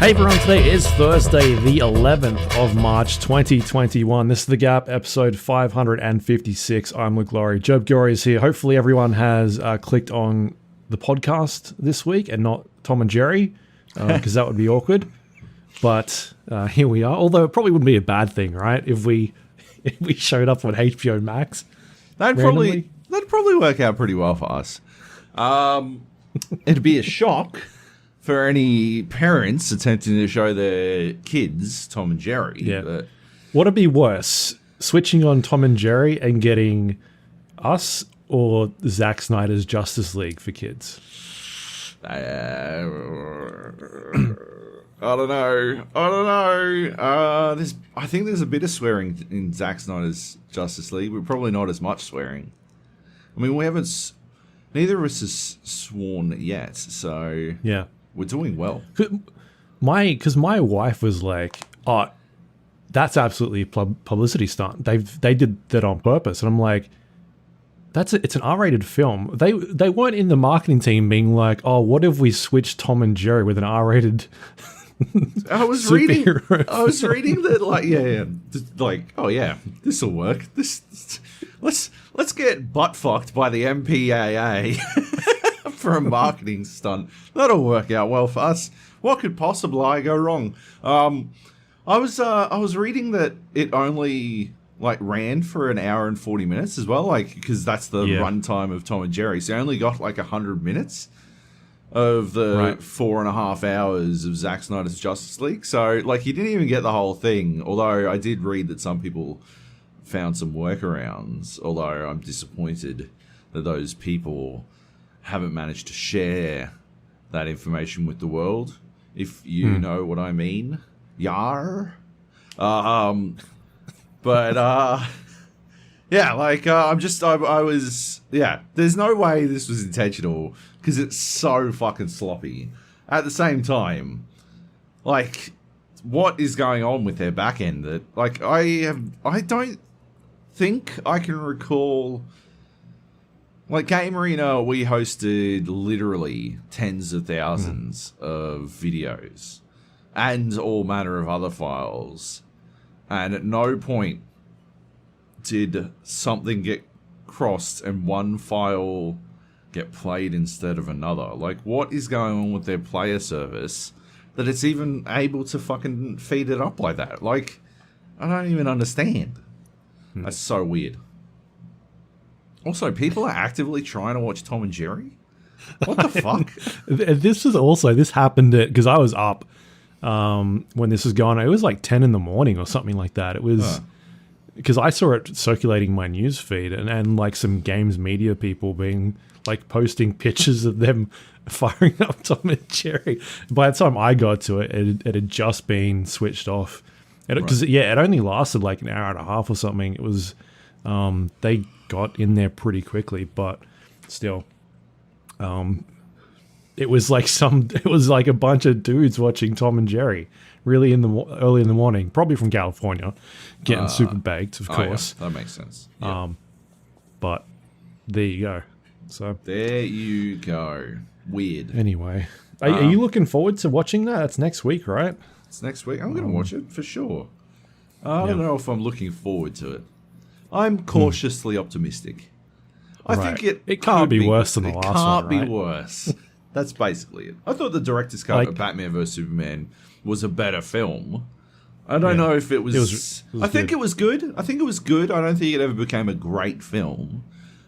Hey everyone, today is Thursday, the 11th of March, 2021. This is The Gap, episode 556. I'm Lawrie. Joab Gilroy is here. Hopefully everyone has clicked on the podcast this week and not Tom and Jerry, because that would be awkward. But here we are. Although it probably wouldn't be a bad thing, right? If we showed up on HBO Max. That'd probably work out pretty well for us. It'd be a shock for any parents attempting to show their kids Tom and Jerry. Yeah. But What'd be worse, switching on Tom and Jerry and getting us or Zack Snyder's Justice League for kids? I don't know. I think there's a bit of swearing in Zack Snyder's Justice League, but probably not as much swearing. I mean, neither of us has sworn yet, so Yeah. we're doing well. Because my wife was like, "Oh, that's absolutely a publicity stunt. They did that on purpose." And I'm like, it's an R-rated film. They weren't in the marketing team being like, "Oh, what if we switched Tom and Jerry with an R-rated?" I was reading that, oh yeah, this will work. Let's get butt fucked by the MPAA for a marketing stunt. That'll work out well for us. What could possibly go wrong? I was reading that it only ran for an hour and 40 minutes as well, because that's the runtime of Tom and Jerry. So I only got 100 minutes of the 4.5 hours of Zack Snyder's Justice League. So you didn't even get the whole thing. Although I did read that some people found some workarounds. Although I'm disappointed that those people haven't managed to share that information with the world, if you know what I mean. Yar. There's no way this was intentional, because it's so fucking sloppy. At the same time, what is going on with their back end that, I don't think I can recall. Game Arena, we hosted literally tens of thousands of videos and all manner of other files. And at no point did something get crossed and one file get played instead of another. What is going on with their player service that it's even able to fucking feed it up like that? I don't even understand. That's so weird. Also, people are actively trying to watch Tom and Jerry? What the fuck? This happened because I was up when this was going on. It was 10 in the morning or something like that. It was because I saw it circulating my news feed and some games media people being posting pictures of them firing up Tom and Jerry. By the time I got to it, it had just been switched off. Because it only lasted an hour and a half or something. It was they got in there pretty quickly, but still, it was a bunch of dudes watching Tom and Jerry really early in the morning, probably from California, getting super baked, of course. Yeah, that makes sense. Yeah. But there you go. So there you go. Weird. Anyway, are you looking forward to watching that? That's next week, right? It's next week. I'm going to watch it for sure. I don't know if I'm looking forward to it. I'm cautiously optimistic. I think it can't be worse than the last one. It can't be worse. That's basically it. I thought the director's cut of Batman vs Superman was a better film. I don't know if it was. I think it was good. I don't think it ever became a great film.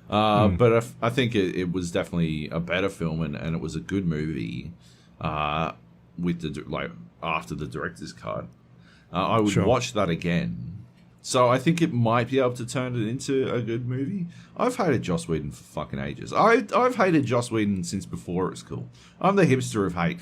But I think it was definitely a better film, and it was a good movie. With the after the director's cut, I would watch that again. So I think it might be able to turn it into a good movie. I've hated Joss Whedon for fucking ages. I've hated Joss Whedon since before it was cool. I'm the hipster of hate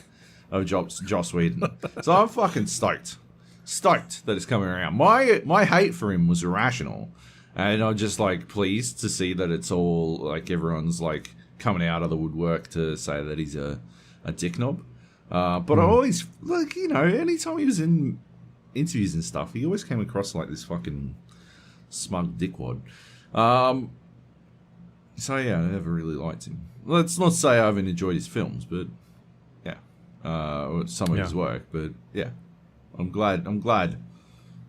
of Joss Whedon. So I'm fucking stoked that it's coming around. My hate for him was irrational, and I'm just pleased to see that it's all everyone's coming out of the woodwork to say that he's a dick knob. But I always anytime he was in interviews and stuff, he always came across this fucking smug dickwad. So yeah, I never really liked him. Let's not say I haven't enjoyed his films, but yeah, some of his work. But yeah, I'm glad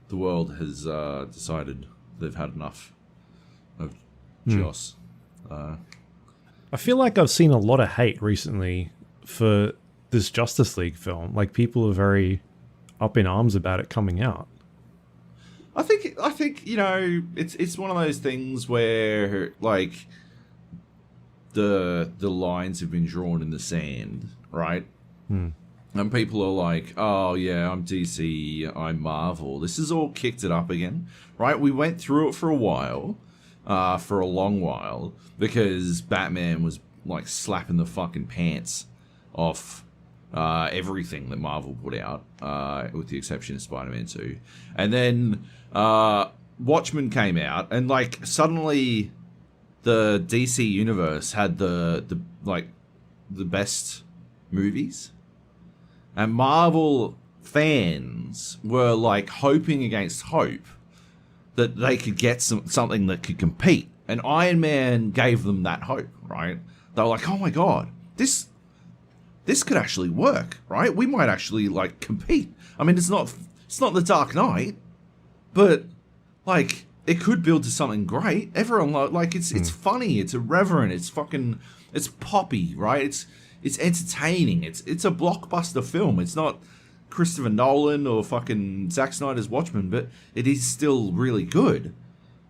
the world has decided they've had enough of Joss. I feel like I've seen a lot of hate recently for this Justice League film. Like, people are very up in arms about it coming out. I think it's one of those things where like the lines have been drawn in the sand, right? And people are like, oh yeah, I'm DC, I'm Marvel. This has all kicked it up again, right? We went through it for a while, for a long while, because Batman was like slapping the fucking pants off everything that Marvel put out, with the exception of Spider-Man 2. And then Watchmen came out, and like suddenly the DC universe had the best movies, and Marvel fans were like hoping against hope that they could get something that could compete. And Iron Man gave them that hope, right? They were like, oh my god, this could actually work, right? We might actually like compete. I mean, it's not the Dark Knight, but like it could build to something great. Everyone like it's funny, it's irreverent, it's poppy, right? It's entertaining. It's a blockbuster film. It's not Christopher Nolan or fucking Zack Snyder's Watchmen, but it is still really good.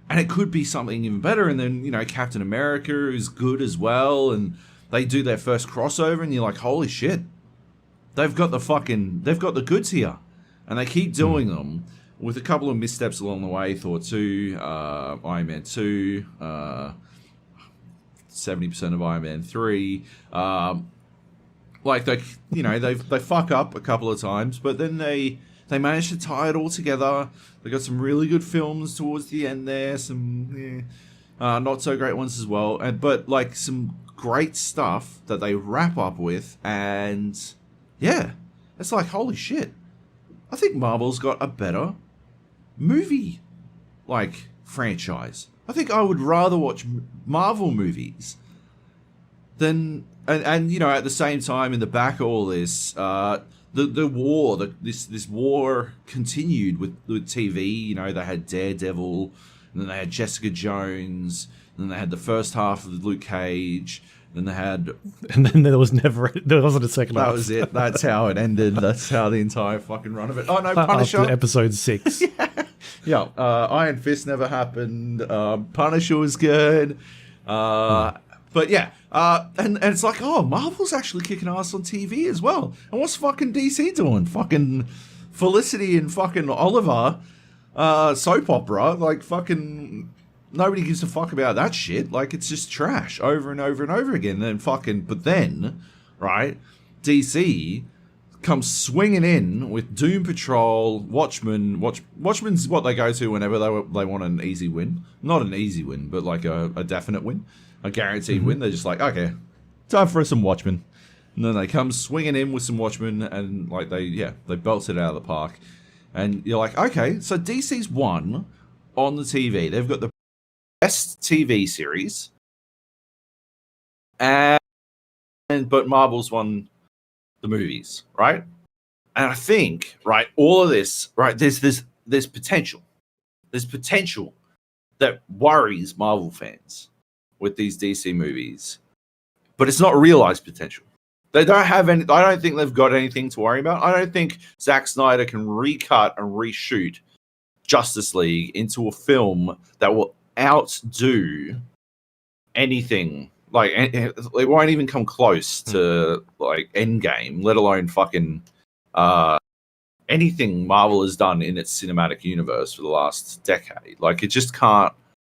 And it could be something even better. And then, Captain America is good as well, and they do their first crossover, and you're like, holy shit. They've got the goods here. And they keep doing them with a couple of missteps along the way. Thor 2, Iron Man 2, 70% of Iron Man 3. Like they fuck up a couple of times, but then they manage to tie it all together. They got some really good films towards the end there, some not so great ones as well, but like some great stuff that they wrap up with, and yeah, it's like holy shit. I think Marvel's got a better movie like franchise. I think I would rather watch Marvel movies than and at the same time, in the back of all this, the war, this war continued with TV. They had Daredevil, and then they had Jessica Jones, and then they had the first half of Luke Cage, and they had, and then there wasn't a second half. That was it. That's how it ended. That's how the entire fucking run of it. Oh no, Punisher. After episode 6. Yeah. Iron Fist never happened. Punisher was good. But yeah, and it's like, oh, Marvel's actually kicking ass on TV as well. And what's fucking DC doing? Fucking Felicity and fucking Oliver, soap opera. Like, fucking nobody gives a fuck about that shit. Like, it's just trash over and over and over again. But then, right, DC comes swinging in with Doom Patrol, Watchmen. Watchmen's what they go to whenever they want an easy win. Not an easy win, but like a definite win. A guaranteed win. They're just like, okay, time for some Watchmen. And then they come swinging in with some Watchmen, and like they belt it out of the park. And you're like, okay, so DC's won on the TV. They've got the best TV series, but Marvel's won the movies, right? And I think, right, all of this, right, there's potential. There's potential that worries Marvel fans with these DC movies, but it's not realized potential. They don't have any. I don't think they've got anything to worry about. I don't think Zack Snyder can recut and reshoot Justice League into a film that will outdo anything. Like, it won't even come close to like Endgame, let alone fucking anything Marvel has done in its cinematic universe for the last decade. Like, it just can't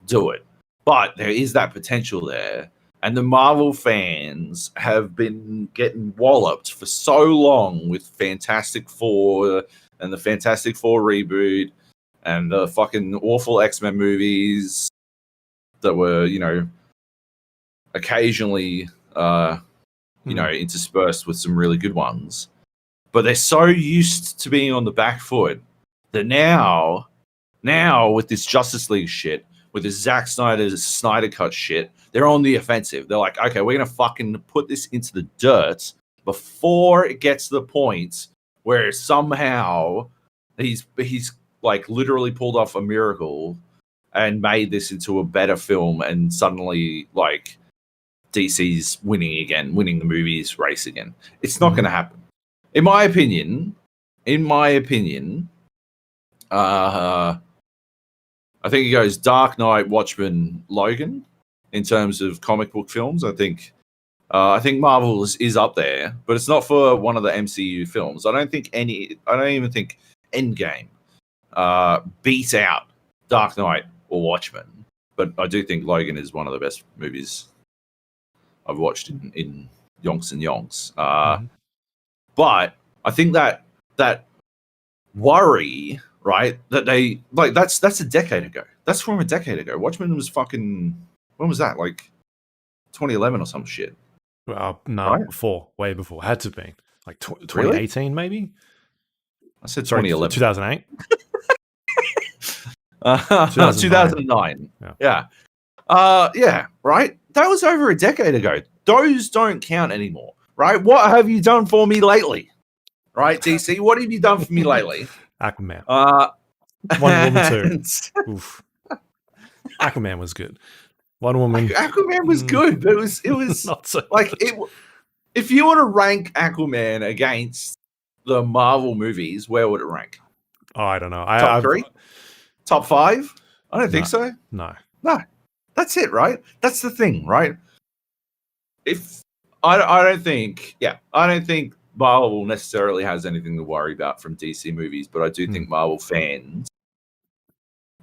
do it. But there is that potential there. And the Marvel fans have been getting walloped for so long with Fantastic Four and the Fantastic Four reboot and the fucking awful X-Men movies that were, occasionally, interspersed with some really good ones. But they're so used to being on the back foot that now with this Justice League shit, with this Zack Snyder Cut shit, they're on the offensive. They're like, okay, we're going to fucking put this into the dirt before it gets to the point where somehow he's like literally pulled off a miracle and made this into a better film, and suddenly like DC's winning the movies race again. It's not going to happen, in my opinion. I think it goes Dark Knight, Watchmen, Logan in terms of comic book films. I think Marvel is up there, but it's not for one of the MCU films. I don't even think Endgame beat out Dark Knight or Watchmen, but I do think Logan is one of the best movies I've watched in yonks and yonks. But I think that worry, right, that they like that's a decade ago. That's from a decade ago. Watchmen was fucking, when was that? Like 2011 or some shit. No, right? way before. Had to be like 2018, really? Maybe. I said 2011. 2008. 2009. Yeah. Yeah, right? That was over a decade ago. Those don't count anymore, right? What have you done for me lately? Right, DC? What have you done for me lately? Aquaman. Wonder Woman 2. Oof. Aquaman was good. Wonder Woman. Aquaman was good. It was not so like good. it. If you were to rank Aquaman against the Marvel movies, where would it rank? Oh, I don't know. Top 3? Top 5? I don't think so. No. That's it, right? That's the thing, right? If I don't think Marvel necessarily has anything to worry about from DC movies, but I do think Marvel fans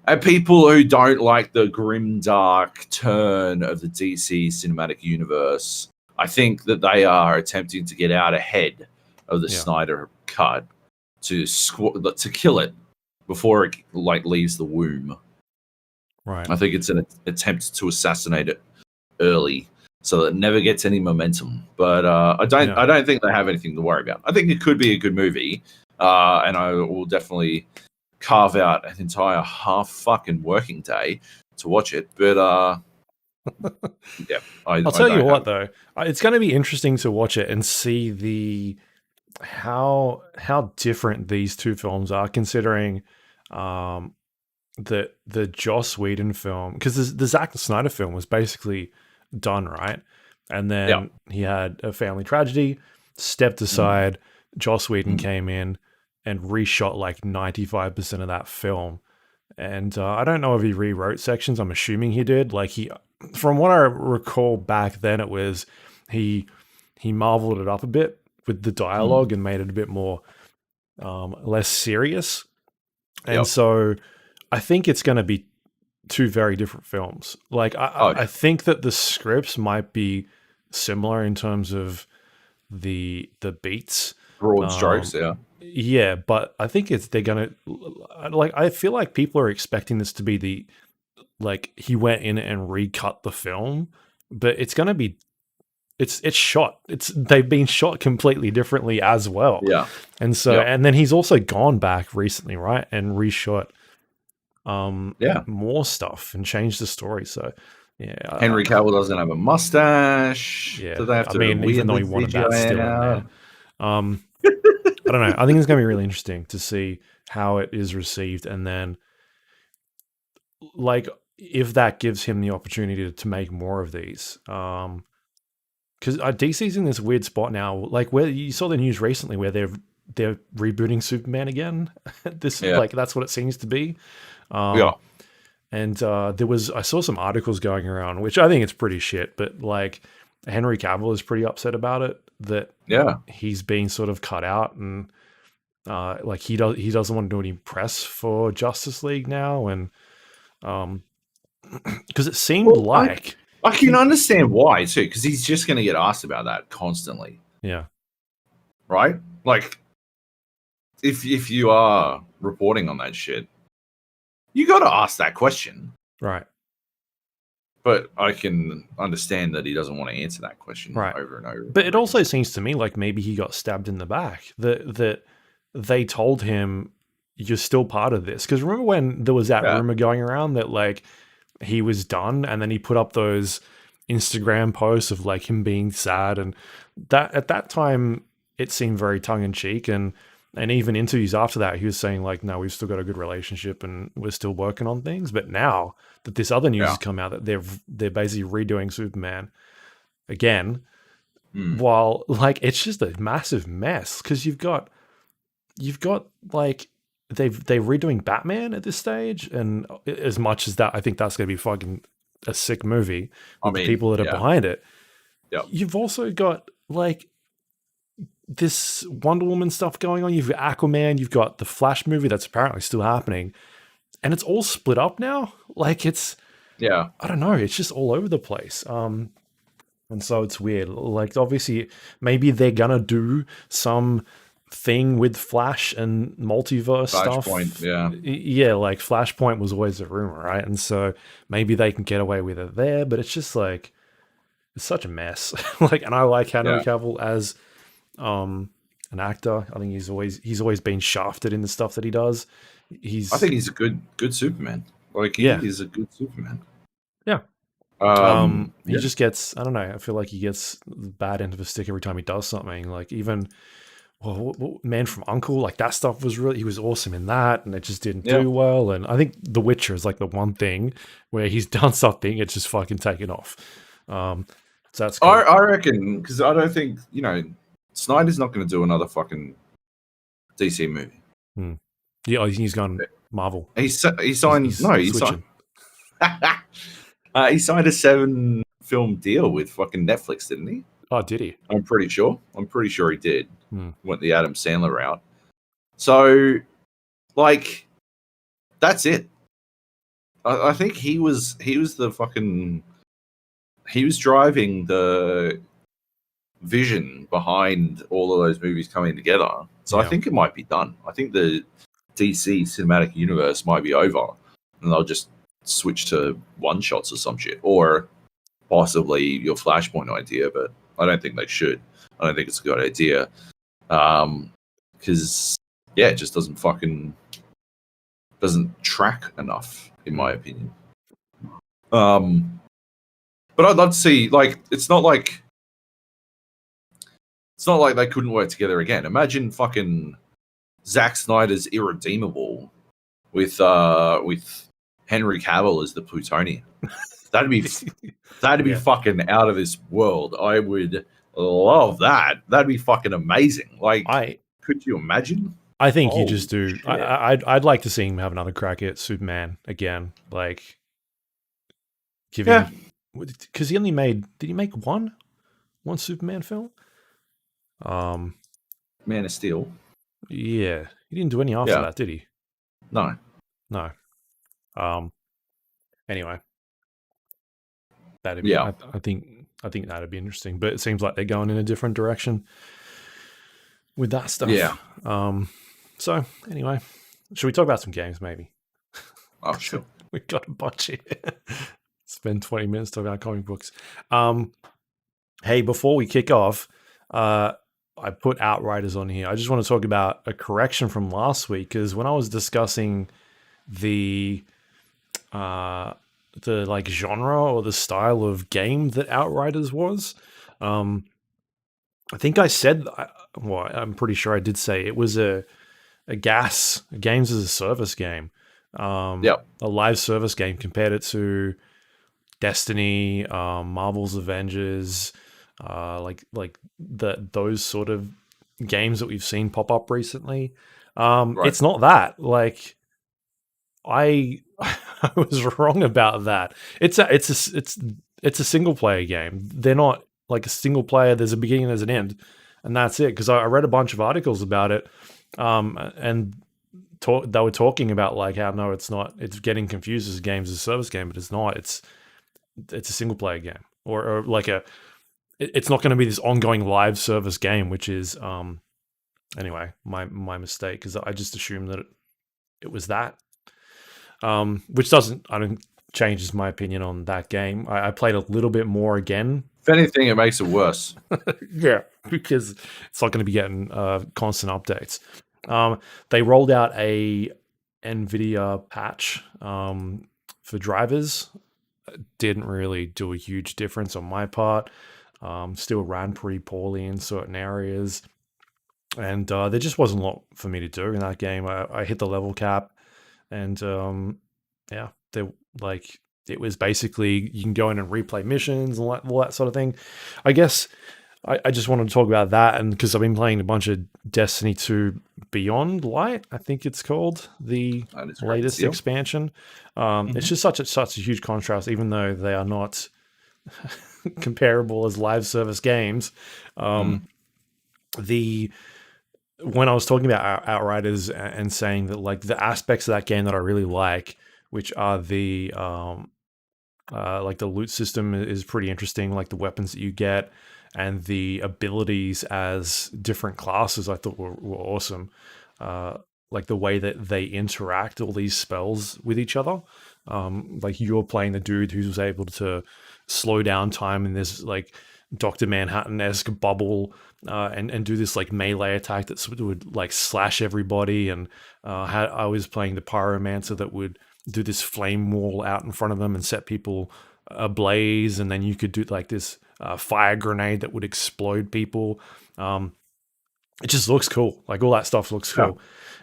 and people who don't like the grim, dark turn of the DC cinematic universe, I think that they are attempting to get out ahead of the Snyder cut to kill it before it like leaves the womb. Right. I think it's an attempt to assassinate it early, so that it never gets any momentum. But I don't think they have anything to worry about. I think it could be a good movie, and I will definitely carve out an entire half fucking working day to watch it. But yeah, I'll tell you what though, it's going to be interesting to watch it and see how different these two films are, considering the Joss Whedon film, because the Zack Snyder film was basically done, right? And then he had a family tragedy, stepped aside. Joss Whedon came in and reshot like 95% of that film. And I don't know if he rewrote sections. I'm assuming he did. Like from what I recall back then, it was he marveled it up a bit with the dialogue and made it a bit more less serious. And so I think it's going to be two very different films. Like I think that the scripts might be similar in terms of the beats, broad strokes. Yeah, but I think they're gonna, like, I feel like people are expecting this to be he went in and recut the film, but it's gonna be it's shot. They've been shot completely differently as well. Yeah. And so and then he's also gone back recently, right, and reshot more stuff and changed the story. So Henry Cavill doesn't have a mustache. Yeah, so they have to even though he wanted that still in there. I don't know. I think it's going to be really interesting to see how it is received, and then like if that gives him the opportunity to make more of these. Because DC's in this weird spot now, like where you saw the news recently where they're rebooting Superman again. Like that's what it seems to be. And I saw some articles going around, which I think it's pretty shit, but like Henry Cavill is pretty upset about it, that he's being sort of cut out, and like he doesn't want to do any press for Justice League now, and because it seemed like I can understand why too, because he's just going to get asked about that constantly. Yeah. Right? Like if you are reporting on that shit, you got to ask that question. Right. But I can understand that he doesn't want to answer that question over and over. But it also seems to me like maybe he got stabbed in the back. That they told him, you're still part of this. Because remember when there was that rumor going around that like he was done, and then he put up those Instagram posts of like him being sad, and that at that time it seemed very tongue in cheek, and even interviews after that he was saying like, no, we've still got a good relationship and we're still working on things. But now that this other news has come out that they're basically redoing Superman again, while like it's just a massive mess because you've got like they're redoing Batman at this stage, and as much as that, I think that's going to be fucking a sick movie with the people that are behind it. Yep. You've also got like this Wonder Woman stuff going on. You've got Aquaman. You've got the Flash movie that's apparently still happening, and it's all split up now. Like it's I don't know. It's just all over the place. And so it's weird. Like obviously, maybe they're gonna do some thing with Flash and multiverse stuff. Yeah, like Flashpoint was always a rumor, right? And so maybe they can get away with it there, but it's just like it's such a mess. Like, and I like Henry Cavill as an actor. I think he's always been shafted in the stuff that he does. I think he's a good Superman. Like he's a good Superman. Yeah. He just gets, I don't know, I feel like he gets the bad end of a stick every time he does something. Like even Man from U.N.C.L.E., like that stuff was he was awesome in that, and it just didn't do well. And I think The Witcher is like the one thing where he's done something, it's just fucking taken off. So that's cool. I reckon, because I don't think, Snyder's not going to do another fucking DC movie. Yeah, he's gone Marvel. He signed he signed he signed a 7-film deal with fucking Netflix, didn't he? Oh, did he? I'm pretty sure he did. Went the Adam Sandler route. So, like, that's it. I think he was the fucking... He was driving the vision behind all of those movies coming together. So I think it might be done. I think the DC cinematic universe might be over, and they'll just switch to one-shots or some shit. Or possibly your Flashpoint idea, but I don't think they should. I don't think it's a good idea. Because it just doesn't track enough, in my opinion. But I'd love to see, like, it's not like they couldn't work together again. Imagine fucking Zack Snyder's Irredeemable with Henry Cavill as the Plutonian. That'd be fucking out of this world. I would love that. That'd be fucking amazing. Like, could you imagine? I think you just do. I'd like to see him have another crack at Superman again. Like, because he only made. Did he make one Superman film? Man of Steel. Yeah, he didn't do any after that, did he? No. Anyway, that'd be. I think that'd be interesting. But it seems like they're going in a different direction with that stuff. Yeah. So anyway, should we talk about some games, maybe? Oh, sure. We've got a bunch here. Spend 20 minutes talking about comic books. Hey, before we kick off, I put Outriders on here. I just want to talk about a correction from last week, because when I was discussing the like genre or the style of game that Outriders was, I think I said, I'm pretty sure I did say it was a games as a service game. A live service game. Compared it to Destiny, Marvel's Avengers, like those sort of games that we've seen pop up recently. It's not that. Like, I was wrong about that. It's a single player game. They're not like a single player. There's a beginning, there's an end, and that's it. Because I read a bunch of articles about it, and they were talking about like how no, it's not. It's getting confused as games as a service game, but it's not. It's a single player game, or like it's not going to be this ongoing live service game, which is anyway my mistake, because I just assumed that it was that, which I don't changes my opinion on that game. I played a little bit more again. If anything, it makes it worse. Yeah, because it's not going to be getting constant updates. They rolled out a NVIDIA patch for drivers didn't really do a huge difference on my part. Still ran pretty poorly in certain areas. And there just wasn't a lot for me to do in that game. I hit the level cap, and yeah, like it was basically you can go in and replay missions and all that sort of thing. I guess I just wanted to talk about that, and because I've been playing a bunch of Destiny 2 Beyond Light, I think it's called, the latest expansion. It's just such a huge contrast, even though they are not comparable as live service games. When I was talking about Outriders and saying that, like, the aspects of that game that I really like, which are the like the loot system is pretty interesting, like the weapons that you get and the abilities as different classes, I thought were awesome. Like the way that they interact, all these spells with each other. Like you're playing the dude who's able to slow down time in this like Dr. Manhattan-esque bubble, and do this like melee attack that would like slash everybody. And I was playing the pyromancer that would do this flame wall out in front of them and set people ablaze. And then you could do like this fire grenade that would explode people. It just looks cool. Like all that stuff looks cool.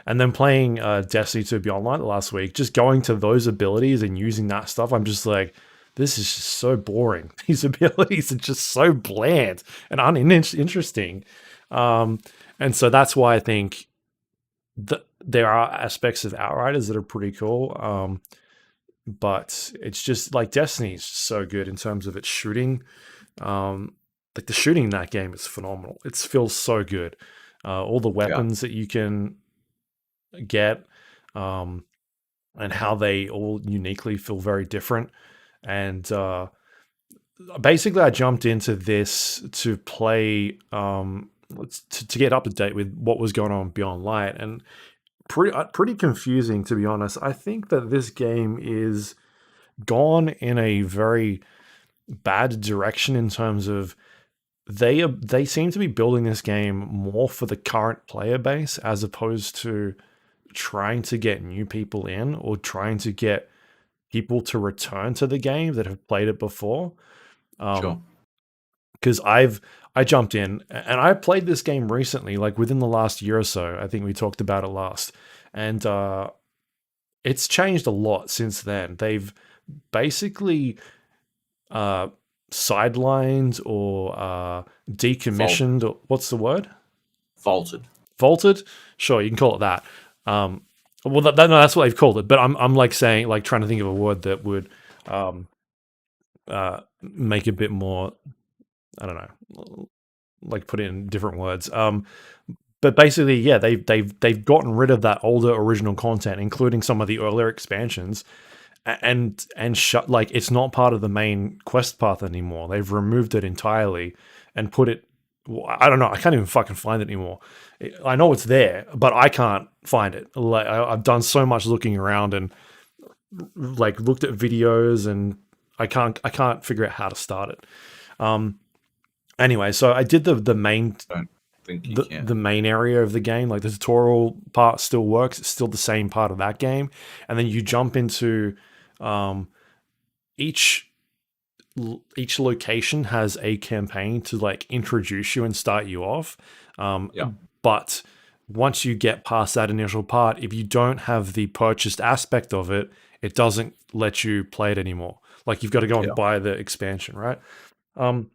And then playing Destiny 2 Beyond Light last week, just going to those abilities and using that stuff, I'm just like, this is just so boring. These abilities are just so bland and uninteresting. And so that's why I think that there are aspects of Outriders that are pretty cool. But it's just like Destiny is so good in terms of its shooting. Like the shooting in that game is phenomenal. It feels so good. All the weapons that you can get, and how they all uniquely feel very different. And basically I jumped into this to play, to get up to date with what was going on Beyond Light, and pretty confusing, to be honest. I think that this game is gone in a very bad direction in terms of they seem to be building this game more for the current player base as opposed to trying to get new people in or trying to get people to return to the game that have played it before. Sure. Because I jumped in and I played this game recently, like within the last year or so. I think we talked about it last, and it's changed a lot since then. They've basically sidelined or decommissioned. Or, what's the word? Vaulted. Sure, you can call it that. Well, no, that's what they've called it. But I'm like saying, like trying to think of a word that would make a bit more, I don't know, like put it in different words. But basically, yeah, they've gotten rid of that older original content, including some of the earlier expansions, and shut, like, it's not part of the main quest path anymore. They've removed it entirely and put it. I don't know. I can't even fucking find it anymore. I know it's there, but I can't find it. Like I've done so much looking around and like looked at videos, and I can't figure out how to start it. Anyway, so I did the main. Don't think you can. The main area of the game, like the tutorial part, still works. It's still the same part of that game, and then you jump into each location has a campaign to like introduce you and start you off. But once you get past that initial part, if you don't have the purchased aspect of it, it doesn't let you play it anymore. Like you've got to go and buy the expansion, right? And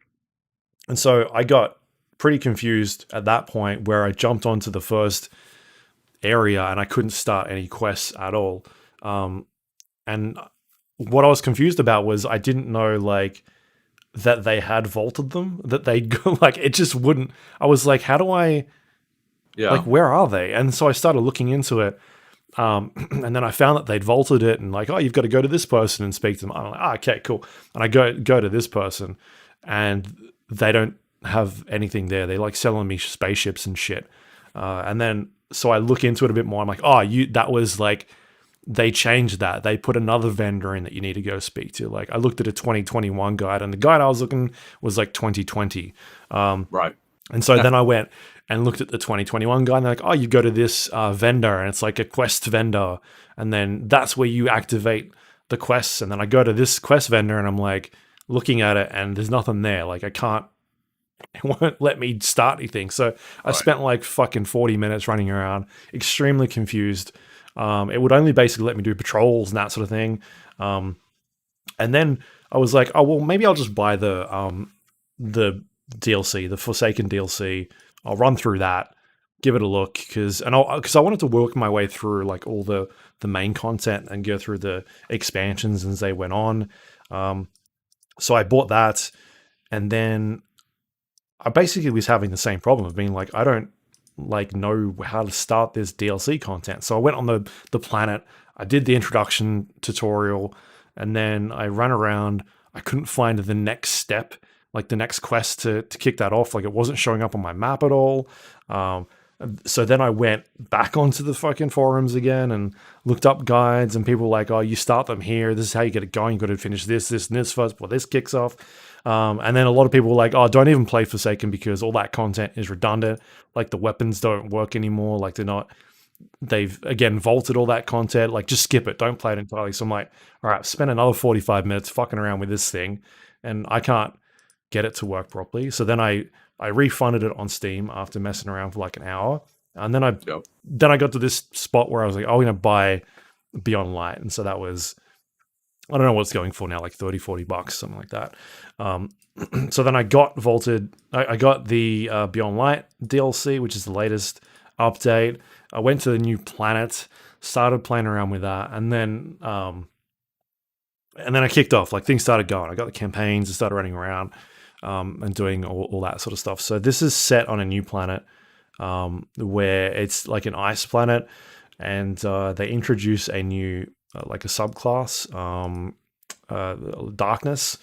so I got pretty confused at that point where I jumped onto the first area and I couldn't start any quests at all. And what I was confused about was I didn't know like that they had vaulted them, that they'd go like, it just wouldn't. I was like, how do I, like, where are they? And so I started looking into it. And then I found that they'd vaulted it and like, oh, you've got to go to this person and speak to them. I'm like, okay, cool. And I go to this person and they don't have anything there. They like selling me spaceships and shit. And then, so I look into it a bit more. I'm like, oh, that was like, they changed that. They put another vendor in that you need to go speak to. Like I looked at a 2021 guide and the guide I was looking was like 2020. Right. And so then I went and looked at the 2021 guide and they're like, oh, you go to this vendor and it's like a quest vendor. And then that's where you activate the quests, and then I go to this quest vendor and I'm like looking at it and there's nothing there. Like I can't, it won't let me start anything. So I spent like fucking 40 minutes running around, extremely confused. It would only basically let me do patrols and that sort of thing. And then I was like, oh, well, maybe I'll just buy the DLC, the Forsaken DLC. I'll run through that, give it a look, because I wanted to work my way through like all the main content and go through the expansions as they went on. So I bought that, and then I basically was having the same problem of being like, I don't like know how to start this DLC content. So I went on the planet, I did the introduction tutorial, and then I ran around. I couldn't find the next step, like the next quest to kick that off. Like it wasn't showing up on my map at all. So then I went back onto the fucking forums again and looked up guides, and people were like, oh, you start them here. This is how you get it going. You got to finish this, and this first before this kicks off. And then a lot of people were like, oh, don't even play Forsaken because all that content is redundant. Like the weapons don't work anymore. Like they've again vaulted all that content. Like just skip it. Don't play it entirely. So I'm like, all right, spend another 45 minutes fucking around with this thing, and I can't get it to work properly. So then I refunded it on Steam after messing around for like an hour. And then I got to this spot where I was like, I'm going to buy Beyond Light. And so that was, I don't know what it's going for now, like $30-$40, something like that. So then I got I got the Beyond Light DLC, which is the latest update. I went to the new planet, started playing around with that. And then I kicked off, like things started going. I got the campaigns and started running around. And doing all that sort of stuff. So this is set on a new planet where it's like an ice planet, and they introduce a new like a subclass, darkness.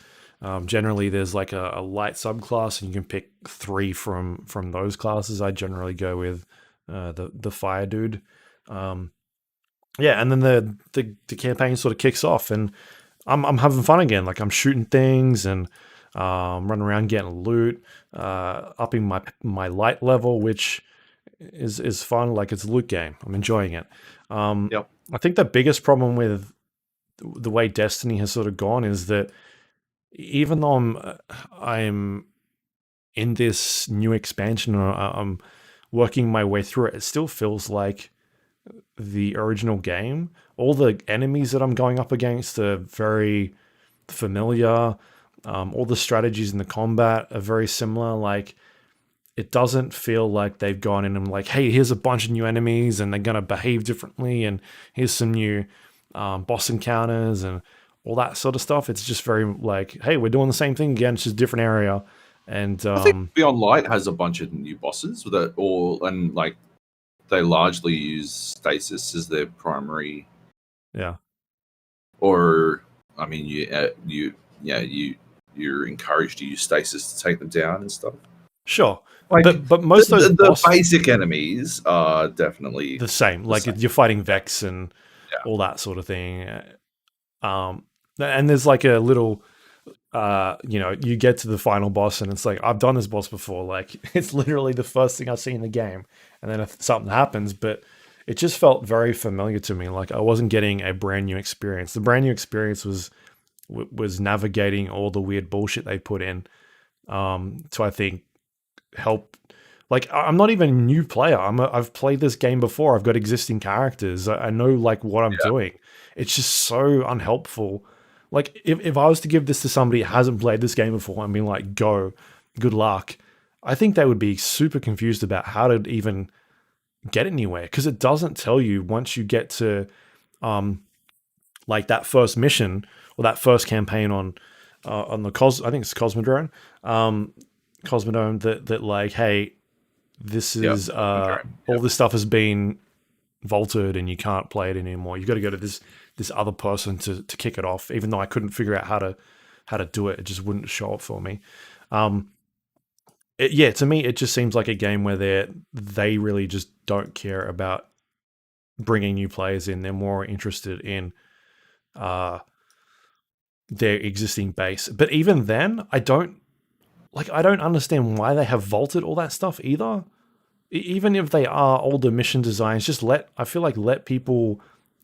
Generally, there's like a light subclass, and you can pick 3 from those classes. I generally go with the fire dude. And then the campaign sort of kicks off, and I'm having fun again. Like I'm shooting things and running around getting loot, upping my light level, which is fun. Like it's a loot game. I'm enjoying it. I think the biggest problem with the way Destiny has sort of gone is that even though I'm in this new expansion, or I'm working my way through it, it still feels like the original game. All the enemies that I'm going up against are very familiar. All the strategies in the combat are very similar. Like, it doesn't feel like they've gone in and like, hey, here's a bunch of new enemies and they're going to behave differently, and here's some new boss encounters and all that sort of stuff. It's just very like, hey, we're doing the same thing again. It's just a different area. And I think Beyond Light has a bunch of new bosses and like they largely use stasis as their primary. Yeah. Or I mean, you're encouraged to use stasis to take them down and stuff. Sure. Like, but most of those the basic enemies are definitely the same. Like you're fighting Vex and all that sort of thing. And there's like a little, you get to the final boss and it's like, I've done this boss before. Like it's literally the first thing I see in the game. And then if something happens, but it just felt very familiar to me. Like I wasn't getting a brand new experience. The brand new experience was navigating all the weird bullshit they put in. To I think help. Like I'm not even a new player. I've played this game before. I've got existing characters. I know like what I'm doing. It's just so unhelpful. Like if I was to give this to somebody who hasn't played this game before and be like, go, good luck, I think they would be super confused about how to even get anywhere, because it doesn't tell you once you get to like that first mission or that first campaign on the I think it's Cosmodrome, that like, hey, this is all this stuff has been vaulted and you can't play it anymore. You got to go to this other person to kick it off. Even though I couldn't figure out how to do it, it just wouldn't show up for me. To me, it just seems like a game where they really just don't care about bringing new players in. They're more interested in their existing base. But even then, I don't understand why they have vaulted all that stuff either. Even if they are older mission designs, just let people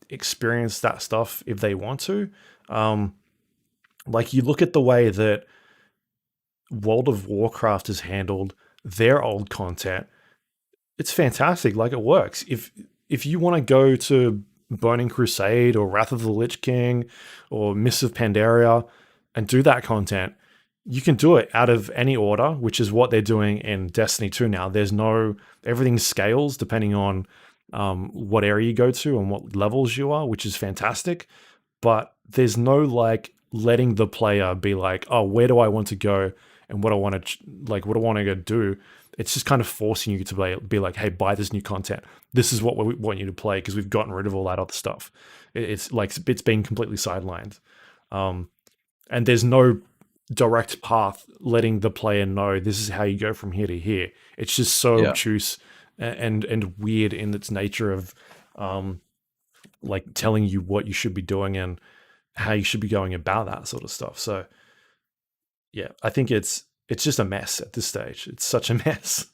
experience that stuff if they want to. Like you look at the way that World of Warcraft has handled their old content, it's fantastic. Like it works. If you want to go to Burning Crusade or Wrath of the Lich King or Mists of Pandaria and do that content, you can do it out of any order, which is what they're doing in Destiny 2 now. Everything scales depending on what area you go to and what levels you are, which is fantastic. But there's no like letting the player be like, oh, where do I want to go and what I want to go do. It's just kind of forcing you to be like, hey, buy this new content. This is what we want you to play because we've gotten rid of all that other stuff. It's like it's been completely sidelined. And there's no direct path letting the player know this is how you go from here to here. It's just so obtuse and weird in its nature of like telling you what you should be doing and how you should be going about that sort of stuff. So yeah, I think it's just a mess at this stage. It's such a mess.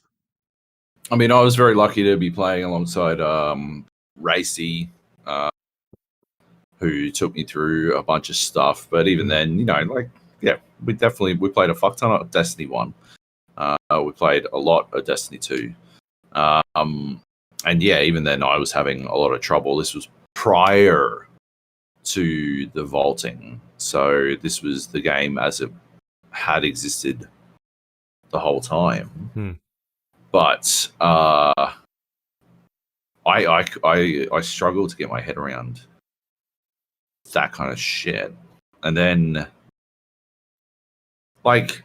I mean, I was very lucky to be playing alongside Racy, who took me through a bunch of stuff. But even then, we played a fuck ton of Destiny 1. We played a lot of Destiny 2. And yeah, even then I was having a lot of trouble. This was prior to the vaulting. So this was the game as it had existed the whole time. But I struggled to get my head around that kind of shit. And then like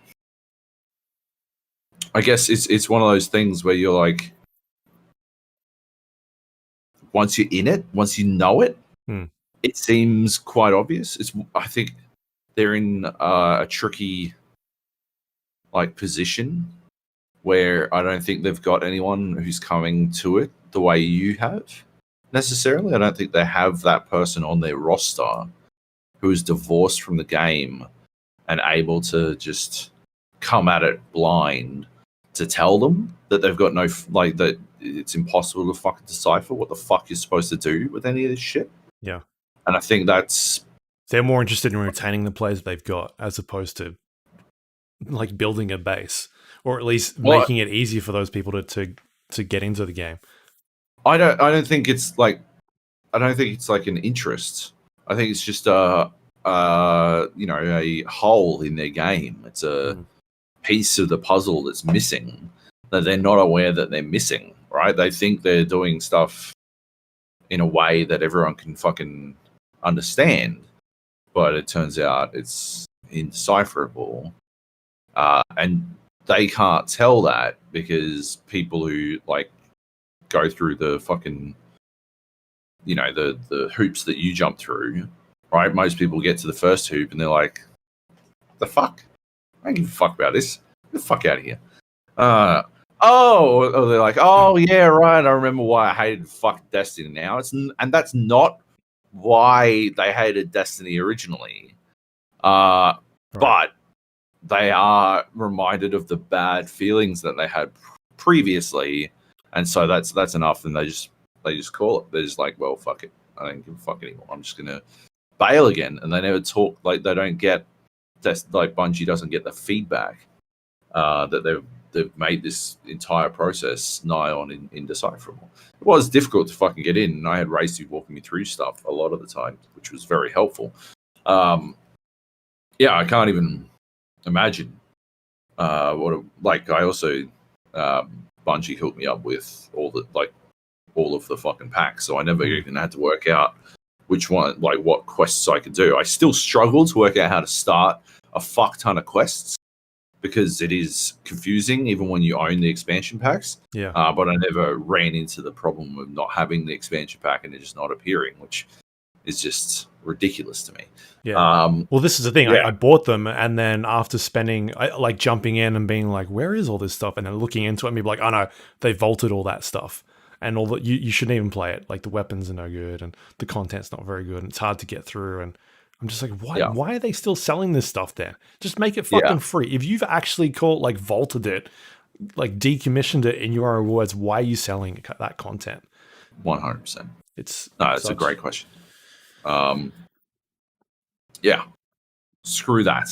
I guess it's one of those things where you're like, once you're in it, once you know it, it seems quite obvious. I think they're in a tricky like position where I don't think they've got anyone who's coming to it the way you have necessarily. I don't think they have that person on their roster who is divorced from the game and able to just come at it blind to tell them that they've got that it's impossible to fucking decipher what the fuck you're supposed to do with any of this shit. Yeah. And I think they're more interested in retaining the players they've got as opposed to like building a base, or at least making it easier for those people to get into the game. I don't think it's like an interest. I think it's just a hole in their game. It's a piece of the puzzle that's missing that they're not aware that they're missing, right? They think they're doing stuff in a way that everyone can fucking understand, but it turns out it's indecipherable. And they can't tell that because people who like go through the fucking, the hoops that you jump through, right? Most people get to the first hoop and they're like, the fuck? I don't give a fuck about this. Get the fuck out of here. They're like, oh yeah, right. I remember why I hated fucking Destiny now. And that's not why they hated Destiny originally. Right. But they are reminded of the bad feelings that they had previously, and so that's enough. And they just call it. They're just like, well, fuck it. I don't give a fuck anymore. I'm just gonna bail again. And they never talk. Like they don't get. Like Bungie doesn't get the feedback that they've made this entire process nigh on indecipherable. It was difficult to fucking get in, and I had Racy walking me through stuff a lot of the time, which was very helpful. I can't even imagine I also Bungie hooked me up with all of the fucking packs, so I never even had to work out which one, like what quests I could do. I still struggle to work out how to start a fuck ton of quests because it is confusing even when you own the expansion packs. Yeah. But I never ran into the problem of not having the expansion pack and it just not appearing, which is just ridiculous to me. Yeah. Well, this is the thing. I bought them, and then after jumping in and being like, where is all this stuff? And then looking into it and be like, oh no, they vaulted all that stuff. And all that you shouldn't even play it. Like the weapons are no good and the content's not very good and it's hard to get through. And I'm just like, why are they still selling this stuff then? Just make it fucking free. If you've actually vaulted it, like decommissioned it in your own words, why are you selling that content? 100%. It's a great question. Yeah, screw that.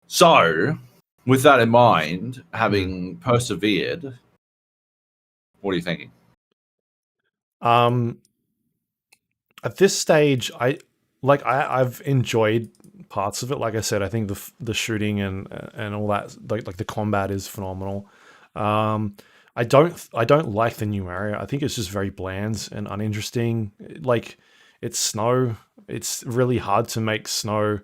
So, with that in mind, having persevered, what are you thinking? At this stage, I've enjoyed parts of it. Like I said, I think the shooting and all that, like the combat is phenomenal. I don't like the new area. I think it's just very bland and uninteresting. Like, it's snow. It's really hard to make snow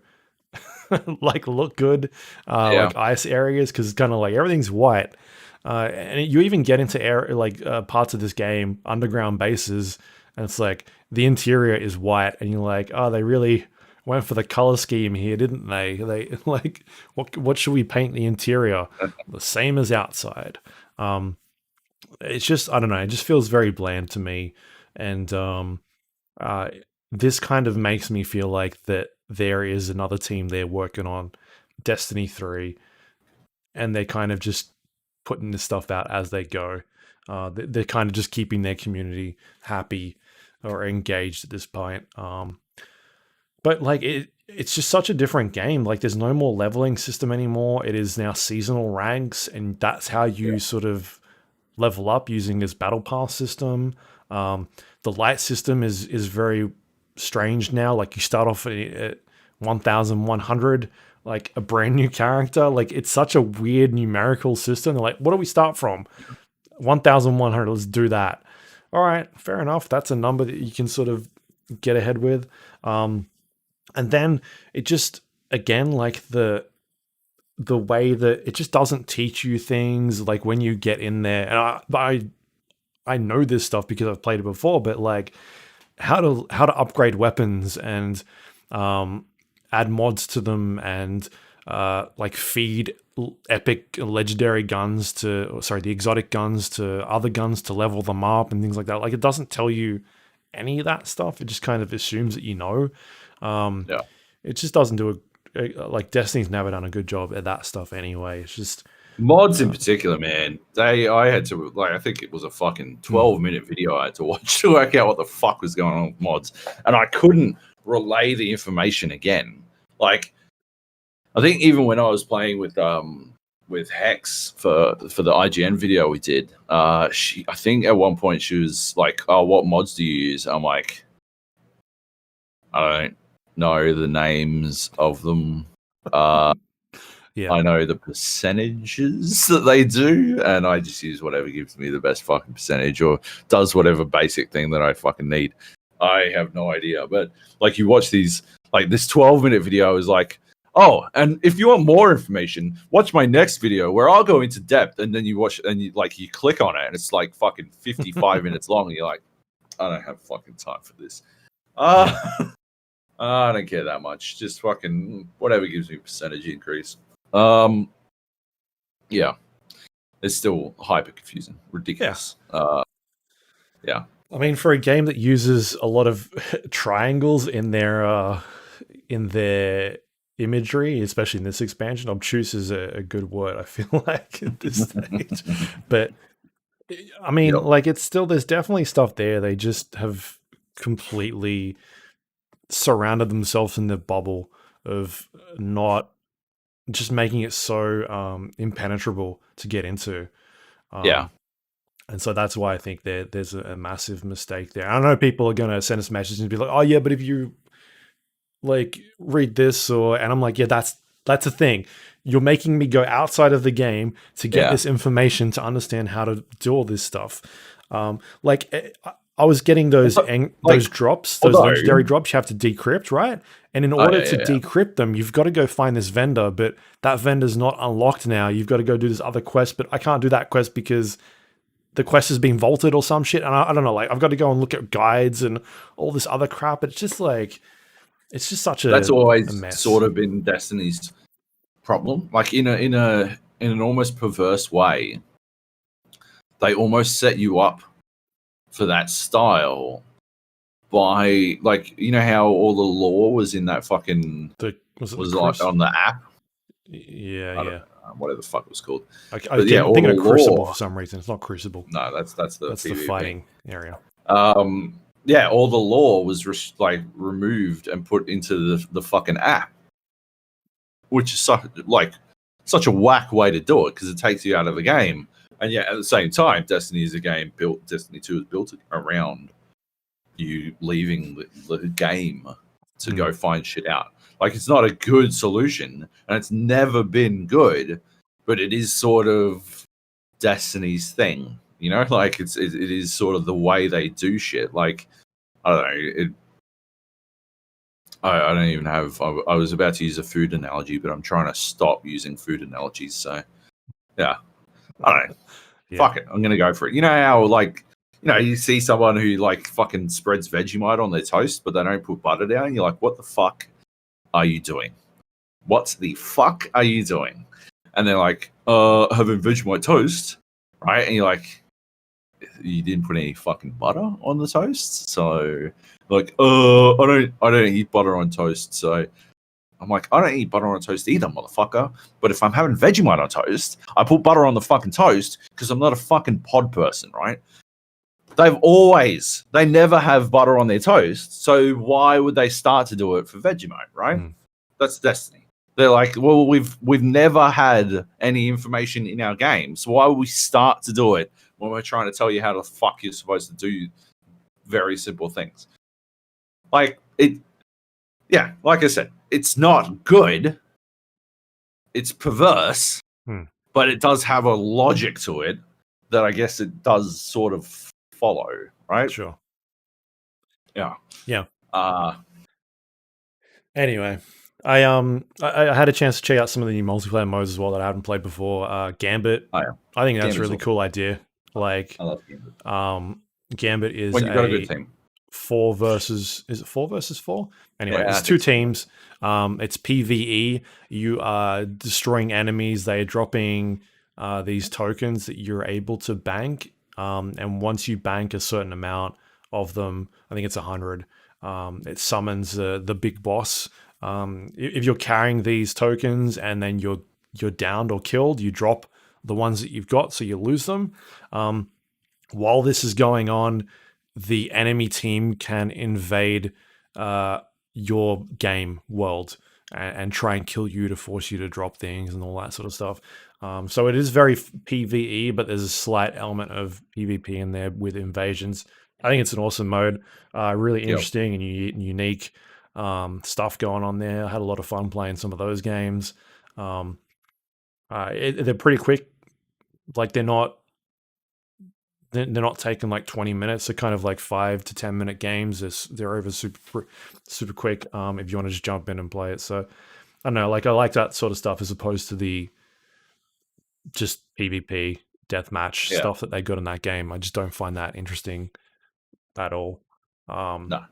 like look good, like ice areas, because it's kind of like everything's white. And you even get into parts of this game, underground bases, and it's like the interior is white, and you're like, oh, they really went for the color scheme here, didn't they? They like, what should we paint the interior? The same as outside. It's just, I don't know, it just feels very bland to me, and this kind of makes me feel like that there is another team there working on Destiny 3, and they're kind of just putting this stuff out as they go. They're kind of just keeping their community happy or engaged at this point. But like it's just such a different game. Like, there's no more leveling system anymore. It is now seasonal ranks, and that's how you sort of level up, using this battle pass system. The light system is very strange now. Like, you start off at 1,100, like a brand new character. Like, it's such a weird numerical system. They're like, what do we start from? 1,100. Let's do that. All right, fair enough. That's a number that you can sort of get ahead with. And then it just, again, like the way that it just doesn't teach you things. Like, when you get in there, and I know this stuff because I've played it before, but like how to upgrade weapons and add mods to them, and like feed epic legendary guns the exotic guns to other guns to level them up and things like that. Like, it doesn't tell you any of that stuff. It just kind of assumes that you know. It just doesn't do like, Destiny's never done a good job at that stuff anyway. It's just mods in particular, man. I had to, like, I think it was a fucking 12-minute video I had to watch to work out what the fuck was going on with mods, and I couldn't relay the information again. Like, I think even when I was playing with Hex for the IGN video we did, I think at one point she was like, "Oh, what mods do you use?" I'm like, I don't know the names of them. I know the percentages that they do, and I just use whatever gives me the best fucking percentage or does whatever basic thing that I fucking need. I have no idea. But like, you watch these, like, this 12-minute video is like, oh, and if you want more information, watch my next video where I'll go into depth, and then you watch and you click on it, and it's like fucking 55 minutes long, and you're like, I don't have fucking time for this. I don't care that much. Just fucking whatever gives me percentage increase. Yeah. It's still hyper confusing. Ridiculous. Yeah. I mean, for a game that uses a lot of triangles in their imagery, especially in this expansion, obtuse is a good word, I feel like, at this stage. But I mean, like, it's still, there's definitely stuff there. They just have completely surrounded themselves in the bubble of not just making it so impenetrable to get into. And so that's why I think there's a massive mistake there. I know people are going to send us messages and be like, oh yeah, but if you like read this, and I'm like, yeah, that's the thing. You're making me go outside of the game to get this information to understand how to do all this stuff. Like, I was getting those drops, those legendary drops you have to decrypt, right? And in order to decrypt them, you've got to go find this vendor, but that vendor's not unlocked now. You've got to go do this other quest, but I can't do that quest because the quest has been vaulted or some shit. And I don't know, like, I've got to go and look at guides and all this other crap. It's just like, it's just such that's always a mess. Sort of been Destiny's problem. Like, in an almost perverse way, they almost set you up for that style by, like, you know how all the lore was in that fucking was like on the app. Whatever the fuck it was called. I keep thinking of Crucible for some reason. It's not Crucible. No, that's the fighting area. yeah, all the lore was removed and put into the fucking app, which is such a whack way to do it because it takes you out of the game. And yet at the same time, Destiny is a game built. Destiny 2 is built around you leaving the game to go find shit out. Like, it's not a good solution, and it's never been good, but it is sort of Destiny's thing, you know? Like, it is sort of the way they do shit. Like, I don't know. I don't even have. I was about to use a food analogy, but I'm trying to stop using food analogies. So, yeah, I don't know. Yeah. Fuck it, I'm gonna go for it. You know how, like, you know, you see someone who like fucking spreads Vegemite on their toast, but they don't put butter down. You're like, what the fuck are you doing? What the fuck are you doing? And they're like, having Vegemite toast, right? And you're like, you didn't put any fucking butter on the toast, so like, I don't eat butter on toast. So I'm like, I don't eat butter on toast either, motherfucker. But if I'm having Vegemite on toast, I put butter on the fucking toast because I'm not a fucking pod person, right? They never have butter on their toast, so why would they start to do it for Vegemite, right? That's Destiny. They're like, well, we've never had any information in our game, so why would we start to do it when we're trying to tell you how the fuck you're supposed to do very simple things? Like, yeah, like I said, it's not good. It's perverse, but it does have a logic to it that I guess it does sort of follow, right? Sure. Yeah. Anyway, I had a chance to check out some of the new multiplayer modes as well that I haven't played before. Gambit. Oh, yeah. I think that's a really cool idea. Like, I love Gambit. Gambit is when you got a good team. 4 versus 4? Anyway, it's 2 teams. It's PvE. You are destroying enemies. They are dropping these tokens that you're able to bank. And once you bank a certain amount of them, I think it's 100, it summons the big boss. If you're carrying these tokens and then you're downed or killed, you drop the ones that you've got, so you lose them. While this is going on, the enemy team can invade your game world and try and kill you to force you to drop things and all that sort of stuff. So it is very PvE, but there's a slight element of PvP in there with invasions. I think it's an awesome mode, really interesting and unique stuff going on there. I had a lot of fun playing some of those games. They're pretty quick. Like, they're not taking like 20 minutes. They're kind of like 5 to 10 minute games. They're over super quick if you want to just jump in and play it. So I don't know, like, I like that sort of stuff as opposed to the just PvP deathmatch stuff that they got in that game. I just don't find that interesting at all. No.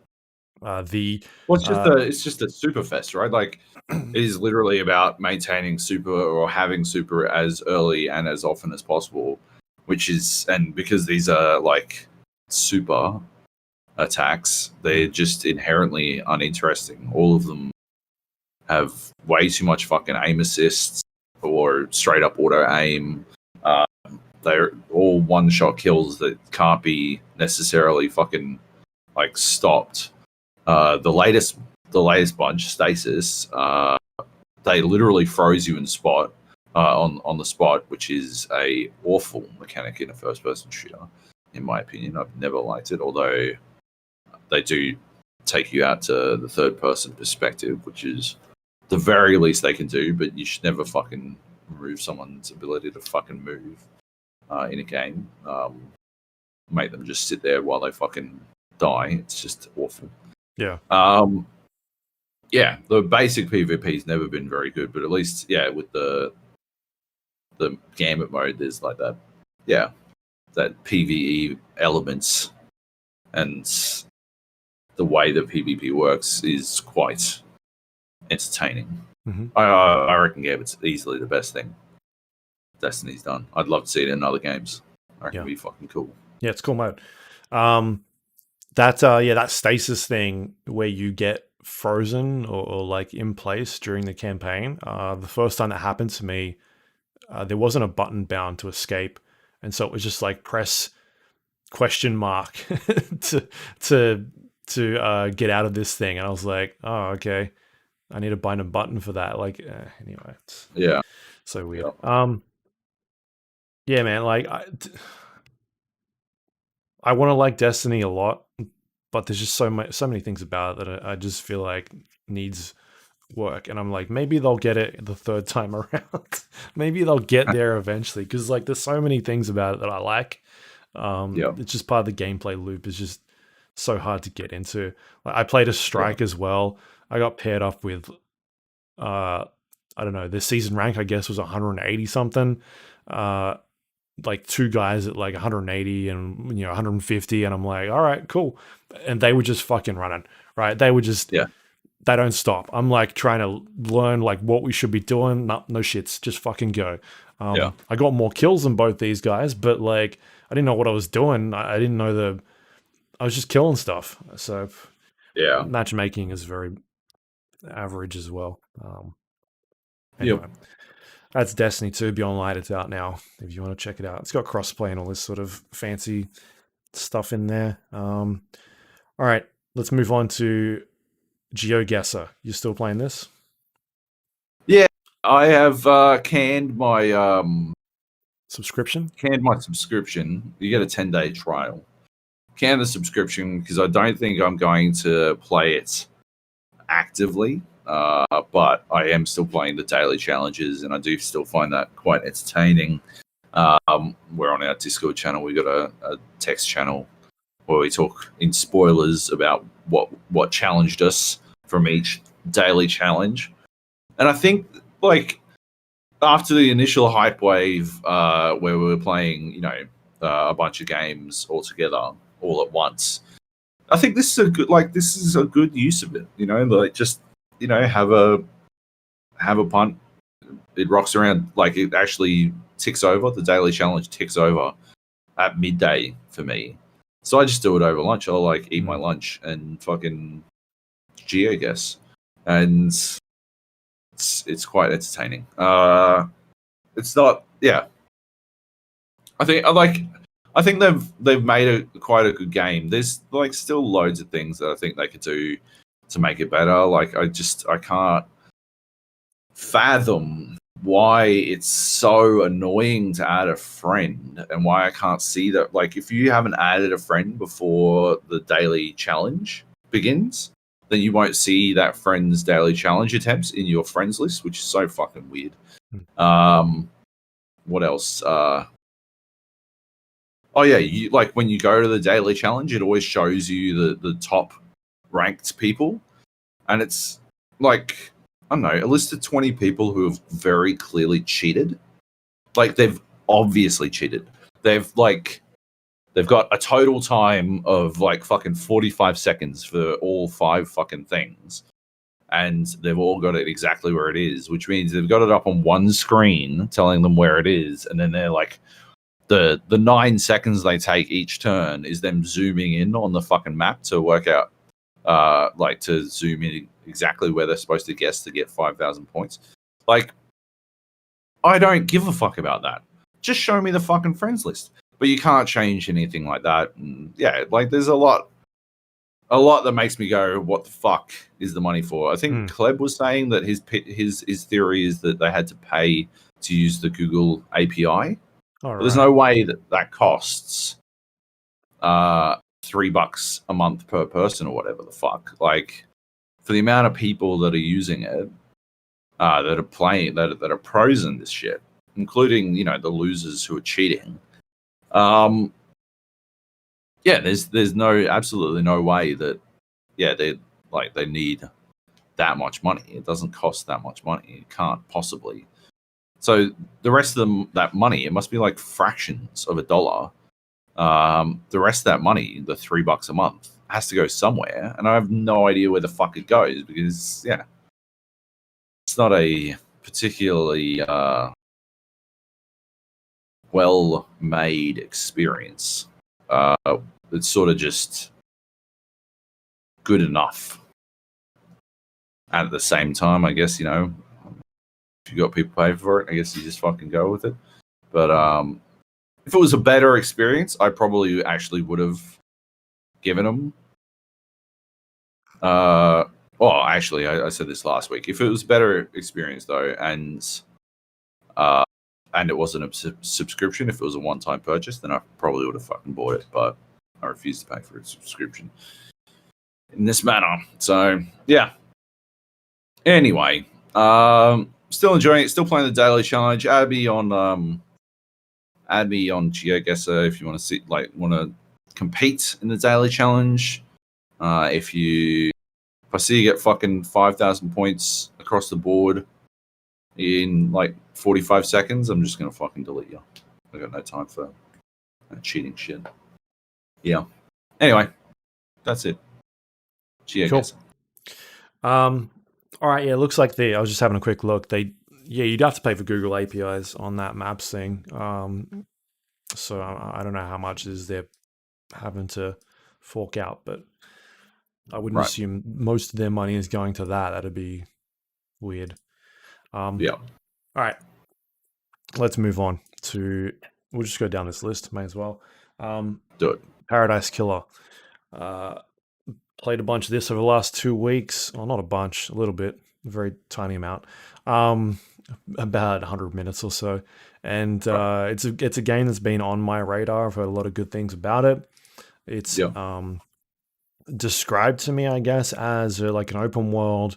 It's just a super fest, right? Like, it is literally about maintaining super or having super as early and as often as possible, which is, and because these are like super attacks, they're just inherently uninteresting. All of them have way too much fucking aim assists or straight up auto aim. They're all one-shot kills that can't be necessarily fucking like stopped. The latest bunch, Stasis, they literally froze you in spot on the spot, which is a awful mechanic in a first-person shooter, in my opinion. I've never liked it, although they do take you out to the third-person perspective, which is the very least they can do. But you should never fucking remove someone's ability to fucking move in a game. Make them just sit there while they fucking die. It's just awful. Yeah. Yeah, the basic PvP's never been very good, but at least, with the Gambit mode, there's like that, that PvE elements, and the way that PvP works is quite entertaining. Mm-hmm. I reckon Gambit's easily the best thing Destiny's done. I'd love to see it in other games. I reckon it'd be fucking cool. Yeah, it's a cool mode. That stasis thing where you get frozen or like in place during the campaign. The first time that happened to me, there wasn't a button bound to escape, and so it was just like press question mark to get out of this thing, and I was like, oh, okay, I need to bind a button for that. Like, anyway, it's so weird. Yeah, man, like I want to like Destiny a lot, but there's just so many things about it that I just feel like needs work, and I'm like, maybe they'll get it the third time around. Maybe they'll get there eventually, because like there's so many things about it that I like. It's just part of the gameplay loop is just so hard to get into. Like, I played a strike as well. I got paired up with I don't know, the season rank I guess was 180 something. Like two guys at like 180 and 150, and I'm like, all right, cool. And they were just fucking running, right? They were just they don't stop. I'm like trying to learn like what we should be doing. No shits, just fucking go. I got more kills than both these guys, but like I didn't know what I was doing. I didn't know I was just killing stuff. So matchmaking is very average as well. Anyway. That's Destiny 2 Beyond Light. It's out now if you want to check it out. It's got crossplay and all this sort of fancy stuff in there. All right, let's move on to Geoguessr. You still playing this? Yeah, I have canned my subscription. Canned my subscription. You get a 10-day trial. Can the subscription because I don't think I'm going to play it actively. But I am still playing the daily challenges, and I do still find that quite entertaining. We're on our Discord channel. We got a text channel where we talk in spoilers about what challenged us from each daily challenge. And I think like after the initial hype wave, where we were playing, a bunch of games all together all at once, I think this is a good use of it. Just have a punt. It rocks around, like it actually ticks over. The daily challenge ticks over at midday for me. So I just do it over lunch. I'll like eat my lunch and fucking GeoGuess. And it's quite entertaining. It's not I think they've made quite a good game. There's like still loads of things that I think they could do to make it better. Like I can't fathom why it's so annoying to add a friend and why I can't see that. Like if you haven't added a friend before the daily challenge begins, then you won't see that friend's daily challenge attempts in your friends list, which is so fucking weird. What else? You like when you go to the daily challenge, it always shows you the top ranked people, and it's like, I don't know, a list of 20 people who have very clearly cheated. Like they've obviously cheated. They've got a total time of like fucking 45 seconds for all 5 fucking things, and they've all got it exactly where it is, which means they've got it up on one screen telling them where it is, and then they're like, the 9 seconds they take each turn is them zooming in on the fucking map to work out, to zoom in exactly where they're supposed to guess to get 5,000 points. Like, I don't give a fuck about that. Just show me the fucking friends list. But you can't change anything like that. And there's a lot that makes me go, what the fuck is the money for? I think Kleb was saying that his theory is that they had to pay to use the Google API. But there's no way that costs $3 a month per person or whatever the fuck. Like, for the amount of people that are using it, that are playing, that are pros in this shit, including the losers who are cheating. There's absolutely no way that they need that much money. It doesn't cost that much money. It can't possibly. So the rest of that money, it must be like fractions of $1. The rest of that money, the $3 a month, has to go somewhere, and I have no idea where the fuck it goes because it's not a particularly well-made experience. It's sort of just good enough. And at the same time, I guess, if you got people pay for it, I guess you just fucking go with it. But if it was a better experience, I probably actually would have given them. Well, actually, I said this last week. If it was better experience though, and it wasn't a subscription, if it was a one-time purchase, then I probably would have fucking bought it. But I refused to pay for a subscription in this manner. So yeah. Anyway, still enjoying it. Still playing the daily challenge. Add me on Geoguessr if you want to see, want to compete in the daily challenge. If I see you get fucking 5,000 points across the board in 45 seconds, I'm just gonna fucking delete you. I got no time for cheating shit. Yeah. Anyway, that's it. Geoguessr. Cool. All right. Yeah. It looks like I was just having a quick look. You'd have to pay for Google APIs on that Maps thing. So I don't know how much is they're having to fork out, but I wouldn't assume most of their money is going to that. That'd be weird. Yeah. All right. Let's move on to. We'll just go down this list. May as well. Do it. Paradise Killer. Played a bunch of this over the last 2 weeks. Well, not a bunch, a little bit, a very tiny amount. About 100 minutes or so. And it's a game that's been on my radar. I've heard a lot of good things about it. It's described to me, I guess, as an open world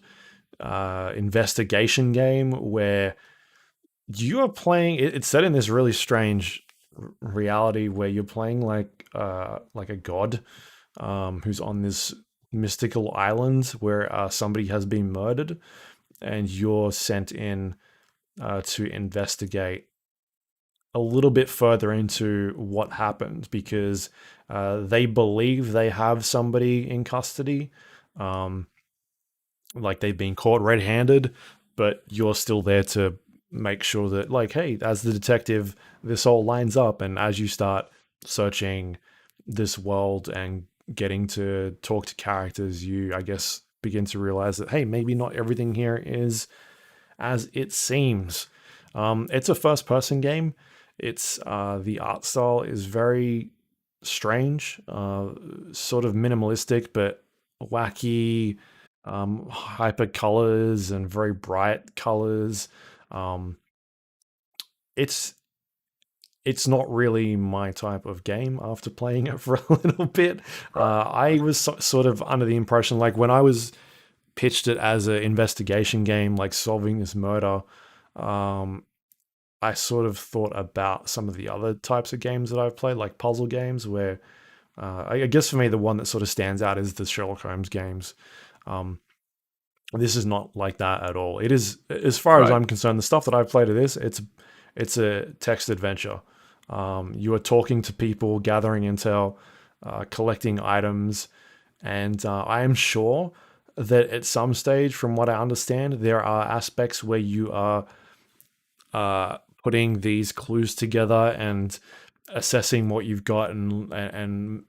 investigation game where you are playing. It's set in this really strange reality where you're playing like a god who's on this mystical island where somebody has been murdered, and you're sent in to investigate a little bit further into what happened, because they believe they have somebody in custody, like they've been caught red-handed, but you're still there to make sure that, hey, as the detective, this all lines up. And as you start searching this world and getting to talk to characters, you, I guess, begin to realize that, hey, maybe not everything here is as it seems. It's a first-person game. It's the art style is very strange, sort of minimalistic, but wacky, hyper colors and very bright colors. It's not really my type of game after playing it for a little bit. I was sort of under the impression, when I was pitched it as an investigation game, solving this murder, I sort of thought about some of the other types of games that I've played, like puzzle games, where I guess for me, the one that sort of stands out is the Sherlock Holmes games. This is not like that at all. It is, as far as I'm concerned, the stuff that I've played of this, it's a text adventure. You are talking to people, gathering intel, collecting items, and I am sure that at some stage, from what I understand, there are aspects where you are putting these clues together and assessing what you've got and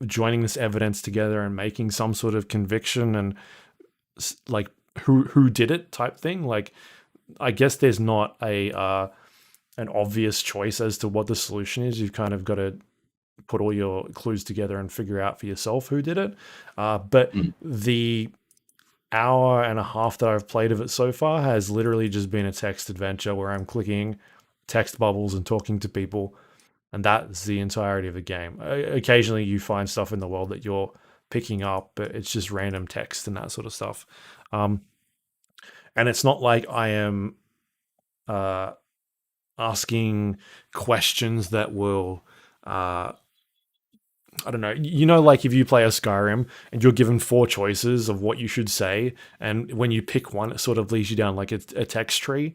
joining this evidence together and making some sort of conviction and who did it type thing. I guess there's not an obvious choice as to what the solution is. You've kind of got to put all your clues together and figure out for yourself who did it. But the hour and a half that I've played of it so far has literally just been a text adventure where I'm clicking text bubbles and talking to people, and that's the entirety of the game. Occasionally you find stuff in the world that you're picking up, but it's just random text and that sort of stuff. And it's not like I am asking questions that will I don't know, if you play a Skyrim and you're given 4 choices of what you should say, and when you pick one, it sort of leads you down like a text tree.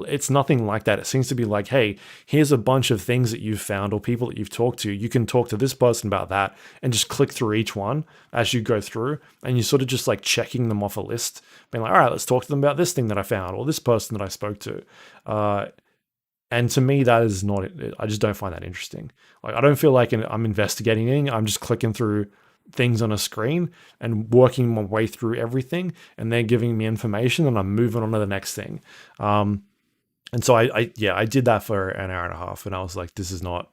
It's nothing like that. It seems to be like, hey, here's a bunch of things that you've found or people that you've talked to. You can talk to this person about that and just click through each one as you go through, and you're sort of just checking them off a list, being like, all right, let's talk to them about this thing that I found or this person that I spoke to. And to me, that is not, I just don't find that interesting. I don't feel like I'm investigating anything. I'm just clicking through things on a screen and working my way through everything, and they're giving me information and I'm moving on to the next thing. And so I did that for an hour and a half, and I was like, this is not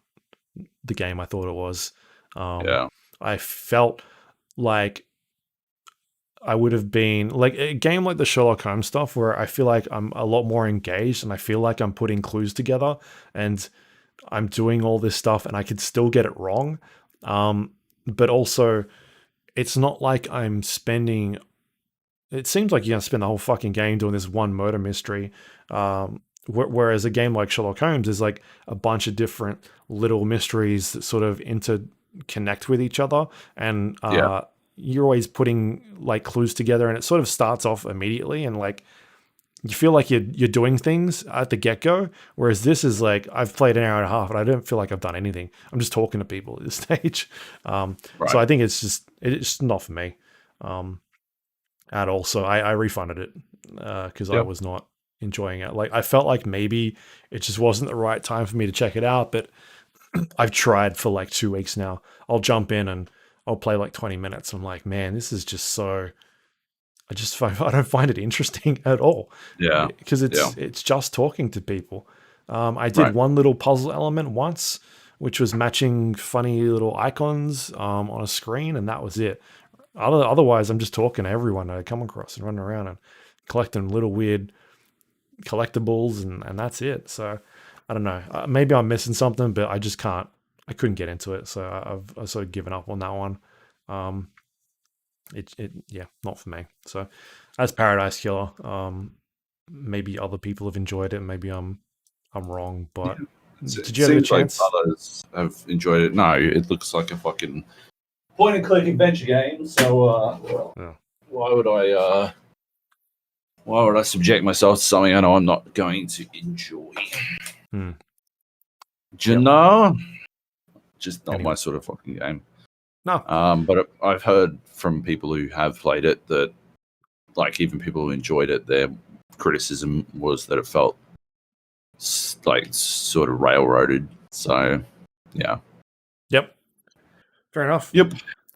the game I thought it was. Yeah. I felt like I would have been like a game like the Sherlock Holmes stuff where I feel like I'm a lot more engaged and I feel like I'm putting clues together and I'm doing all this stuff and I could still get it wrong. But also it's not like I'm spending, it seems like you're going to spend the whole fucking game doing this one murder mystery. Whereas a game like Sherlock Holmes is like a bunch of different little mysteries that sort of interconnect with each other. And you're always putting like clues together and it sort of starts off immediately and like you feel like you're doing things at the get-go, whereas this is like I've played an hour and a half and I don't feel like I've done anything. I'm just talking to people at this stage. So I think it's just not for me at all. So I refunded it because I was not enjoying it. Like I felt like maybe it just wasn't the right time for me to check it out, but I've tried for like 2 weeks now. I'll jump in and I'll play like 20 minutes. I'm like, man, this is just so. I don't find it interesting at all. Yeah, because it's just talking to people. I did one little puzzle element once, which was matching funny little icons on a screen, and that was it. Otherwise, I'm just talking to everyone I come across and running around and collecting little weird collectibles, and that's it. So I don't know. Maybe I'm missing something, but I just can't. I couldn't get into it, so I've sort of given up on that one. Not for me. So that's Paradise Killer. Maybe other people have enjoyed it. Maybe I'm wrong, but did you have a chance? Like others have enjoyed it. No, it looks like a fucking point and click adventure game. So why would I subject myself to something I know I'm not going to enjoy? Do you know? Just not my sort of fucking game. No. But I've heard from people who have played it that, like, even people who enjoyed it, their criticism was that it felt like sort of railroaded. So, yeah. Yep. Fair enough. Yep.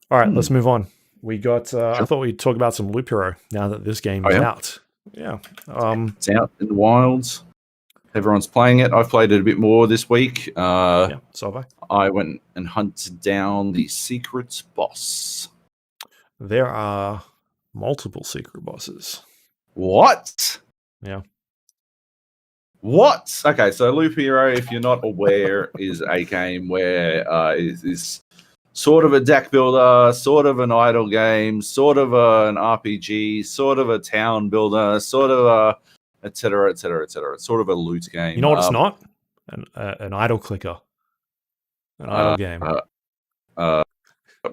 All right, let's move on. We got. I thought we'd talk about some Loop Hero now that this game is out. Yeah. It's out in the wilds. Everyone's playing it. I've played it a bit more this week. So have I went and hunted down the secret boss. There are multiple secret bosses. What? Yeah. What? Okay, so Loop Hero, if you're not aware, is a game where it is sort of a deck builder, sort of an idle game, sort of an RPG, sort of a town builder, sort of a et cetera, et cetera, et cetera. It's sort of a loot game. You know what it's not? An idle clicker. An idle game.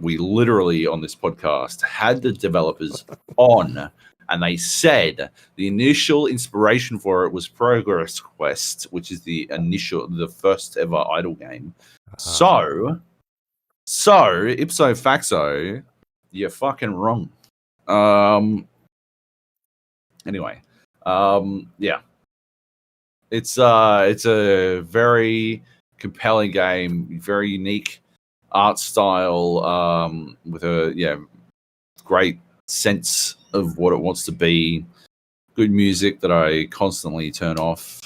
We literally, on this podcast, had the developers on, and they said the initial inspiration for it was Progress Quest, which is the first ever idle game. So, ipso facto, you're fucking wrong. Anyway. It's a very compelling game, very unique art style, with a great sense of what it wants to be. Good music that I constantly turn off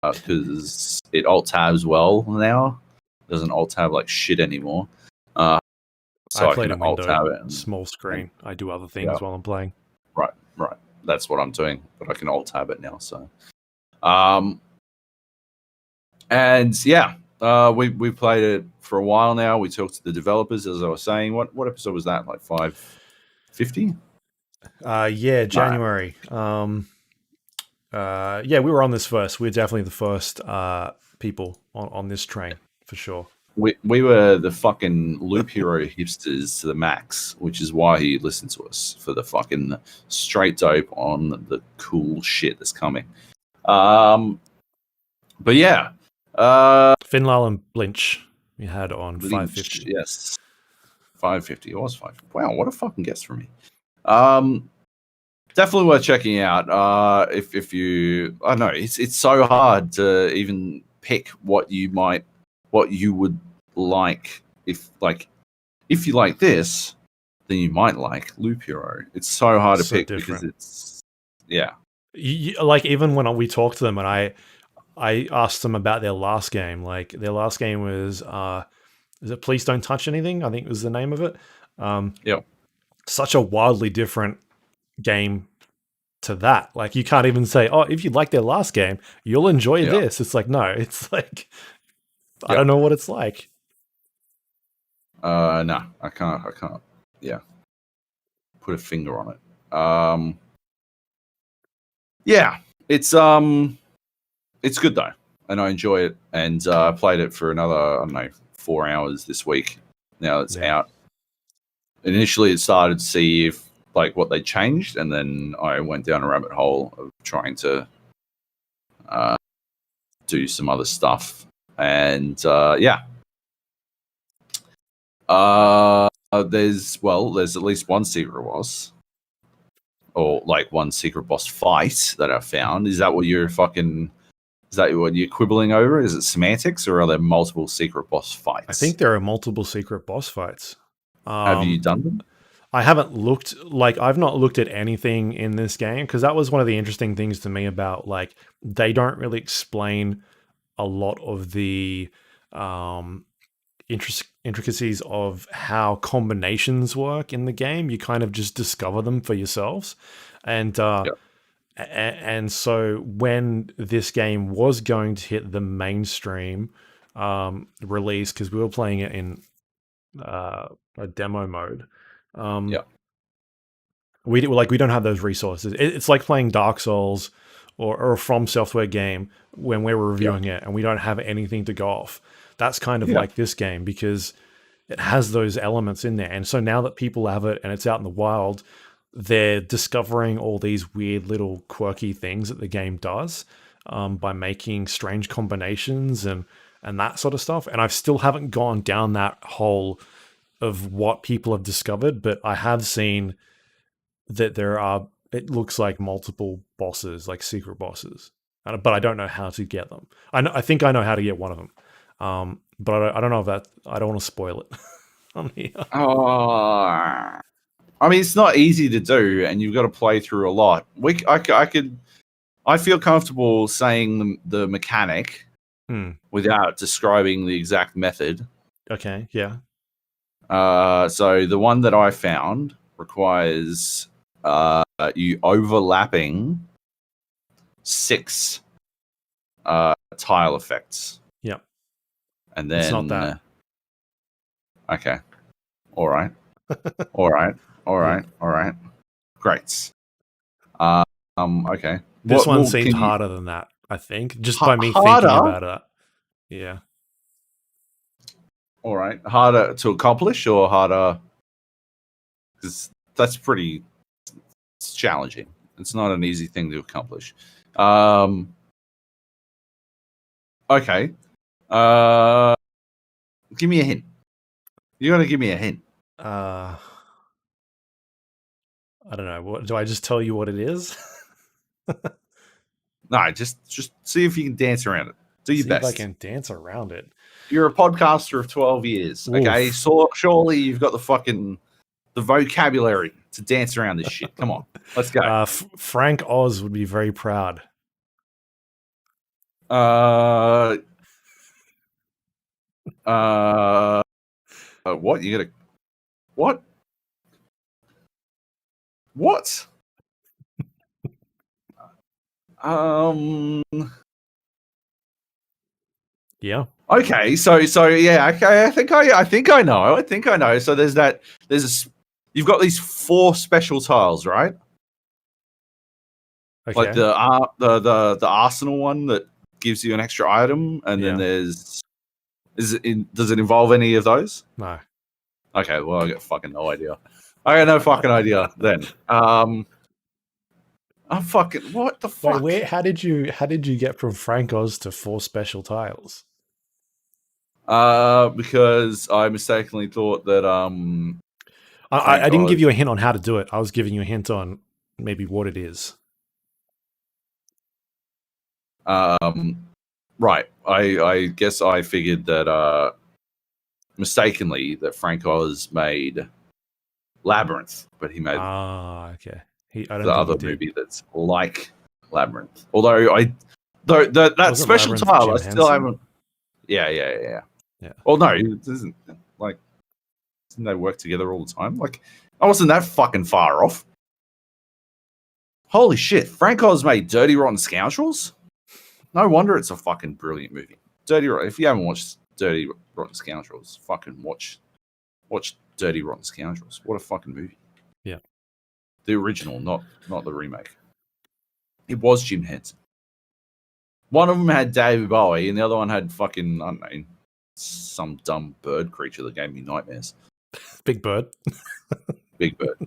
because it alt tabs well now. It doesn't alt tab like shit anymore. So I played can alt tab it. Small screen. I do other things while I'm playing. Right. That's what I'm doing, but I can alt tab it now. So, we played it for a while now. We talked to the developers, as I was saying. What episode was that? Like 550? January. We were on this first. We're definitely the first people on this train for sure. We were the fucking Loop Hero hipsters to the max, which is why he listened to us for the fucking straight dope on the cool shit that's coming. But yeah. Finlal and Blinch we had on 550. Yes. 550. It was 550. Wow, what a fucking guess from me. Definitely worth checking out. If you, I don't know, it's so hard to even pick what you would like. If you like this, then you might like Loop Hero. It's so hard to pick different. Because it's like even when we talked to them and I asked them about their last game. Like their last game was, is it Please Don't Touch Anything? I think was the name of it. Yeah. Such a wildly different game to that. Like you can't even say, oh, if you like their last game, you'll enjoy this. It's like, no, it's like, I don't know what it's like. No, I can't. Yeah. Put a finger on it. Yeah, it's good though, and I enjoy it. And I played it for another, I don't know, 4 hours this week. Now it's out. Initially, it started to see if like what they changed, and then I went down a rabbit hole of trying to do some other stuff. And there's at least one secret boss, or like one secret boss fight that I found. Is that what you're quibbling over? Is it semantics, or are there multiple secret boss fights? I think there are multiple secret boss fights. Have you done them? I haven't looked. Like I've not looked at anything in this game, because that was one of the interesting things to me about, like, they don't really explain a lot of the intricacies of how combinations work in the game. You kind of just discover them for yourselves. And and so when this game was going to hit the mainstream release, because we were playing it in a demo mode, we don't have those resources. It's like playing Dark Souls or a From Software game when we're reviewing it, and we don't have anything to go off. That's kind of like this game, because it has those elements in there. And so now that people have it and it's out in the wild, they're discovering all these weird little quirky things that the game does by making strange combinations and that sort of stuff. And I still haven't gone down that hole of what people have discovered, but I have seen that it looks like multiple bosses, like secret bosses, but I don't know how to get them. I think I know how to get one of them. But I don't know if that. I don't want to spoil it on here. I mean, it's not easy to do, and you've got to play through a lot. I feel comfortable saying the mechanic without describing the exact method. Okay, yeah. So the one that I found requires you overlapping 6 tile effects. Yep. And then it's not that. Okay. All right. Great. Okay. This one seems harder than that, I think, just by me thinking about it. Yeah. All right. Harder to accomplish, or harder? Because that's it's challenging. It's not an easy thing to accomplish. Okay. Give me a hint. You gotta give me a hint. I don't know. What do I just tell you what it is? No, just see if you can dance around it. Do your best. If I can dance around it. You're a podcaster of 12 years. Oof. Okay, so surely you've got the vocabulary to dance around this shit. Come on, let's go. Frank Oz would be very proud. What? You gotta what? What? Yeah. Okay. So yeah. Okay. I think I know. So you've got these 4 special tiles, right? Okay. Like the arsenal one that gives you an extra item, and then does it involve any of those? No. Okay. Well, I got fucking no idea. I got no fucking idea then. I'm fucking. What the fuck? Wait, how did you get from Frank Oz to 4 special tiles? Because I mistakenly thought that I didn't give you a hint on how to do it. I was giving you a hint on maybe what it is. Right. I guess I figured that mistakenly that Frank Oz made Labyrinth, but he made okay. the other movie that's like Labyrinth. Although Though that Wasn't special Labyrinth tile, Jim I still Henson? haven't. Yeah. Yeah. Well, no, it doesn't. Like, didn't they work together all the time? Like, I wasn't that fucking far off. Holy shit! Frank Oz made Dirty Rotten Scoundrels. No wonder it's a fucking brilliant movie. If you haven't watched Dirty Rotten Scoundrels, fucking watch Dirty Rotten Scoundrels. What a fucking movie. Yeah. The original, not the remake. It was Jim Henson. One of them had David Bowie, and the other one had fucking, I don't know, some dumb bird creature that gave me nightmares. Big Bird. Big Bird.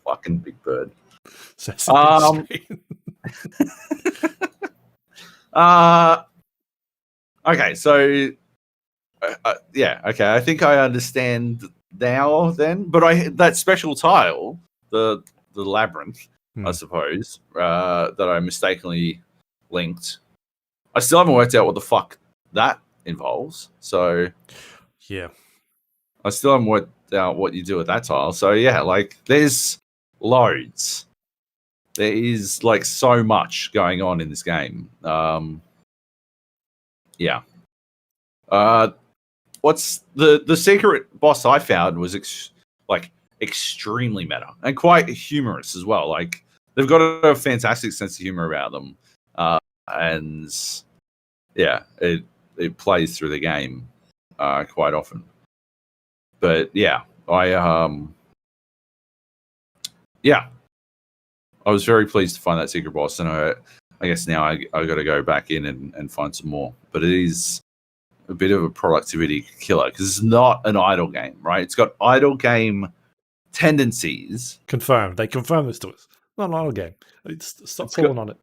Fucking Big Bird. Okay, so yeah, okay. I think I understand now. Then, but that special tile, the labyrinth, I suppose, that I mistakenly linked. I still haven't worked out what the fuck that involves. So yeah, I still haven't worked out what you do with that tile. So yeah, like there's loads. There is like so much going on in this game. Yeah. What's the secret boss I found was extremely meta and quite humorous as well. Like they've got a fantastic sense of humor about them, and yeah, it plays through the game quite often. But yeah, I was very pleased to find that secret boss, and I guess now I got to go back in and find some more. But it is a bit of a productivity killer because it's not an idle game, right? It's got idle game tendencies. Confirmed. They confirmed this to us. Not an idle game. Stop pulling on it.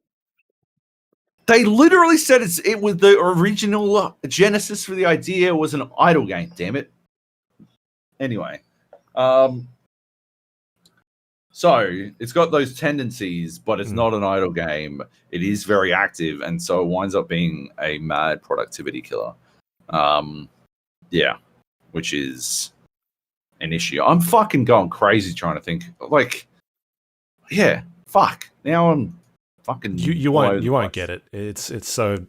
They literally said it was the original genesis for the idea was an idle game. Damn it. Anyway, so it's got those tendencies, but it's not an idle game. It is very active, and so it winds up being a mad productivity killer. Yeah, which is an issue. I'm fucking going crazy trying to think. Like, yeah, fuck. Now I'm fucking. You won't get it. It's so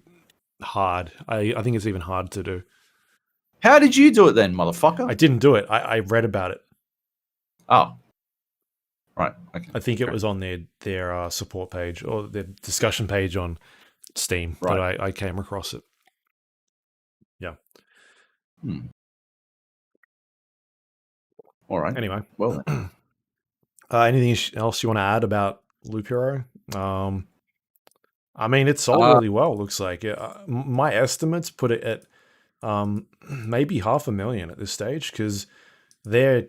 hard. I think it's even hard to do. How did you do it then, motherfucker? I didn't do it. I read about it. Oh. Right. Okay. I think it was on their support page or their discussion page on Steam that I came across it. Yeah. All right. Anyway. Well. Anything else you want to add about Loop Hero? I mean, it sold really well. It looks like my estimates put it at maybe 500,000 at this stage because they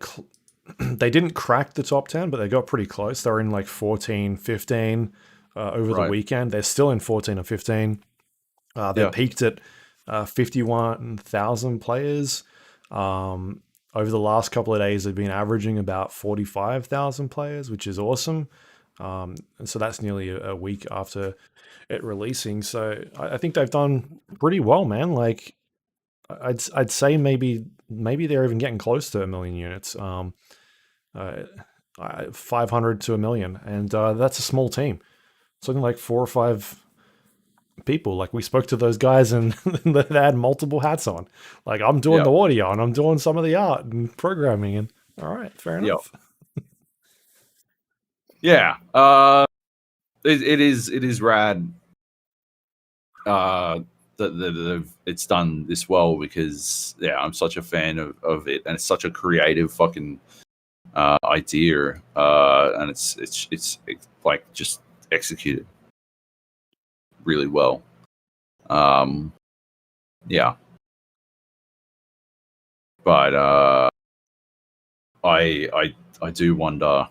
didn't crack the top 10, but they got pretty close. They were in like 14, 15 over the weekend. They're still in 14 or 15. They peaked at 51,000 players. Over the last couple of days, they've been averaging about 45,000 players, which is awesome. And so that's nearly a week after it releasing. So I think they've done pretty well, man. Like I'd say maybe they're even getting close to 1 million units. 500 to 1 million, and that's a small team. Something like 4 or 5 people. Like we spoke to those guys, and they had multiple hats on. Like I'm doing the audio, and I'm doing some of the art and programming. And all right, fair enough. Yeah, it is rad. That it's done this well because I'm such a fan of it, and it's such a creative fucking idea, and it's like just executed really well. Yeah, but I do wonder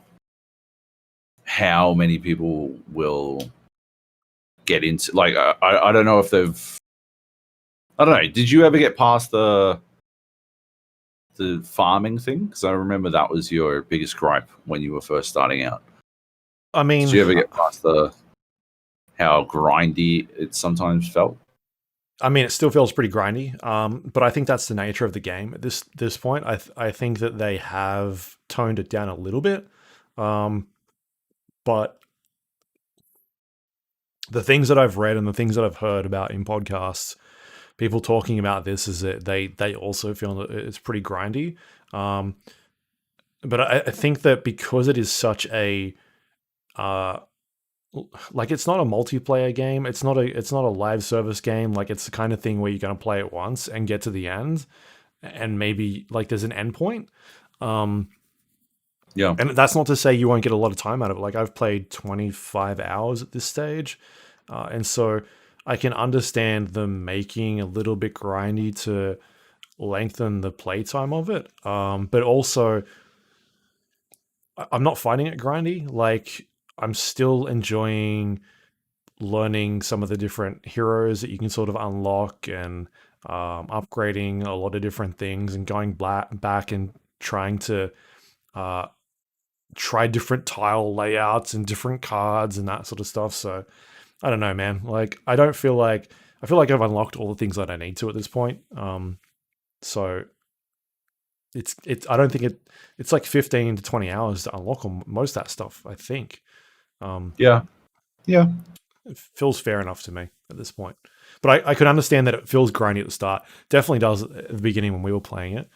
how many people will get into like I don't know if they've. I don't know. Did you ever get past the farming thing? Because I remember that was your biggest gripe when you were first starting out. I mean, did you ever get past how grindy it sometimes felt? I mean, it still feels pretty grindy, but I think that's the nature of the game at this point. I think that they have toned it down a little bit, but the things that I've read and the things that I've heard about in podcasts, people talking about this is that they also feel that it's pretty grindy. But I think that because it is such a like it's not a multiplayer game, it's not a live service game. Like it's the kind of thing where you're going to play it once and get to the end, and maybe like there's an end point. Yeah. And that's not to say you won't get a lot of time out of it. Like I've played 25 hours at this stage. And so I can understand them making a little bit grindy to lengthen the playtime of it. But also, I'm not finding it grindy. Like I'm still enjoying learning some of the different heroes that you can sort of unlock and upgrading a lot of different things and going back and trying to try different tile layouts and different cards and that sort of stuff. So I don't know, man. Like I feel like I've unlocked all the things that I need to at this point. So it's I don't think it's like 15 to 20 hours to unlock most of that stuff, I think. Yeah. It feels fair enough to me at this point. But I could understand that it feels grindy at the start. Definitely does at the beginning when we were playing it.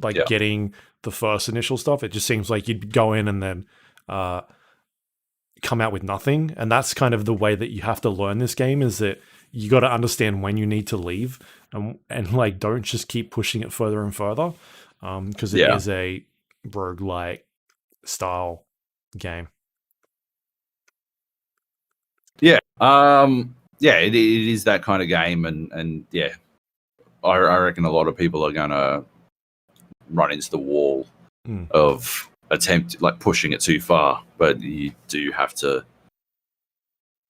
Like getting the first initial stuff, it just seems like you'd go in and then come out with nothing. And that's kind of the way that you have to learn this game, is that you got to understand when you need to leave and like don't just keep pushing it further and further, because it is a roguelike style game. Yeah. It is that kind of game, and yeah, I reckon a lot of people are gonna run into the wall of attempt like pushing it too far, but you do have to.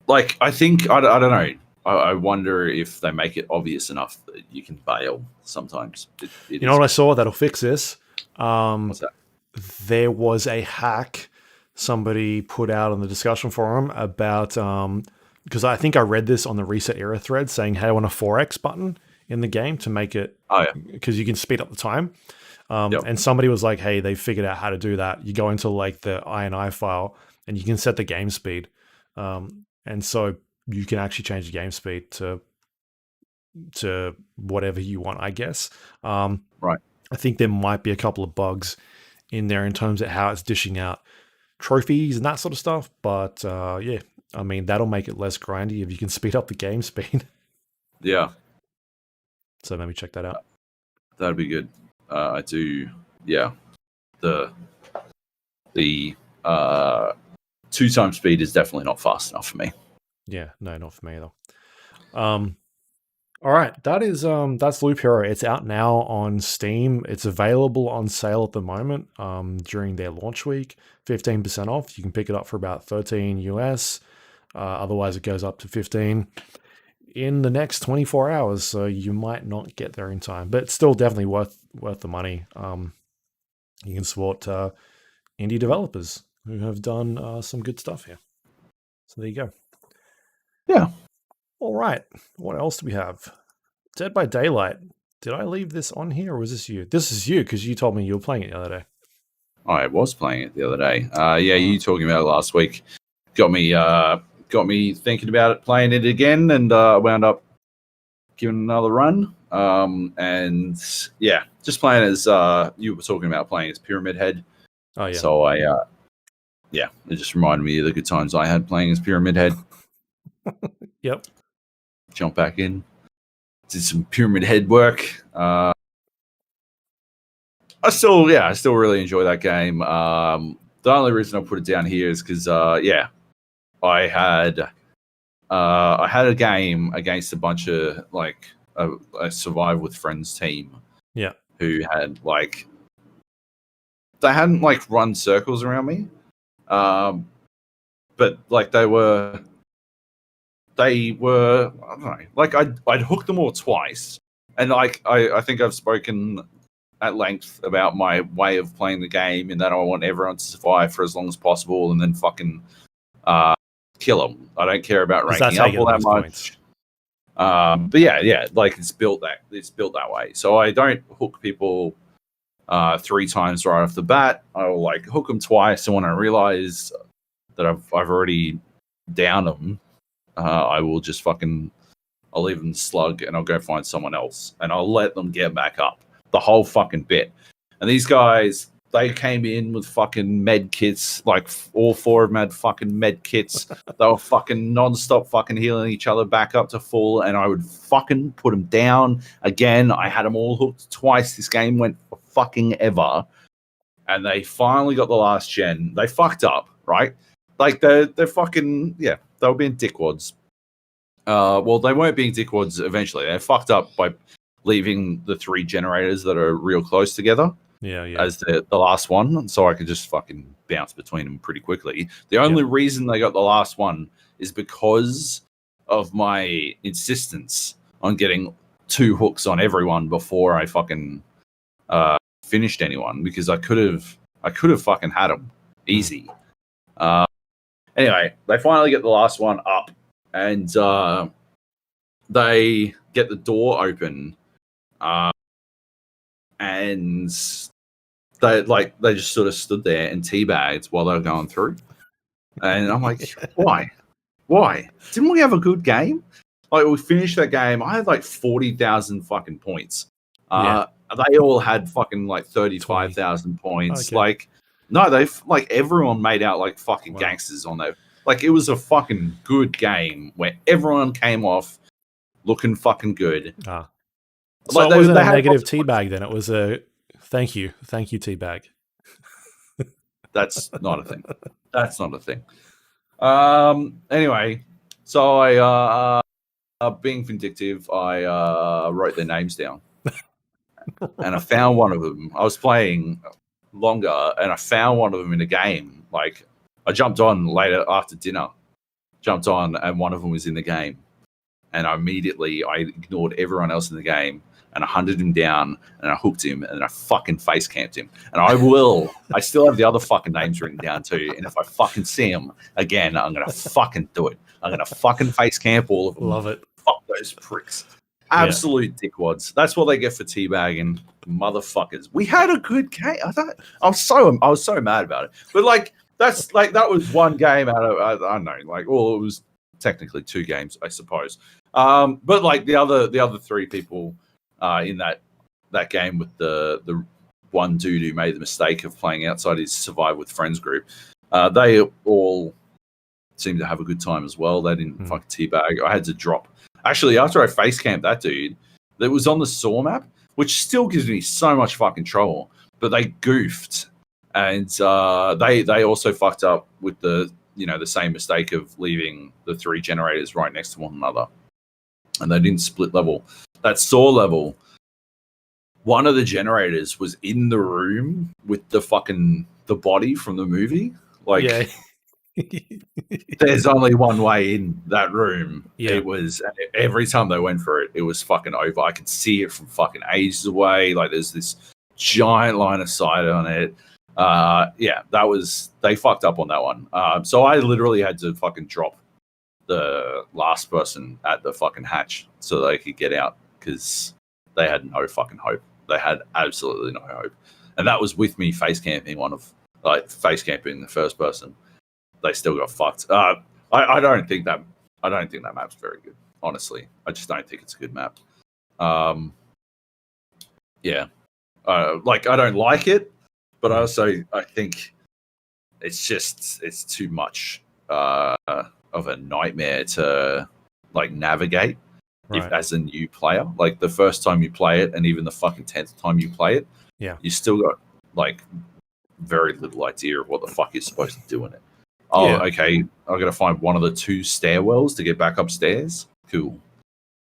Like, I think I don't know. I wonder if they make it obvious enough that you can bail sometimes. You know what I saw that'll fix this? What's that? There was a hack somebody put out on the discussion forum about because I think I read this on the Reset Era thread saying, hey, I want a 4x button in the game to make it, because you can speed up the time. And somebody was like, hey, they figured out how to do that. You go into like the INI file and you can set the game speed. And so you can actually change the game speed to whatever you want, I guess. Right. I think there might be a couple of bugs in there in terms of how it's dishing out trophies and that sort of stuff. But yeah, I mean, that'll make it less grindy if you can speed up the game speed. Yeah. So maybe check that out. That'd be good. I do. Yeah. The 2x speed is definitely not fast enough for me. Yeah, no, not for me either. All right, that's Loop Hero. It's out now on Steam. It's available on sale at the moment during their launch week, 15% off. You can pick it up for about $13 US. Otherwise, it goes up to 15 in the next 24 hours. So you might not get there in time, but it's still definitely worth the money. You can support indie developers who have done some good stuff here. So there you go. Yeah. All right. What else do we have? Dead by Daylight. Did I leave this on here or was this you? This is you because you told me you were playing it the other day. I was playing it the other day. You talking about it last week got me thinking about it, playing it again, and wound up giving it another run. And yeah, just playing as you were talking about playing as Pyramid Head. Oh yeah. So it just reminded me of the good times I had playing as Pyramid Head. Yep. Jump back in, did some Pyramid Head work. I still really enjoy that game. The only reason I put it down here is because I had a game against a bunch of like a Survive with Friends team. Yeah. Who had they hadn't like run circles around me, but like they were I don't know, like I'd hooked them all twice, and like I think I've spoken at length about my way of playing the game, in that I want everyone to survive for as long as possible and then fucking kill them. I don't care about ranking up all that much. But yeah, like it's built that way. So I don't hook people 3 times right off the bat. I'll like hook them twice, and when I realize that I've already downed them, I will just fucking, I'll leave them slug and I'll go find someone else and I'll let them get back up the whole fucking bit. And these guys, they came in with fucking med kits, like all four of them had fucking med kits. They were fucking non-stop fucking healing each other back up to full, and I would fucking put them down again. I had them all hooked twice. This game went for fucking ever. And they finally got the last gen. They fucked up, right? Like they're fucking, yeah, they were being dickwads. Well, they weren't being dickwads eventually. They fucked up by leaving the 3 generators that are real close together. Yeah. As the last one, so I could just fucking bounce between them pretty quickly. The only reason they got the last one is because of my insistence on getting 2 hooks on everyone before I fucking finished anyone, because I could have fucking had them easy. Anyway, they finally get the last one up, and they get the door open, and they just sort of stood there and teabagged while they were going through. And I'm like, why? Didn't we have a good game? Like, we finished that game. I had like 40,000 fucking points. They all had fucking like 35,000 points. Okay. Like, no, like everyone made out like fucking gangsters on that. Like, it was a fucking good game where everyone came off looking fucking good. So like, it wasn't a negative teabag then. It was a thank you teabag. That's not a thing. That's not a thing. Anyway, so I, being vindictive, I wrote their names down. And I found one of them. I was playing longer, and I found one of them in a game. Like, I jumped on later after dinner, and one of them was in the game. And I ignored everyone else in the game, and I hunted him down, and I hooked him, and I fucking face camped him. And I still have the other fucking names written down too. And if I fucking see him again, I'm going to fucking do it. I'm going to fucking face camp all of them. Love it. Fuck those pricks. Absolute dickwads. That's what they get for teabagging, motherfuckers. We had a good game. I was so mad about it. But like, that was one game out of, I don't know, like, well, it was technically 2 games, I suppose. But like the other 3 people in that game with the one dude who made the mistake of playing outside his Survive with Friends group, they all seemed to have a good time as well. They didn't fucking teabag. I had to drop. Actually, after I face camped that dude, that was on the Saw map, which still gives me so much fucking trouble. But they goofed, and they also fucked up with the same mistake of leaving the 3 generators right next to one another, and they didn't split level. That Saw level, one of the generators was in the room with the body from the movie. Like, yeah. There's only one way in that room. Yeah. It was, every time they went for it, it was fucking over. I could see it from fucking ages away. Like, there's this giant line of sight on it. They fucked up on that one. So I literally had to fucking drop the last person at the fucking hatch so they could get out, because they had no fucking hope. They had absolutely no hope. And that was with me face camping the first person. They still got fucked. I don't think that map's very good. Honestly, I just don't think it's a good map. I don't like it, but I think it's too much of a nightmare to like navigate as a new player. Like, the first time you play it, and even the fucking 10th time you play it, you still got like very little idea of what the fuck you're supposed to do in it. Okay, I've got to find one of the 2 stairwells to get back upstairs. Cool.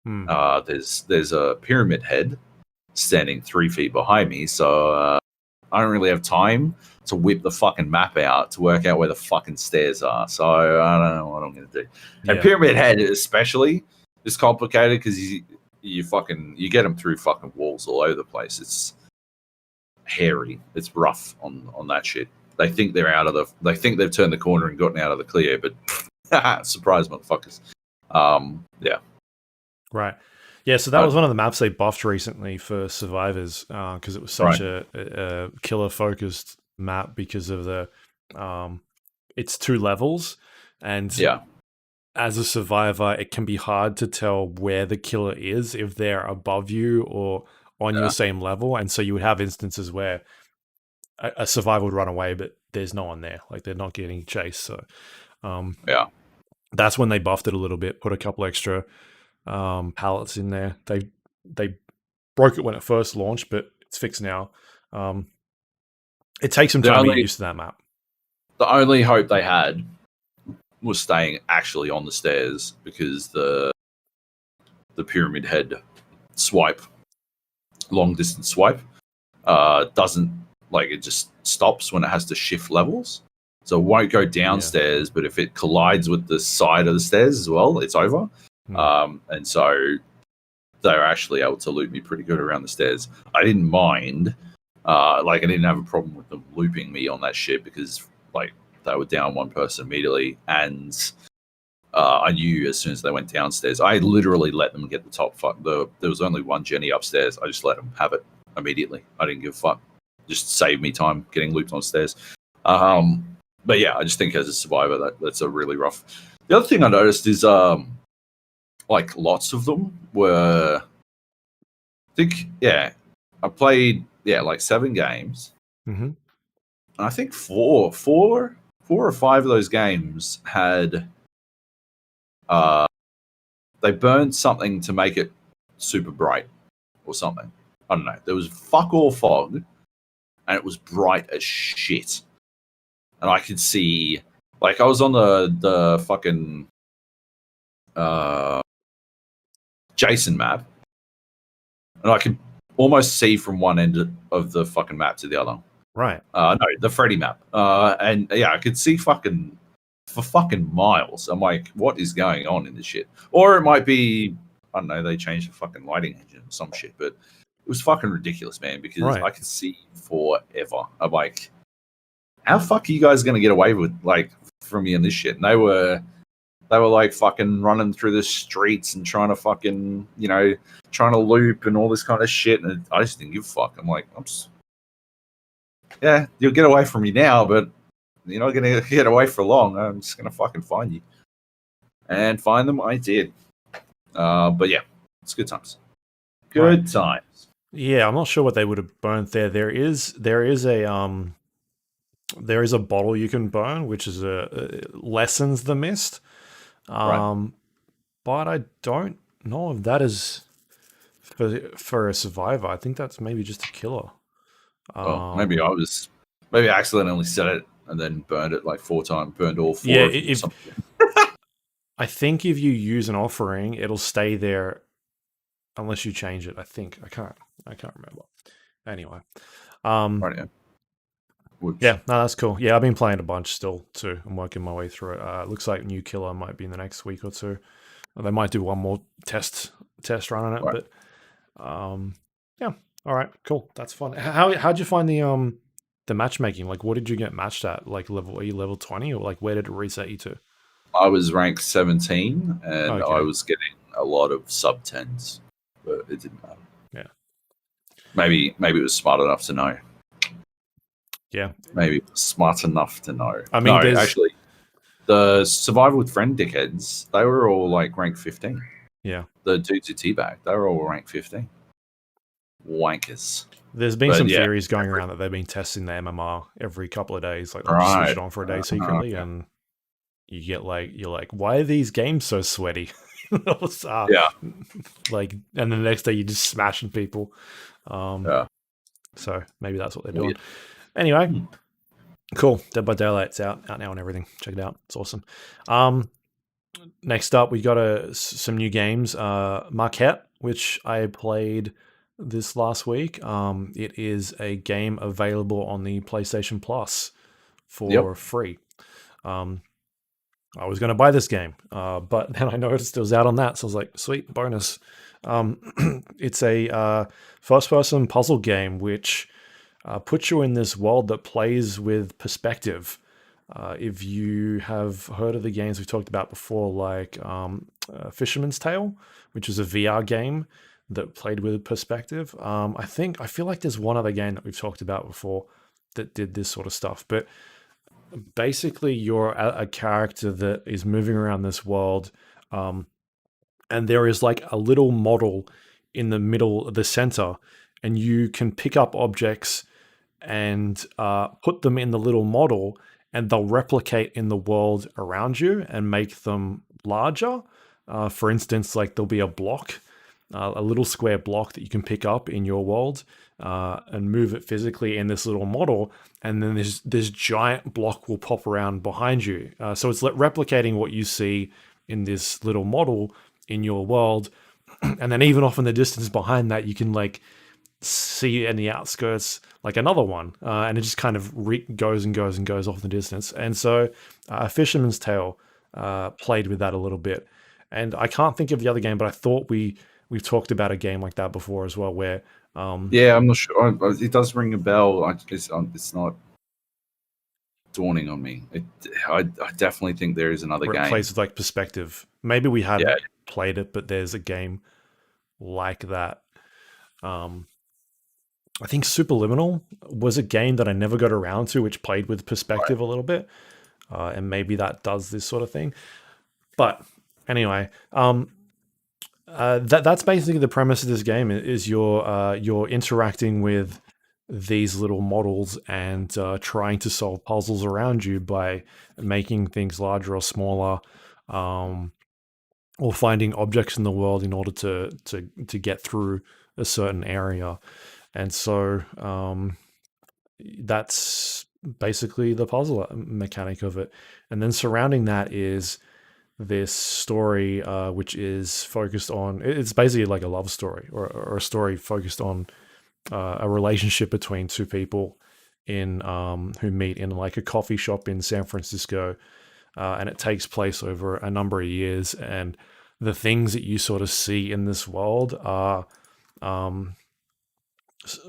There's a pyramid head standing 3 feet behind me, so I don't really have time to whip the fucking map out to work out where the fucking stairs are. So I don't know what I'm going to do. And pyramid head especially is complicated because you get them through fucking walls all over the place. It's hairy. It's rough on that shit. They think they think they've turned the corner and gotten out of the clear, but surprise, motherfuckers. Right. Yeah, so that was one of the maps they buffed recently for survivors, because it was such a killer-focused map because of the it's 2 levels, and as a survivor, it can be hard to tell where the killer is if they're above you or on your same level. And so you would have instances where a survivor would run away, but there's no one there. Like they're not getting chased. So that's when they buffed it a little bit, put a couple extra pallets in there. They broke it when it first launched, but it's fixed now. It takes some time to get used to that map. The only hope they had was staying actually on the stairs, because the pyramid head swipe, long distance swipe, doesn't, like, it just stops when it has to shift levels. So it won't go downstairs, but if it collides with the side of the stairs as well, it's over. And so they're actually able to loop me pretty good around the stairs. I didn't mind. I didn't have a problem with them looping me on that shit, because like they were down one person immediately, and I knew as soon as they went downstairs, I literally let them get the top fuck. There was only one Jenny upstairs. I just let them have it immediately. I didn't give a fuck. Just saved me time getting looped on stairs. But yeah, I just think as a survivor, that's a really rough. The other thing I noticed is lots of them were, I played like 7 games. Mm-hmm. And I think four or five of those games had they burned something to make it super bright or something. I don't know. There was fuck all fog, and it was bright as shit. And I could see, like, I was on the fucking Jason map, and I could almost see from one end of the fucking map to the other. Right. No, the Freddy map. And yeah, I could see for fucking miles. I'm like, what is going on in this shit? Or it might be, I don't know, they changed the fucking lighting engine or some shit, but it was fucking ridiculous, man, because I could see forever. I'm like, how fuck are you guys gonna get away with, like, from me in this shit? And they were like fucking running through the streets and trying to fucking, trying to loop and all this kind of shit, and I just didn't give a fuck. I'm like, you'll get away from me now, but you're not gonna get away for long. I'm just gonna fucking find you. And find them I did. But yeah, it's good times. Good times. Yeah, I'm not sure what they would have burned there. There is a bottle you can burn, which is lessens the mist. But I don't know if that is for a survivor. I think that's maybe just a killer. Maybe I accidentally set it and then burned it like 4 times. Burned all 4. Yeah, I think if you use an offering, it'll stay there unless you change it. I think I can't remember. Anyway, yeah, no, that's cool. Yeah, I've been playing a bunch still too. I'm working my way through it. Looks like new killer might be in the next week or 2. They might do one more test run on it, but yeah. All right, cool. That's fun. How'd you find the matchmaking? Like, what did you get matched at? Like, are you level 20, or like where did it reset you to? I was ranked 17, and I was getting a lot of sub 10s, but it didn't matter. Yeah. Maybe it was smart enough to know. Yeah. Maybe smart enough to know. I mean, no, actually, the Survival with Friend dickheads, they were all like rank 15. Yeah. The dudes who teabag, they were all rank 15. Wankers. There's been some theories going around that they've been testing the MMR every couple of days. Like, they'll switch it on for a day secretly, and you get you're like, why are these games so sweaty? Yeah. Like, and the next day you're just smashing people. So maybe that's what they're doing. Anyway, cool. Dead by Daylight's out now and everything. Check it out. It's awesome. Next up, we got some new games. Maquette, which I played this last week. It is a game available on the PlayStation Plus for free. I was going to buy this game, but then I noticed it was out on that, so I was like, sweet, bonus. It's a first-person puzzle game which puts you in this world that plays with perspective. If you have heard of the games we've talked about before, like Fisherman's Tale, which is a VR game that played with perspective. I feel like there's one other game that we've talked about before that did this sort of stuff, but basically you're a character that is moving around this world, um, and there is like a little model in the middle, the center, and you can pick up objects and put them in the little model, and they'll replicate in the world around you and make them larger. For instance, like there'll be a block, a little square block that you can pick up in your world and move it physically in this little model, and then this giant block will pop around behind you. So it's replicating what you see in this little model in your world, and then even off in the distance behind that, you can like see in the outskirts like another one, and it just kind of goes and goes and goes off in the distance. And so Fisherman's Tale played with that a little bit, and I can't think of the other game, but I thought we've talked about a game like that before as well, where yeah, I'm not sure. It does ring a bell. It's not dawning on me. I definitely think there is another game. It plays with like perspective. Maybe we haven't played it, but there's a game like that. I think Superliminal was a game that I never got around to, which played with perspective a little bit, and maybe that does this sort of thing. But anyway, that's basically the premise of this game. Is you're interacting with these little models and trying to solve puzzles around you by making things larger or smaller, or finding objects in the world in order to get through a certain area. And so that's basically the puzzle mechanic of it. And then surrounding that is this story, which is focused on, it's basically like a love story, or a story focused on a relationship between two people in who meet in like a coffee shop in San Francisco. And it takes place over a number of years. And the things that you sort of see in this world are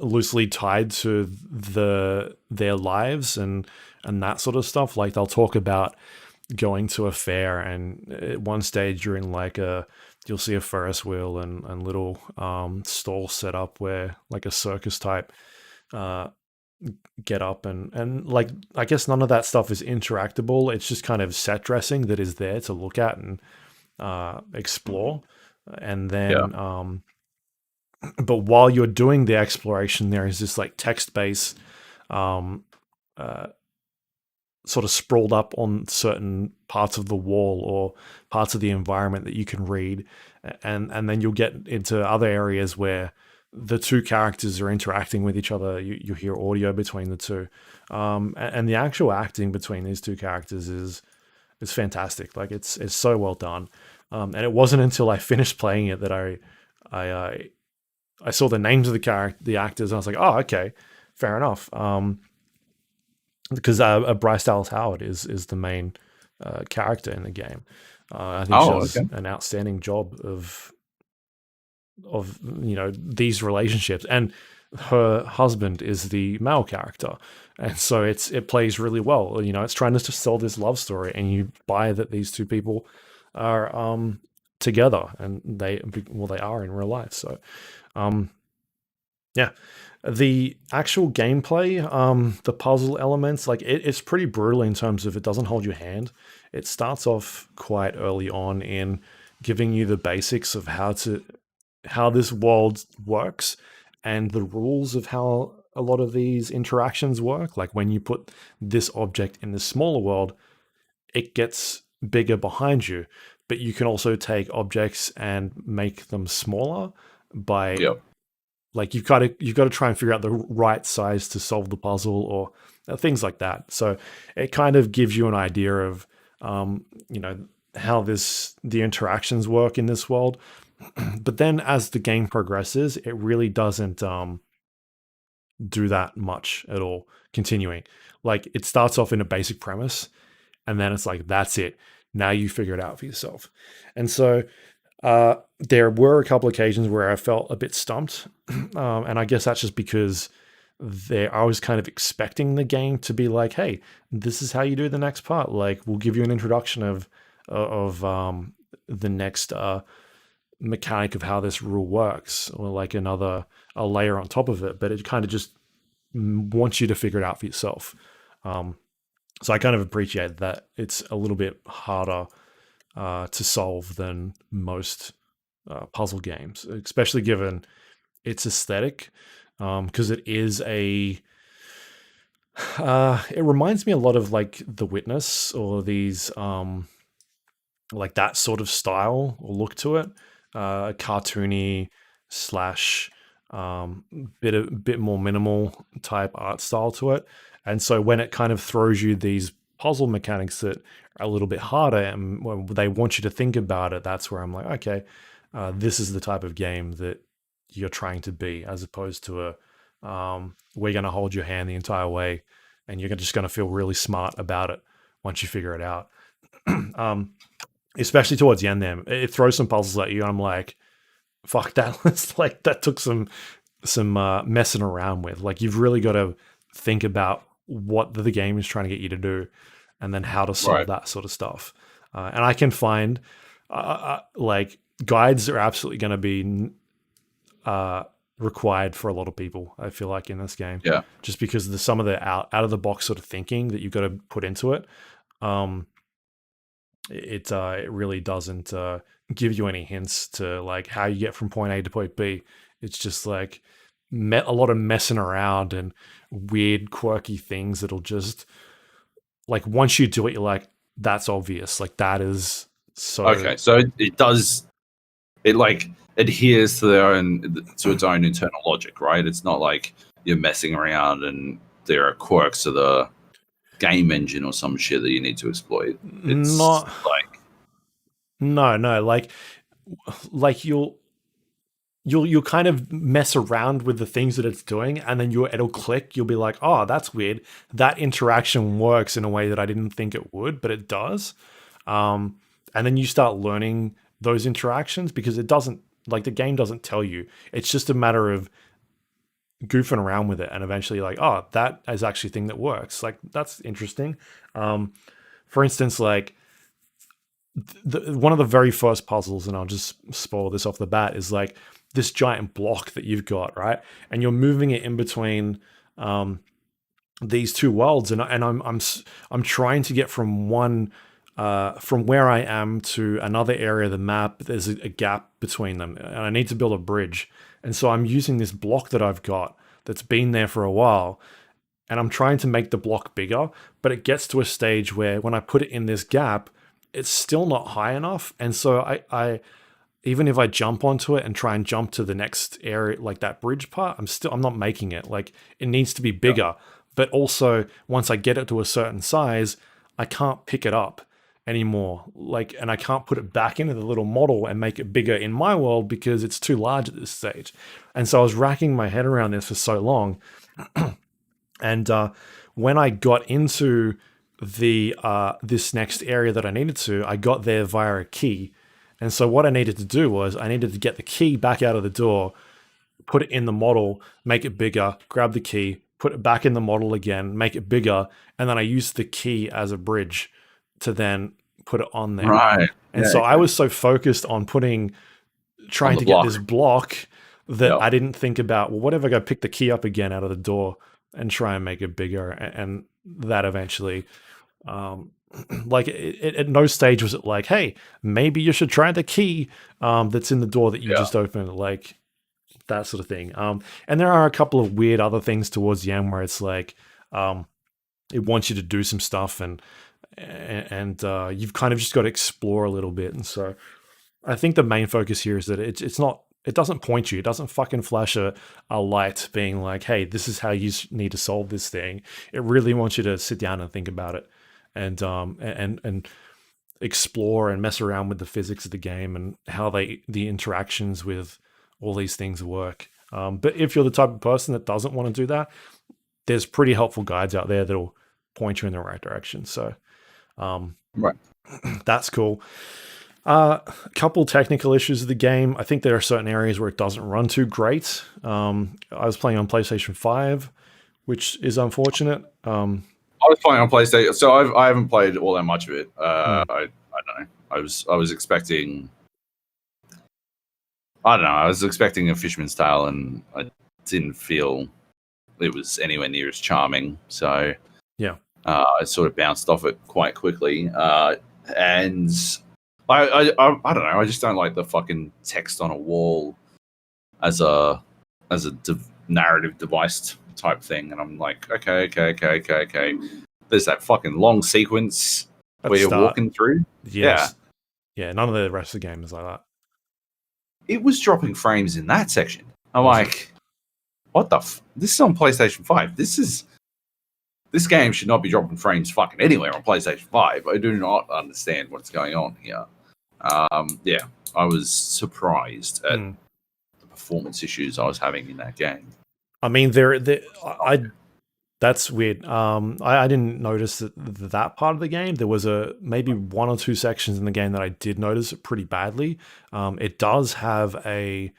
loosely tied to their lives and that sort of stuff. Like they'll talk about going to a fair, and at one stage you're in like you'll see a Ferris wheel and little stalls set up where like a circus type get up, and like I guess none of that stuff is interactable. It's just kind of set dressing that is there to look at and explore. And then but while you're doing the exploration, there is this like text-based sort of sprawled up on certain parts of the wall or parts of the environment that you can read, and then you'll get into other areas where the two characters are interacting with each other. You hear audio between the two, and the actual acting between these two characters is fantastic. Like it's so well done, and it wasn't until I finished playing it that I saw the names of the actors, and I was like, oh, okay, fair enough. Because Bryce Dallas Howard is the main character in the game. I think she does an outstanding job of these relationships, and her husband is the male character, and so it plays really well. It's trying to sell this love story, and you buy that these two people are together, and they are in real life. So yeah, the actual gameplay, the puzzle elements, like it's pretty brutal in terms of it doesn't hold your hand. It starts off quite early on in giving you the basics of how this world works and the rules of how a lot of these interactions work. Like when you put this object in the smaller world, it gets bigger behind you, but you can also take objects and make them smaller by like you've got to try and figure out the right size to solve the puzzle or things like that. So it kind of gives you an idea of how the interactions work in this world. But then as the game progresses, it really doesn't do that much at all. Continuing, like it starts off in a basic premise, and then it's like that's it. Now you figure it out for yourself. And so there were a couple of occasions where I felt a bit stumped, and I guess that's just because I was kind of expecting the game to be like, "Hey, this is how you do the next part. Like, we'll give you an introduction of the next mechanic of how this rule works, or like a layer on top of it." But it kind of just wants you to figure it out for yourself. So I kind of appreciate that it's a little bit harder to solve than most puzzle games, especially given its aesthetic, because it is a. It reminds me a lot of like The Witness or these like that sort of style or look to it, cartoony slash bit more minimal type art style to it. And so when it kind of throws you these puzzle mechanics that are a little bit harder and when they want you to think about it, that's where I'm like, okay, this is the type of game that you're trying to be, as opposed to a we're going to hold your hand the entire way and you're just going to feel really smart about it once you figure it out. Especially towards the end there, it throws some puzzles at you and I'm like, fuck, that was like, that took some messing around with. Like, you've really got to think about what the game is trying to get you to do and then how to solve that sort of stuff. And I can find like guides are absolutely going to be required for a lot of people, I feel like, in this game. Yeah. Just because of some of the out of the box sort of thinking that you've got to put into it. It really doesn't give you any hints to like how you get from point A to point B. It's just like a lot of messing around and weird, quirky things that'll just like once you do it, you're like, that's obvious. Like that is so okay. So it does. It like adheres to its own internal logic, right? It's not like you're messing around and there are quirks of the game engine or some shit that you need to exploit. It's not like no, like you'll kind of mess around with the things that it's doing, and then it'll click. You'll be like, oh, that's weird. That interaction works in a way that I didn't think it would, but it does. And then you start learning those interactions because it doesn't, like, the game doesn't tell you. It's just a matter of goofing around with it and eventually like, oh, that is actually a thing that works. Like, that's interesting. For instance, like one of the very first puzzles, and I'll just spoil this off the bat, is like this giant block that you've got, right? And you're moving it in between these two worlds, and I'm trying to get from one from where I am to another area of the map. There's a gap between them, and I need to build a bridge. And so I'm using this block that I've got that's been there for a while, and I'm trying to make the block bigger, but it gets to a stage where when I put it in this gap, it's still not high enough. And so I even if I jump onto it and try and jump to the next area, like that bridge part, I'm not making it. Like, it needs to be bigger. Yeah. But also, once I get it to a certain size, I can't pick it up anymore. Like, and I can't put it back into the little model and make it bigger in my world because it's too large at this stage. And so I was racking my head around this for so long. And when I got into the this next area that I needed to, I got there via a key. And so what I needed to do was I needed to get the key back out of the door, put it in the model, make it bigger, grab the key, put it back in the model again, make it bigger, and then I used the key as a bridge to then put it on there. Right. And so I was so focused on trying to get this block that I didn't think about, well, what if I go pick the key up again out of the door and try and make it bigger? And that eventually, like, at no stage was it like, hey, maybe you should try the key that's in the door that you just opened, like that sort of thing. And there are a couple of weird other things towards the end where it's like, it wants you to do some stuff and you've kind of just got to explore a little bit. And so I think the main focus here is that it doesn't point you. It doesn't fucking flash a light being like, hey, this is how you need to solve this thing. It really wants you to sit down and think about it and explore and mess around with the physics of the game and how the interactions with all these things work. But if you're the type of person that doesn't want to do that, there's pretty helpful guides out there that'll point you in the right direction. So right. That's cool. A couple technical issues of the game. I think there are certain areas where it doesn't run too great. I was playing on PlayStation 5, which is unfortunate. I was playing on PlayStation, so I haven't played all that much of it. I don't know. I was expecting. I don't know. I was expecting a Fisherman's Tale, and I didn't feel it was anywhere near as charming. So yeah, I sort of bounced off it quite quickly, and I don't know. I just don't like the fucking text on a wall as a narrative device type thing. And I'm like, okay. There's that fucking long sequence where you're walking through. Yes. Yeah, none of the rest of the game is like that. It was dropping frames in that section. I'm like, what the this is on PlayStation 5. This game should not be dropping frames fucking anywhere on PlayStation 5. I do not understand what's going on here. Yeah, I was surprised at the performance issues I was having in that game. I mean, that's weird. I didn't notice that part of the game. There was maybe one or two sections in the game that I did notice it pretty badly. It does have a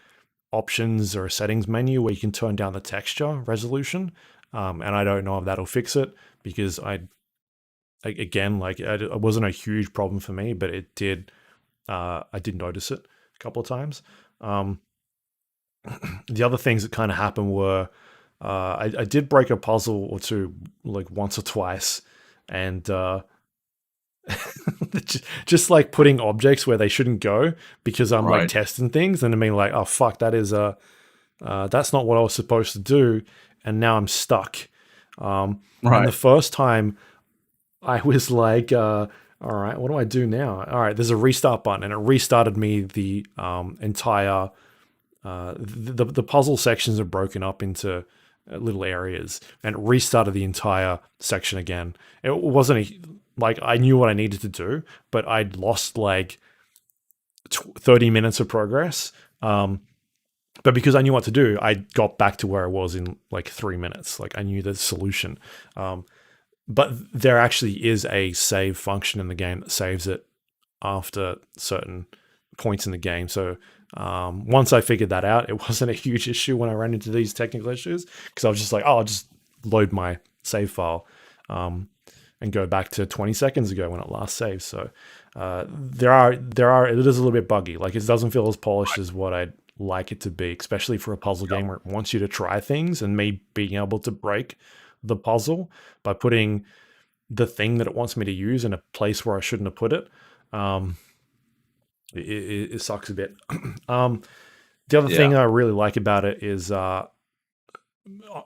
options or a settings menu where you can turn down the texture resolution. And I don't know if that'll fix it, because it wasn't a huge problem for me, but it did. I did notice it a couple of times. The other things that kind of happened were I did break a puzzle or two, like once or twice, and just like putting objects where they shouldn't go because I'm like testing things, and I mean like, oh fuck, that's not what I was supposed to do, and now I'm stuck. And the first time I was like, all right, what do I do now? All right, there's a restart button, and it restarted me the entire the puzzle sections are broken up into little areas, and it restarted the entire section again. It wasn't like I knew what I needed to do, but I'd lost like 30 minutes of progress. But because I knew what to do, I got back to where I was in like 3 minutes. Like I knew the solution. But there actually is a save function in the game that saves it after certain points in the game. So once I figured that out, it wasn't a huge issue when I ran into these technical issues, because I was just like, oh, I'll just load my save file and go back to 20 seconds ago when it last saved. So it is a little bit buggy. Like it doesn't feel as polished as what I'd like it to be, especially for a puzzle game where it wants you to try things, and me being able to break the puzzle by putting the thing that it wants me to use in a place where I shouldn't have put it. It sucks a bit. The other thing I really like about it is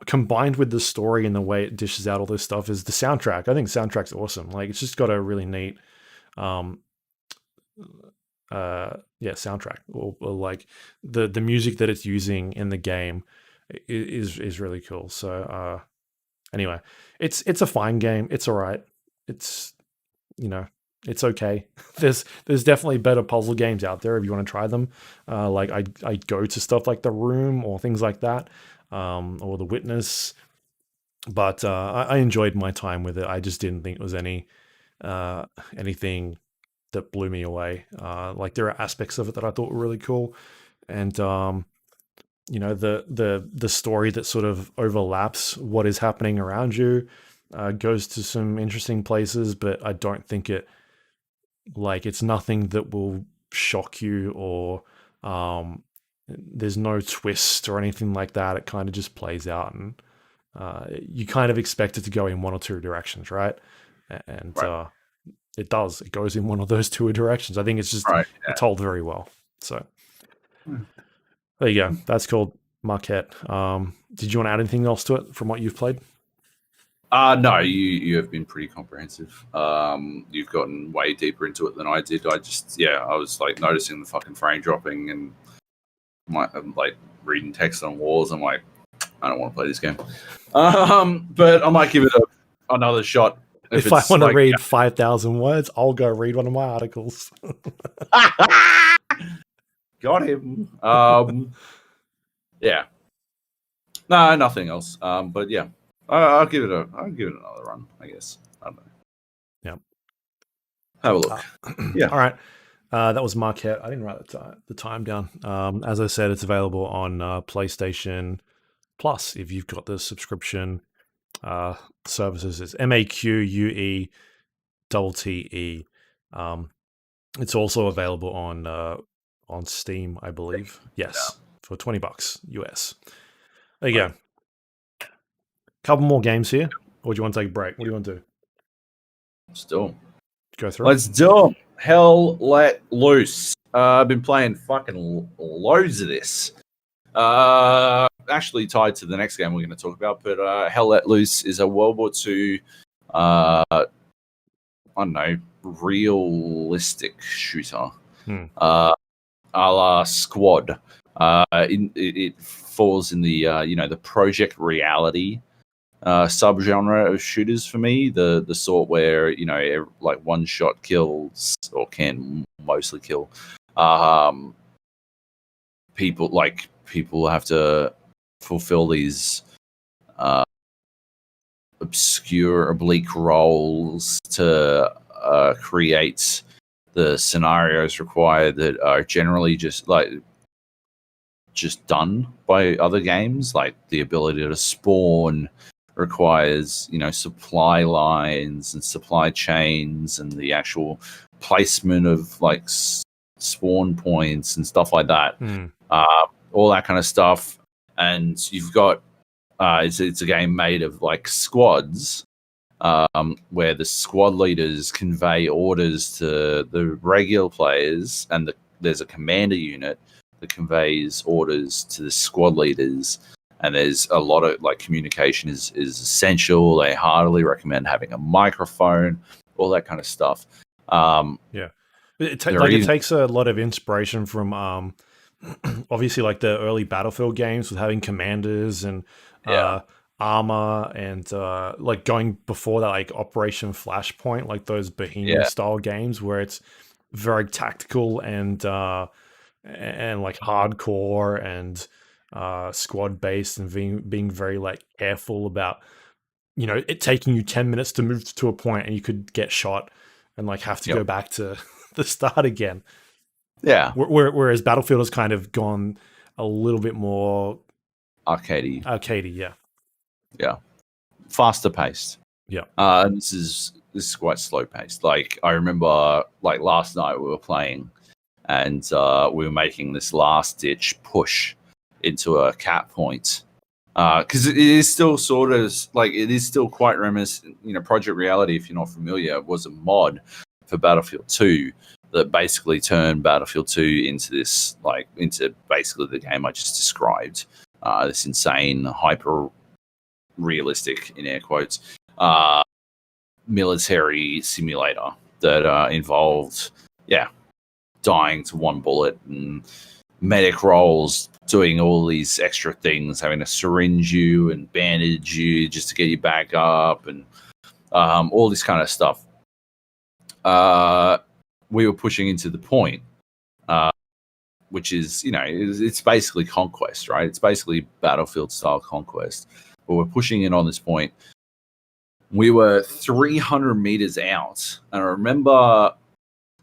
combined with the story and the way it dishes out all this stuff is the soundtrack. I think the soundtrack's awesome. Like it's just got a really neat soundtrack, or like the music that it's using in the game is really cool. So anyway, it's a fine game. It's all right. It's it's okay. There's definitely better puzzle games out there if you want to try them. Like I go to stuff like The Room or things like that, or The Witness. But I enjoyed my time with it. I just didn't think it was anything that blew me away. Like there are aspects of it that I thought were really cool, and the story that sort of overlaps what is happening around you goes to some interesting places, but I don't think it's nothing that will shock you, or there's no twist or anything like that. It kind of just plays out, and you kind of expect it to go in one or two directions, right? And it does. It goes in one of those two directions. I think it's just told very well. So there you go. That's called Maquette. Did you want to add anything else to it from what you've played? No, you have been pretty comprehensive. You've gotten way deeper into it than I did. I was like noticing the fucking frame dropping, and I'm like reading text on walls. I'm like, I don't want to play this game. But I might give it another shot. If I want to read 5,000 words, I'll go read one of my articles. Got him. Yeah. No, nothing else. But yeah. I'll give it another run, I guess. I don't know. Yeah. Have a look. Yeah. All right. That was Maquette. I didn't write the time down. As I said, it's available on PlayStation Plus if you've got the subscription services. It's MAQUETTE. It's also available on Steam, I believe. Yes, for $20 US. There you go. Couple more games here, or do you want to take a break? What do you want to do? Let's do 'em. Go through. Let's do 'em. Hell Let Loose. I've been playing fucking loads of this. Actually tied to the next game we're going to talk about, but Hell Let Loose is a World War II, I don't know, realistic shooter. A la Squad. It falls in the the Project Reality subgenre of shooters for me. The sort where like one shot kills or can mostly kill people have to fulfill these obscure oblique roles to create the scenarios required that are generally just done by other games. Like the ability to spawn requires supply lines and supply chains and the actual placement of like spawn points and stuff like that. All that kind of stuff. And you've got it's a game made of like squads, where the squad leaders convey orders to the regular players, and there's a commander unit that conveys orders to the squad leaders. And there's a lot of like communication is essential. They heartily recommend having a microphone, all that kind of stuff. It takes a lot of inspiration from obviously like the early Battlefield games with having commanders and armor, and like going before that, like Operation Flashpoint, like those Bohemian style games where it's very tactical and like hardcore and squad based, and being very like careful about it taking you 10 minutes to move to a point, and you could get shot and like have to go back to the start again. Whereas Battlefield has kind of gone a little bit more arcadey. Yeah, faster paced. This is quite slow paced. Like I remember, like last night we were playing, and we were making this last ditch push into a cap point, because it is still sort of like it is still quite reminiscent. Project Reality, if you're not familiar, was a mod for Battlefield 2 that basically turned Battlefield 2 into basically the game I just described. This insane, hyper realistic, in air quotes, military simulator that involved dying to one bullet and medic roles, doing all these extra things, having to syringe you and bandage you just to get you back up, and all this kind of stuff. We were pushing into the point, which is, it's basically conquest, right? It's basically Battlefield style conquest. But we're pushing in on this point. We were 300 meters out. And I remember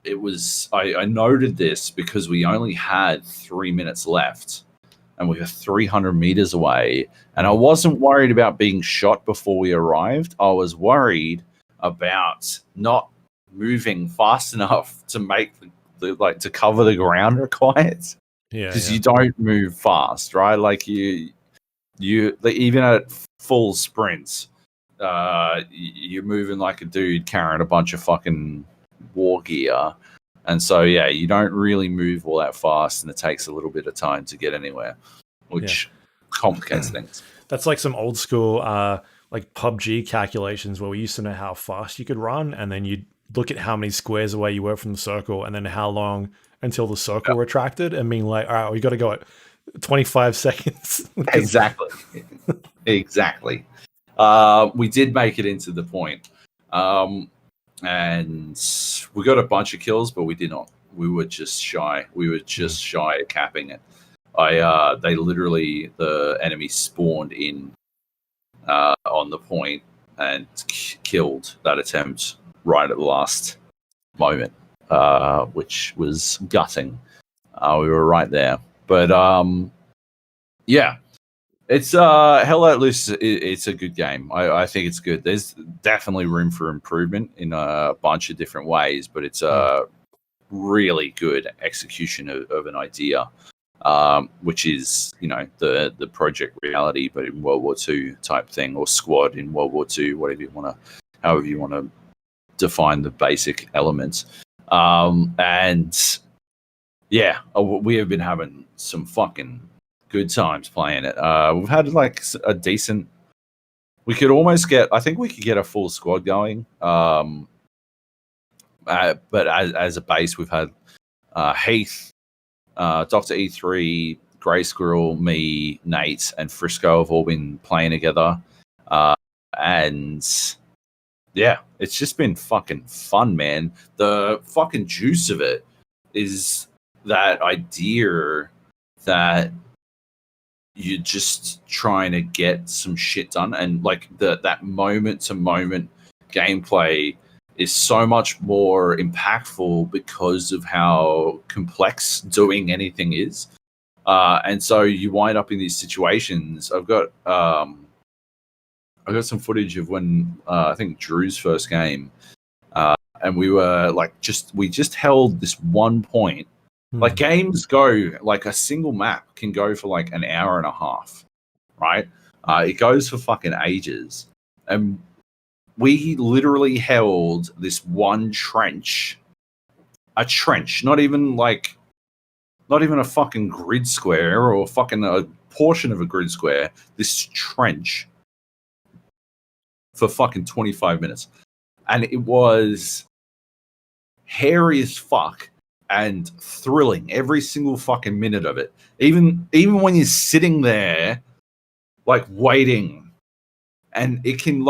it was, I noted this because we only had 3 minutes left and we were 300 meters away. And I wasn't worried about being shot before we arrived. I was worried about not moving fast enough to make to cover the ground required. Because you don't move fast, right? Like you even at full sprints, you're moving like a dude carrying a bunch of fucking war gear. And so, you don't really move all that fast, and it takes a little bit of time to get anywhere, which complicates things. That's like some old school like PUBG calculations where we used to know how fast you could run, and then you'd look at how many squares away you were from the circle, and then how long until the circle retracted, and being like, all right, we got to go at 25 seconds. Exactly. We did make it into the point. And we got a bunch of kills, but we did not. We were just shy. Shy of capping it. They literally, the enemy spawned in on the point and killed that attempt right at the last moment, which was gutting. We were right there. But it's Hell Let Loose. It's a good game. I think it's good. There's definitely room for improvement in a bunch of different ways, but it's a really good execution of an idea, which is the Project Reality, but in World War II type thing, or Squad in World War II, however you want to define the basic elements. And yeah, we have been having some fucking good times playing it. We've had like a decent. We could almost get. I think we could get a full squad going. But as a base, we've had Heath, Dr. E3, Grey Squirrel, me, Nate, and Frisco have all been playing together. And yeah, it's just been fucking fun, man. The fucking juice of it is that idea that you're just trying to get some shit done, and like that moment to moment gameplay is so much more impactful because of how complex doing anything is. And so you wind up in these situations. I've got some footage of when I think Drew's first game, and we were like we just held this one point. Like games go, like a single map can go for like an hour and a half, right? It goes for fucking ages. And we literally held this one trench, not even a fucking grid square or fucking a portion of a grid square, this trench for fucking 25 minutes. And it was hairy as fuck. And thrilling every single fucking minute of it. Even when you're sitting there, like waiting, and it can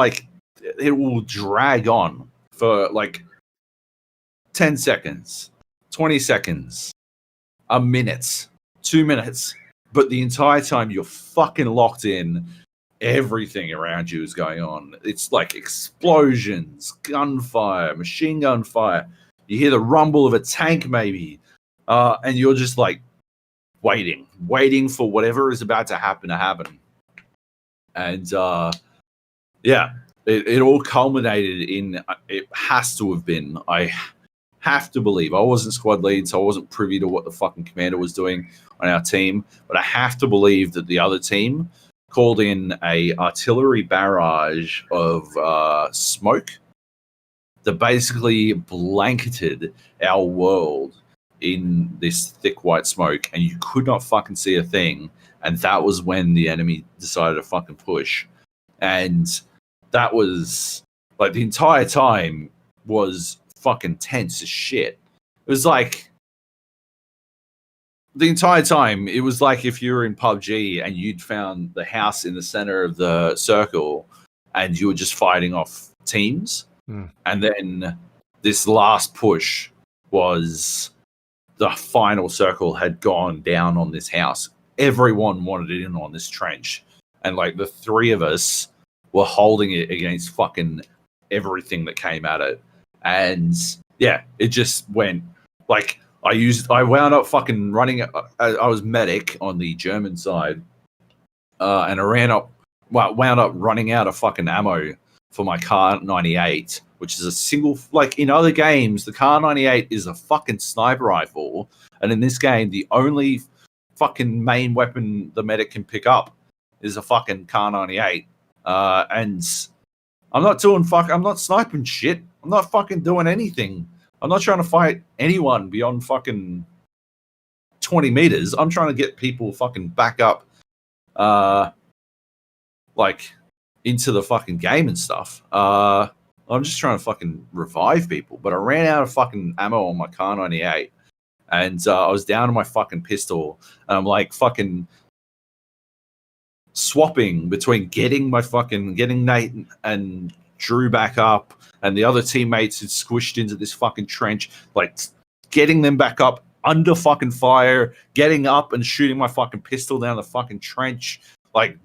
it will drag on for like 10 seconds, 20 seconds, a minute, 2 minutes, but the entire time you're fucking locked in. Everything around you is going on. It's like explosions, gunfire, machine gun fire. You hear the rumble of a tank, maybe, and you're just like waiting for whatever is about to happen. And yeah, it all culminated in. It has to have been. I have to believe. I wasn't squad lead, so I wasn't privy to what the fucking commander was doing on our team. But I have to believe that the other team called in a artillery barrage of smoke that basically blanketed our world in this thick white smoke, and you could not fucking see a thing. And that was when the enemy decided to fucking push. And that was like the entire time was fucking tense as shit. It was like the entire time, it was like if you were in PUBG and you'd found the house in the center of the circle and you were just fighting off teams. And then this last push was the final circle had gone down on this house. Everyone wanted it in on this trench. And like the three of us were holding it against fucking everything that came at it. And yeah, it just went like I wound up fucking running. I was medic on the German side. And I wound up running out of fucking ammo for my Kar 98, which is a single, like in other games, the Kar 98 is a fucking sniper rifle. And in this game, the only fucking main weapon the medic can pick up is a fucking Kar 98. And I'm not sniping shit. I'm not fucking doing anything. I'm not trying to fight anyone beyond fucking 20 meters. I'm trying to get people fucking back up, like into the fucking game and stuff. I'm just trying to fucking revive people, but I ran out of fucking ammo on my Kar 98, and I was down to my fucking pistol, and I'm like fucking swapping between getting Nate and Drew back up, and the other teammates had squished into this fucking trench, like getting them back up under fucking fire, getting up and shooting my fucking pistol down the fucking trench, like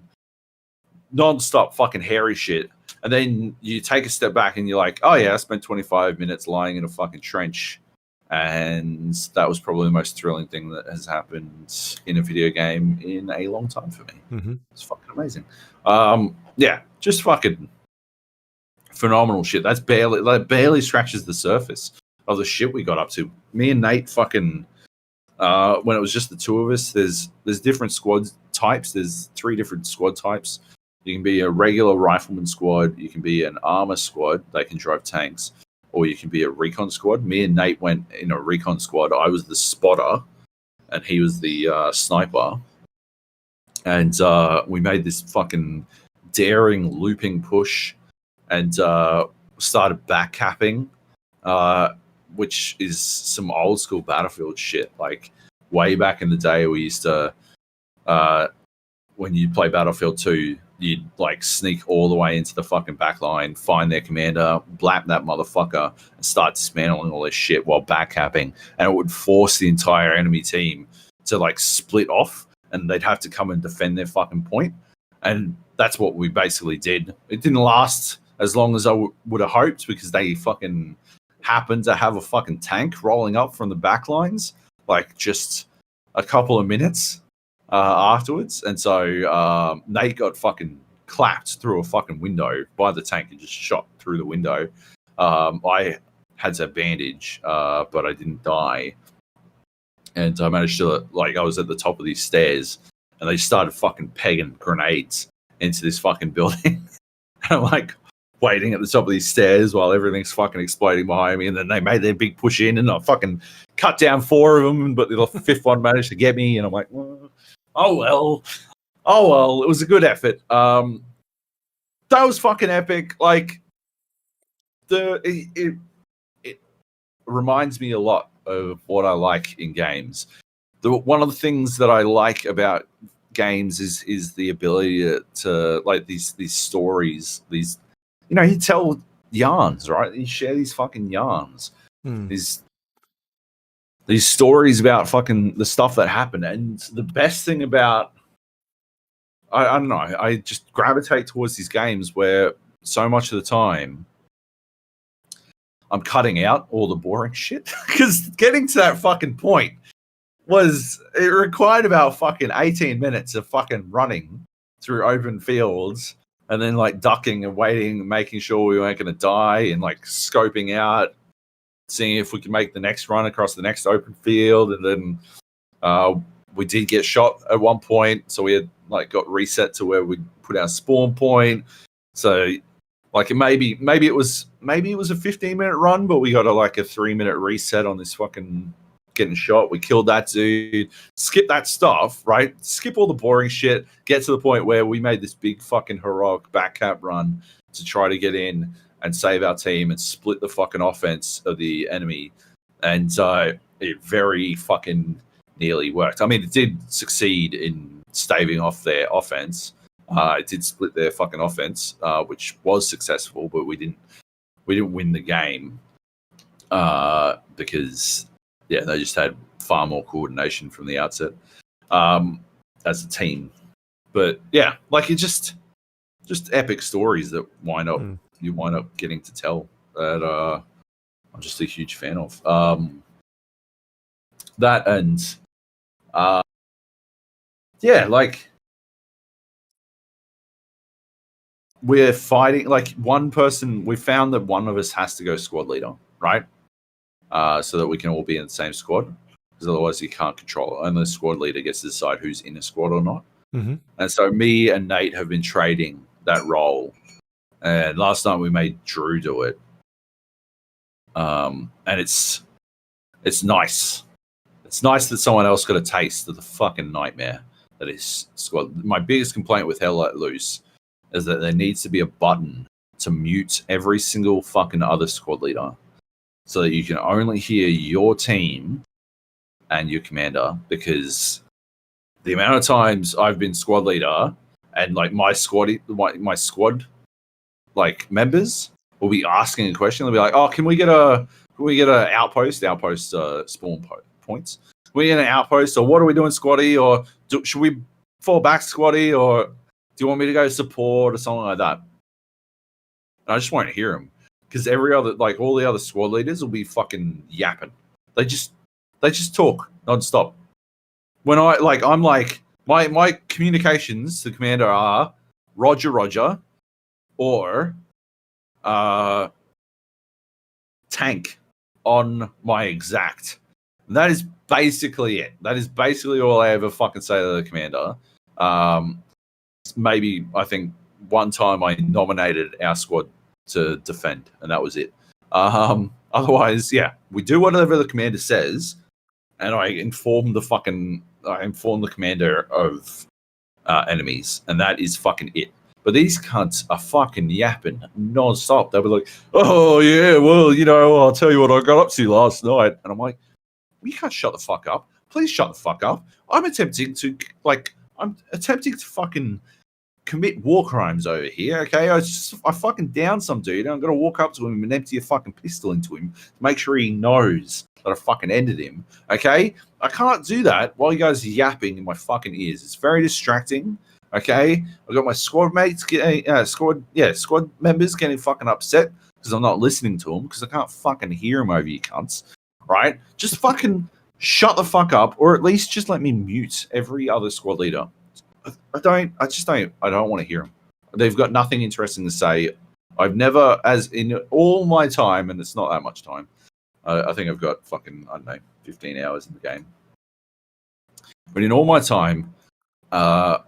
non-stop fucking hairy shit. And then you take a step back and you're like, oh yeah, I spent 25 minutes lying in a fucking trench. And that was probably the most thrilling thing that has happened in a video game in a long time for me. It's fucking amazing. Yeah, just fucking phenomenal shit. That barely scratches the surface of the shit we got up to. Me and Nate fucking, when it was just the two of us, there's different squad types. There's 3 different squad types. You can be a regular rifleman squad. You can be an armor squad. They can drive tanks. or you can be a recon squad. Me and Nate went in a recon squad. I was the spotter, and he was the sniper. And we made this fucking daring looping push and started backcapping, which is some old school Battlefield shit. Like, way back in the day, we used to, when you play Battlefield 2, you'd like sneak all the way into the fucking back line, find their commander, blap that motherfucker, and start dismantling all this shit while backcapping. And it would force the entire enemy team to like split off, and they'd have to come and defend their fucking point. And that's what we basically did. It didn't last as long as I would have hoped, because they fucking happened to have a fucking tank rolling up from the back lines, just a couple of minutes afterwards. And so Nate got fucking clapped through a fucking window by the tank and just shot through the window. I had to bandage, but I didn't die. And I managed to, I was at the top of these stairs, and they started fucking pegging grenades into this fucking building. And I'm waiting at the top of these stairs while everything's fucking exploding behind me. And then they made their big push in, and I fucking cut down 4 of them, but the 5th one managed to get me. And I'm like, oh well, it was a good effort. That was fucking epic. It reminds me a lot of what I like in games. One of the things that I like about games is the ability to these stories. These, you tell yarns, right? You share these fucking yarns. These stories about fucking the stuff that happened. And the best thing about, I don't know, I just gravitate towards these games where so much of the time I'm cutting out all the boring shit, because getting to that fucking point it required about fucking 18 minutes of fucking running through open fields, and then ducking and waiting, making sure we weren't going to die, and scoping out, seeing if we could make the next run across the next open field. And then we did get shot at one point, so we had got reset to where we put our spawn point. So maybe it was a 15-minute run, but we got a 3-minute reset on this fucking getting shot. We killed that dude, skip that stuff, right? Skip all the boring shit, get to the point where we made this big fucking heroic backcap run to try to get in and save our team and split the fucking offense of the enemy. And it very fucking nearly worked. I mean, it did succeed in staving off their offense. It did split their fucking offense, which was successful, but we didn't win the game because they just had far more coordination from the outset as a team. But it just epic stories that you wind up getting to tell that I'm just a huge fan of. That and we're fighting one person. We found that one of us has to go squad leader, right? So that we can all be in the same squad, because otherwise you can't control it. Only the squad leader gets to decide who's in a squad or not. Mm-hmm. And so me and Nate have been trading that role. And last night we made Drew do it. And it's nice. It's nice that someone else got a taste of the fucking nightmare that is squad. My biggest complaint with Hell Let Loose is that there needs to be a button to mute every single fucking other squad leader, so that you can only hear your team and your commander. Because the amount of times I've been squad leader and my squad members will be asking a question. They'll be like, "Oh, can we get an outpost spawn points? Can we get an outpost, or what are we doing, squaddy? Or should we fall back, squaddy? Or do you want me to go support or something like that?" And I just won't hear them, because all the other squad leaders will be fucking yapping. They just talk nonstop. When my communications to the commander are Roger, or tank on my exact. And that is basically it. That is basically all I ever fucking say to the commander. Maybe I think one time I nominated our squad to defend, and that was it. Otherwise, yeah, we do whatever the commander says, and I inform the commander of enemies, and that is fucking it. But these cunts are fucking yapping non-stop. They'll be like, "Oh yeah, well, I'll tell you what I got up to last night," and I'm like, "You can't shut the fuck up. Please shut the fuck up. I'm attempting to fucking commit war crimes over here, okay? I fucking downed some dude, and I'm gonna walk up to him and empty a fucking pistol into him to make sure he knows that I fucking ended him, okay? I can't do that while you guys are yapping in my fucking ears. It's very distracting, okay? I got my squad mates squad members getting fucking upset because I'm not listening to them because I can't fucking hear them over you cunts, right? Just fucking shut the fuck up, or at least just let me mute every other squad leader. I don't want to hear them. They've got nothing interesting to say. I've never, as in all my time, and it's not that much time, I think I've got fucking, 15 hours in the game. But in all my time, I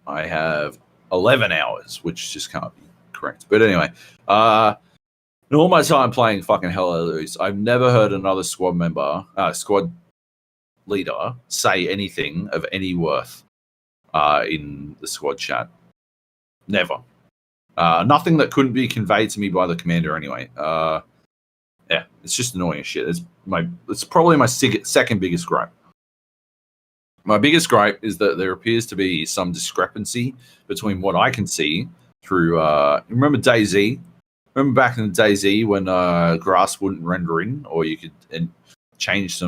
have 11 hours, which just can't be correct. But anyway, in all my time playing fucking Hell Let Loose, I've never heard another squad leader say anything of any worth in the squad chat. Never. Nothing that couldn't be conveyed to me by the commander anyway. Yeah, it's just annoying as shit. It's probably my second biggest gripe. My biggest gripe is that there appears to be some discrepancy between what I can see through. Remember DayZ? Remember back in the DayZ when grass wouldn't render in, or you could change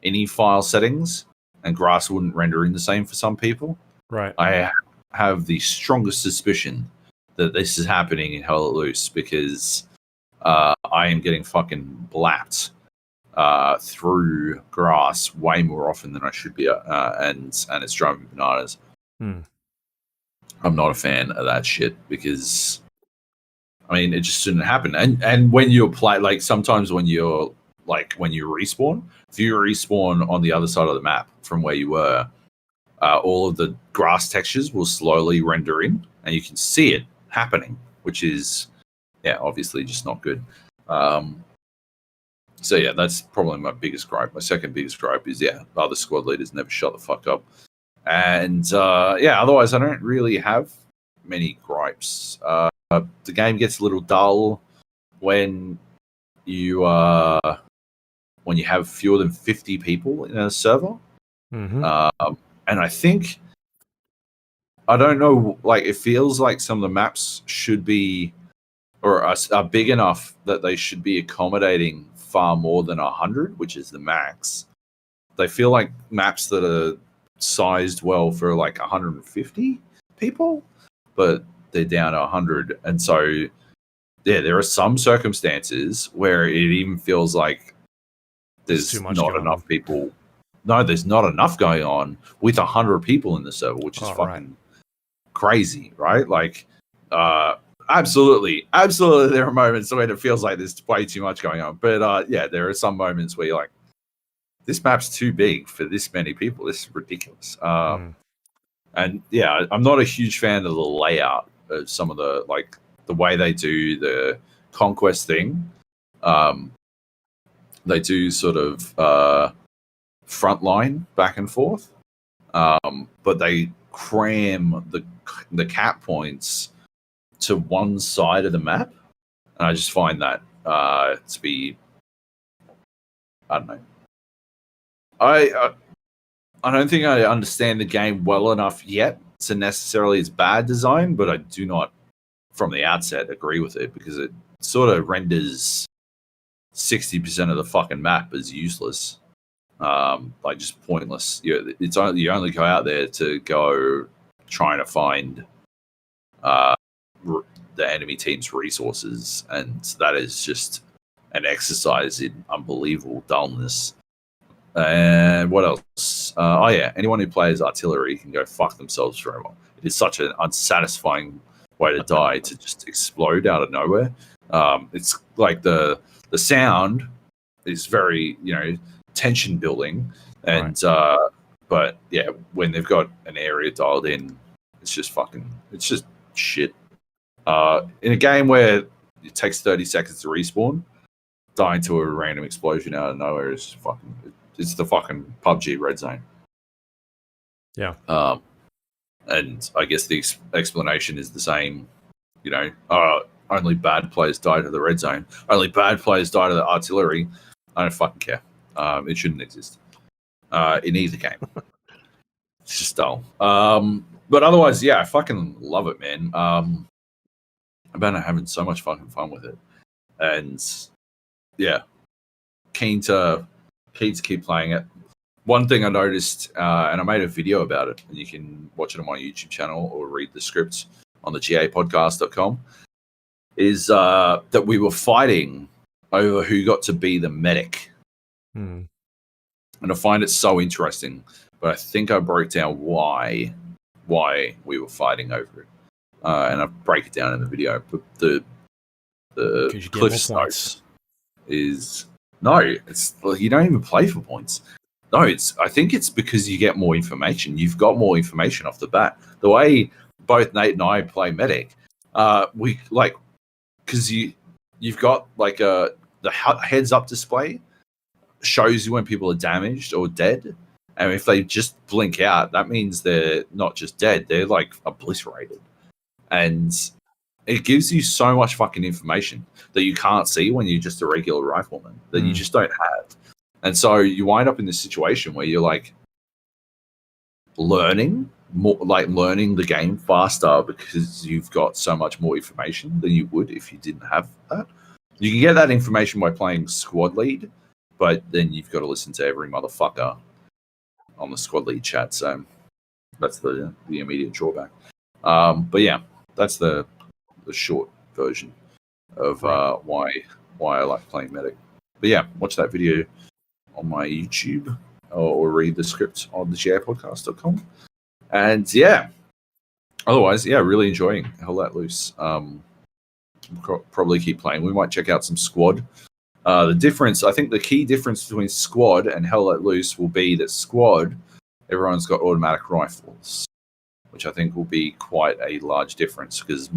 any file settings, and grass wouldn't render in the same for some people. Right. I have the strongest suspicion that this is happening in Hell Let Loose because I am getting fucking blapped through grass way more often than I should be, and it's driving me bananas. I'm not a fan of that shit because, it just shouldn't happen. And when you apply, sometimes when you respawn, if you respawn on the other side of the map from where you were, all of the grass textures will slowly render in, and you can see it happening, which is, obviously just not good. So yeah, that's probably my biggest gripe. My second biggest gripe is other squad leaders never shut the fuck up, and otherwise I don't really have many gripes. The game gets a little dull when you have fewer than 50 people in a server. Mm-hmm. And I think, I don't know, it feels like some of the maps should be, or are big enough that they should be accommodating far more than 100, which is the max. They feel like maps that are sized well for 150 people, but they're down to 100. And so, there are some circumstances where it even feels like there's not enough people. No, there's not enough going on with 100 people in the server, which is fucking crazy, right? Absolutely, there are moments when it feels like there's way too much going on. But there are some moments where you're like, this map's too big for this many people. This is ridiculous. And I'm not a huge fan of the layout of some of the the way they do the conquest thing. They do sort of front line back and forth, but they cram the cap points to one side of the map, and I just find that to be, I don't know. I don't think I understand the game well enough yet to necessarily its bad design, but I do not, from the outset, agree with it because it sort of renders 60% of the fucking map as useless, just pointless. You only go out there to go trying to find the enemy team's resources, and that is just an exercise in unbelievable dullness. And what else? Anyone who plays artillery can go fuck themselves forever. It is such an unsatisfying way to die, to just explode out of nowhere. It's like the sound is very, tension building, and but when they've got an area dialed in, it's just shit. In a game where it takes 30 seconds to respawn. Dying to a random explosion out of nowhere is it's the fucking PUBG red zone. Yeah. And I guess the explanation is the same. Only bad players die to the red zone. Only bad players die to the artillery. I don't fucking care. It shouldn't exist in either game. It's just dull. But otherwise, yeah, I fucking love it, man. I'm having so much fucking fun with it, and yeah, keen to keep playing it. One thing I noticed, and I made a video about it, and you can watch it on my YouTube channel or read the script on the gapodcast.com, is that we were fighting over who got to be the medic. And I find it so interesting, but I think I broke down why we were fighting over it. And I break it down in the video. But the Cliff's notes is it's you don't even play for points. No, I think it's because you get more information. You've got more information off the bat. The way both Nate and I play medic, we like because you've got like the heads up display shows you when people are damaged or dead, and if they just blink out, that means they're not just dead; they're like obliterated, and it gives you so much fucking information that you can't see when you're just a regular rifleman that you just don't have. And so you wind up in this situation where you're like learning the game faster because you've got so much more information than you would if you didn't have that. You can get that information by playing squad lead, but then you've got to listen to every motherfucker on the squad lead chat. So that's the immediate drawback. But yeah, that's the short version of why I like playing medic. But yeah, watch that video on my YouTube or read the script on the gapodcast.com. And yeah, otherwise, yeah, really enjoying Hell Let Loose. Probably keep playing. We might check out some squad. The difference, I think the key difference between squad and Hell Let Loose will be that squad, everyone's got automatic rifles, which I think will be quite a large difference because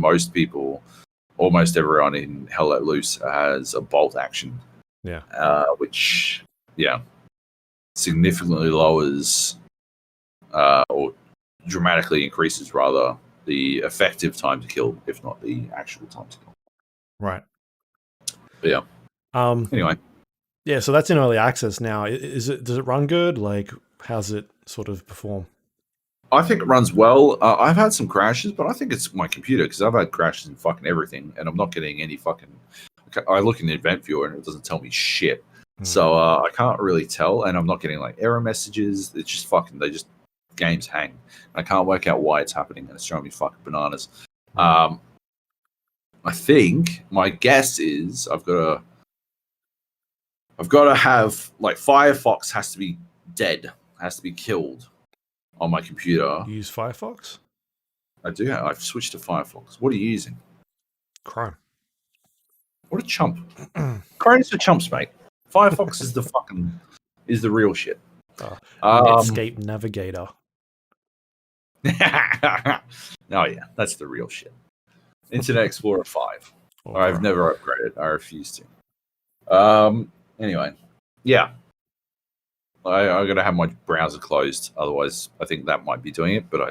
almost everyone in Hell Let Loose has a bolt action. Yeah. Which, yeah, significantly lowers or dramatically increases, rather, the effective time to kill, if not the actual time to kill. Right. But yeah. Anyway. Yeah, so that's in early access now. Does it run good? Like, how's it sort of perform? I think it runs well. I've had some crashes, but I think it's my computer because I've had crashes in fucking everything, and I'm not getting any fucking. I look in the event viewer and it doesn't tell me shit, so I can't really tell, and I'm not getting like error messages. It's just fucking games hang. I can't work out why it's happening, and it's showing me fucking bananas. I think my guess is I've got to have like Firefox has to be dead, has to be killed on my computer. You use Firefox? I do. I've switched to Firefox. What are you using? Chrome. What a chump. Chrome is for chumps, mate. Firefox is the real shit. Netscape Navigator. Oh yeah, that's the real shit. Internet Explorer 5. I've never upgraded. I refuse to. Anyway, yeah. I got to have my browser closed. Otherwise, I think that might be doing it, but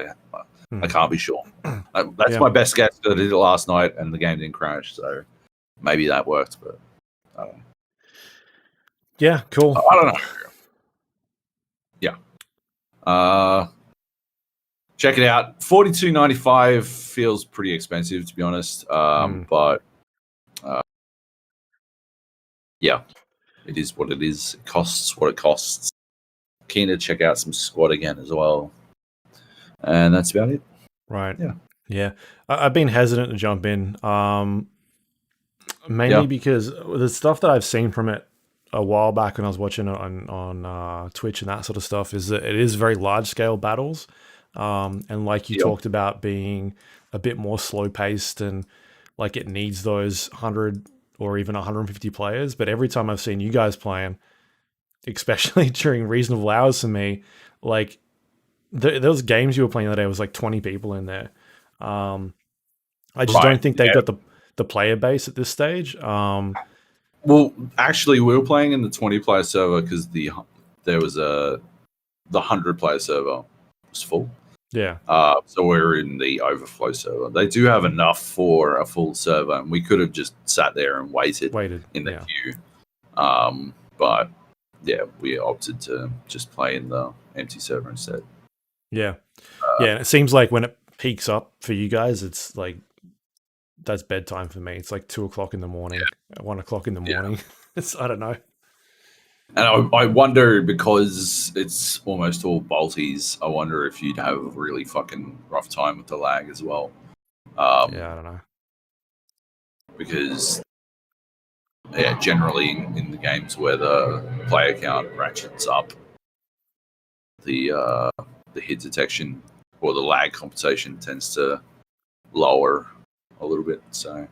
I can't be sure. That's my best guess. I did it last night, and the game didn't crash, so maybe that worked. But I don't know. Yeah, cool. I don't know. Yeah. Check it out. $42.95 feels pretty expensive, to be honest. But yeah, it is what it is. It costs what it costs. Keen to check out some squad again as well, and that's about it. Right. Yeah. I've been hesitant to jump in, mainly because the stuff that I've seen from it a while back when I was watching it on Twitch and that sort of stuff is that it is very large scale battles, and like you talked about being a bit more slow paced and like it needs those 100 or even 150 players. But every time I've seen you guys playing, especially during reasonable hours for me, like those games you were playing the other day was like 20 people in there. I just don't think they've got the player base at this stage. Well, actually, we were playing in the 20-player server because there was the 100-player server was full. Yeah. So we're in the overflow server. They do have enough for a full server, and we could have just sat there and waited in the queue. But yeah, we opted to just play in the empty server instead. Yeah. And it seems like when it peaks up for you guys, it's like that's bedtime for me. It's like 2 o'clock in the morning, 1 o'clock in the morning. I don't know. And I wonder, because it's almost all bolties, I wonder if you'd have a really fucking rough time with the lag as well. I don't know. Because, generally in the games where the player count ratchets up, the hit detection or the lag compensation tends to lower a little bit. So,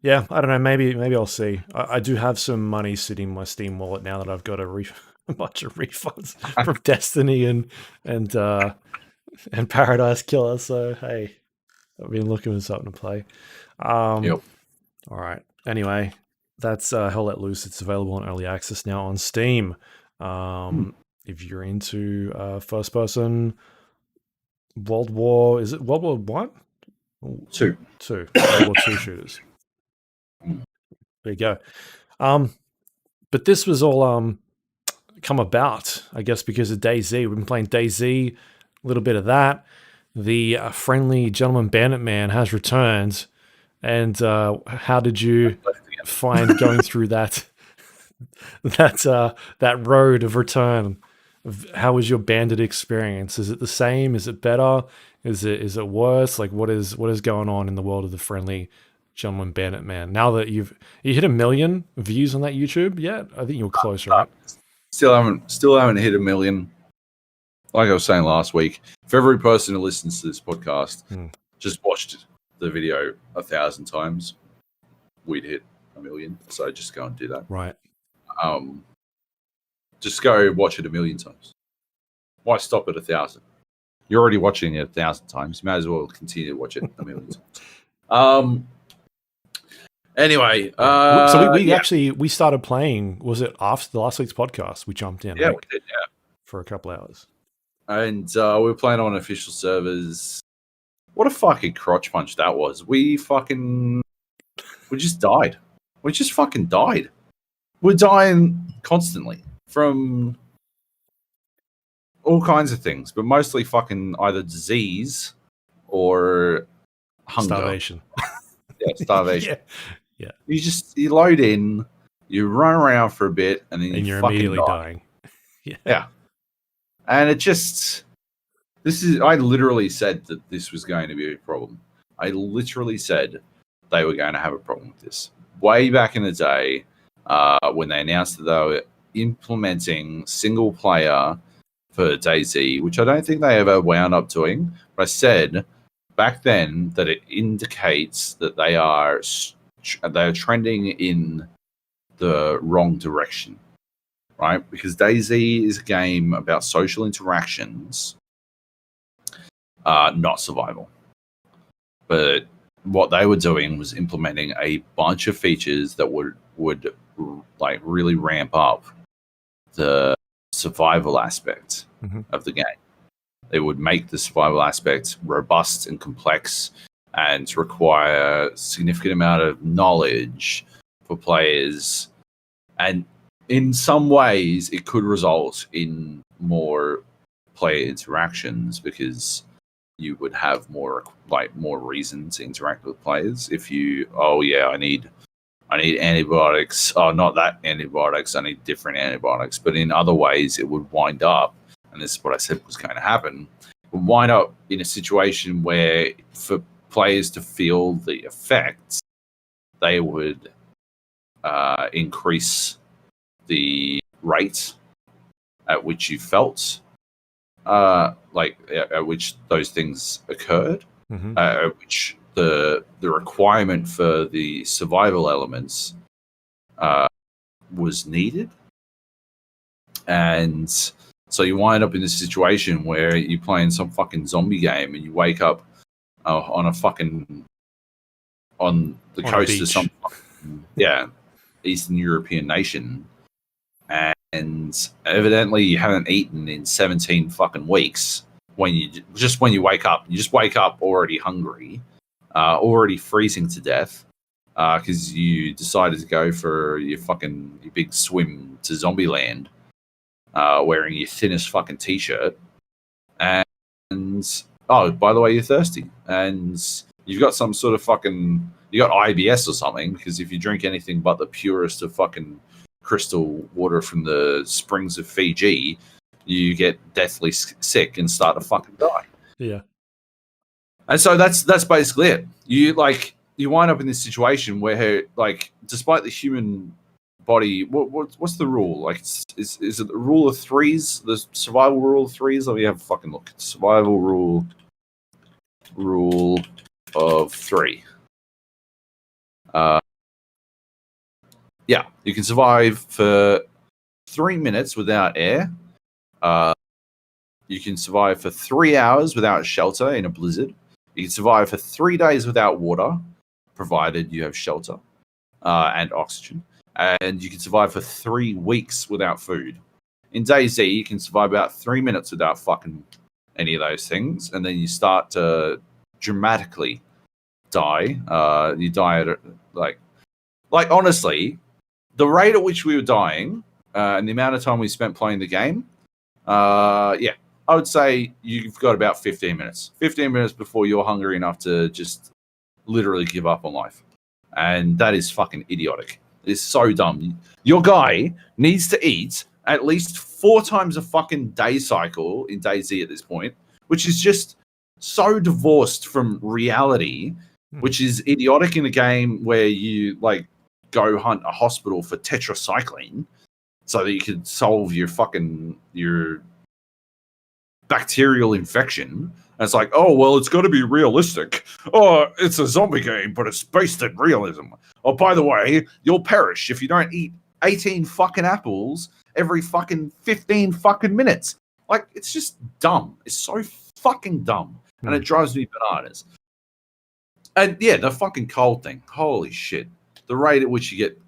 yeah, I don't know. Maybe I'll see. I do have some money sitting in my Steam wallet now that I've got a bunch of refunds from Destiny and Paradise Killer. So hey, I've been looking for something to play. All right. Anyway, that's Hell Let Loose. It's available in early access now on Steam. If you're into first-person World War, is it World War One? Two. World War II shooters. There you go. But this was all come about, I guess, because of DayZ. We've been playing DayZ, a little bit of that. The friendly gentleman bandit man has returned. And how did you find going through that road of return? How was your bandit experience? Is it the same? Is it better? Is it worse? Like what is going on in the world of the friendly gentleman bandit man? Now that you hit 1 million views on that YouTube yet? I think you're close, right? Still haven't hit 1 million. Like I was saying last week, for every person who listens to this podcast, just watched the video 1,000 times, we'd hit 1 million. So just go and do that. Right. Just go watch it 1 million times. Why stop at 1,000? You're already watching it 1,000 times. You might as well continue to watch it 1 million times. Anyway, so we started playing. Was it after the last week's podcast? We jumped in. Yeah, we did. Yeah, for a couple hours. And we were playing on official servers. What a fucking crotch punch that was. We just died. We just fucking died. We're dying constantly from all kinds of things, but mostly fucking either disease or hunger. Starvation. Yeah, starvation. Yeah. You load in, you run around for a bit, and then you're fucking immediately dying. Yeah. And I literally said that this was going to be a problem. I literally said they were going to have a problem with this. Way back in the day, when they announced that they were implementing single player for DayZ, which I don't think they ever wound up doing, but I said back then that it indicates that they are trending in the wrong direction, right? Because DayZ is a game about social interactions, not survival. But what they were doing was implementing a bunch of features that would like really ramp up the survival aspect of the game. They would make the survival aspect robust and complex and require a significant amount of knowledge for players. And in some ways, it could result in more player interactions because you would have more reason to interact with players. If I need antibiotics. Oh, not that antibiotics. I need different antibiotics. But in other ways, it would wind up, and this is what I said was going to happen, would wind up in a situation where for players to feel the effects, they would increase the rate at which you felt, at which those things occurred, at which the requirement for the survival elements was needed. And so you wind up in this situation where you're playing some fucking zombie game and you wake up on a fucking on the On a coast of beach. some Eastern European nation, and evidently you haven't eaten in 17 fucking weeks. When you wake up, you just wake up already hungry, already freezing to death, because you decided to go for your big swim to Zombieland, wearing your thinnest fucking t-shirt, and oh, by the way, you're thirsty, and you've got some sort of you got IBS or something, because if you drink anything but the purest of fucking crystal water from the springs of Fiji, you get deathly sick and start to fucking die. Yeah. And so that's basically it. You wind up in this situation where, like, despite the human body, what's the rule? Like, is it the rule of threes? The survival rule of threes? Let me have a fucking look. Survival rule of three. Yeah, you can survive for 3 minutes without air. You can survive for 3 hours without shelter in a blizzard. You can survive for 3 days without water, provided you have shelter and oxygen. And you can survive for 3 weeks without food. In DayZ, you can survive about 3 minutes without fucking any of those things, and then you start to dramatically die. You die at like honestly, the rate at which we were dying and the amount of time we spent playing the game, I would say you've got about 15 minutes. 15 minutes before you're hungry enough to just literally give up on life. And that is fucking idiotic. It's so dumb. Your guy needs to eat at least 4 times a fucking day cycle in DayZ at this point, which is just so divorced from reality, which is idiotic in a game where you like go hunt a hospital for tetracycline so that you can solve your bacterial infection. And it's like, oh, well, it's got to be realistic. Oh, it's a zombie game, but it's based in realism. Oh, by the way, you'll perish if you don't eat 18 fucking apples every fucking 15 fucking minutes. Like, it's just dumb. It's so fucking dumb. And it drives me bananas. And yeah, the fucking cold thing. Holy shit. The rate at which you get,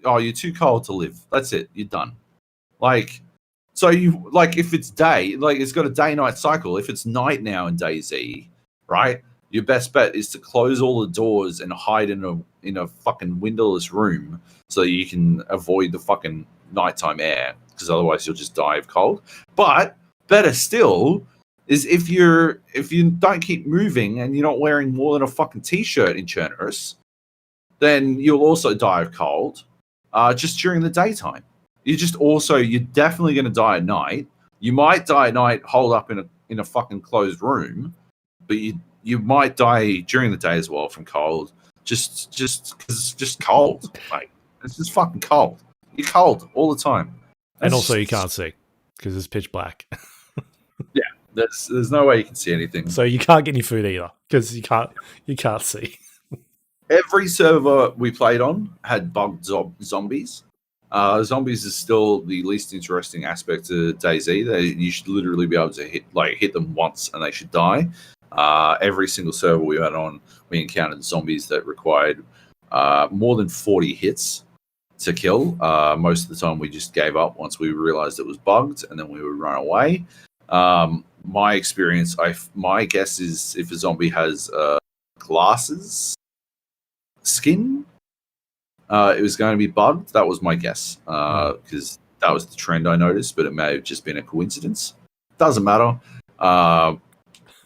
oh, you're too cold to live. That's it. You're done. Like, so you, like, if it's day, like, it's got a day-night cycle. If it's night now in DayZ, right, your best bet is to close all the doors and hide in a fucking windowless room so you can avoid the fucking nighttime air, because otherwise you'll just die of cold. But better still is if you don't keep moving and you're not wearing more than a fucking t-shirt in Chernarus, then you'll also die of cold just during the daytime. You're definitely going to die at night. You might die at night holed up in a fucking closed room, but you might die during the day as well from cold. Just because it's just cold. Like, it's just fucking cold. You're cold all the time. And also you can't see because it's pitch black. Yeah, there's no way you can see anything. So you can't get any food either because you can't see. Every server we played on had bugged zombies. Zombies is still the least interesting aspect of DayZ. You should literally be able to hit them once and they should die. Every single server we went on, we encountered zombies that required more than 40 hits to kill. Most of the time we just gave up once we realized it was bugged, and then we would run away. My experience, my guess is if a zombie has glasses skin, it was going to be bugged. That was my guess, because that was the trend I noticed, but it may have just been a coincidence. Doesn't matter.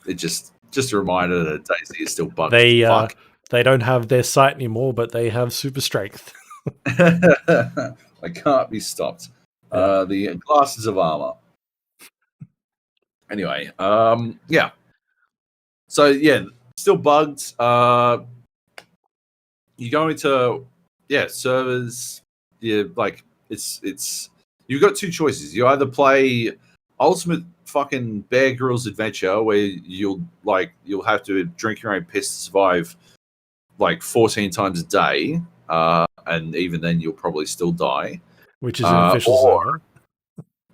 It just a reminder that DayZ is still bugged. They don't have their sight anymore, but they have super strength. They can't be stopped. The glasses of armor. Anyway, yeah. So yeah, still bugged. You go into servers. Yeah, like it's you've got 2 choices. You either play ultimate fucking Bear Grylls adventure where you'll have to drink your own piss to survive like 14 times a day, and even then you'll probably still die. Which is an official server.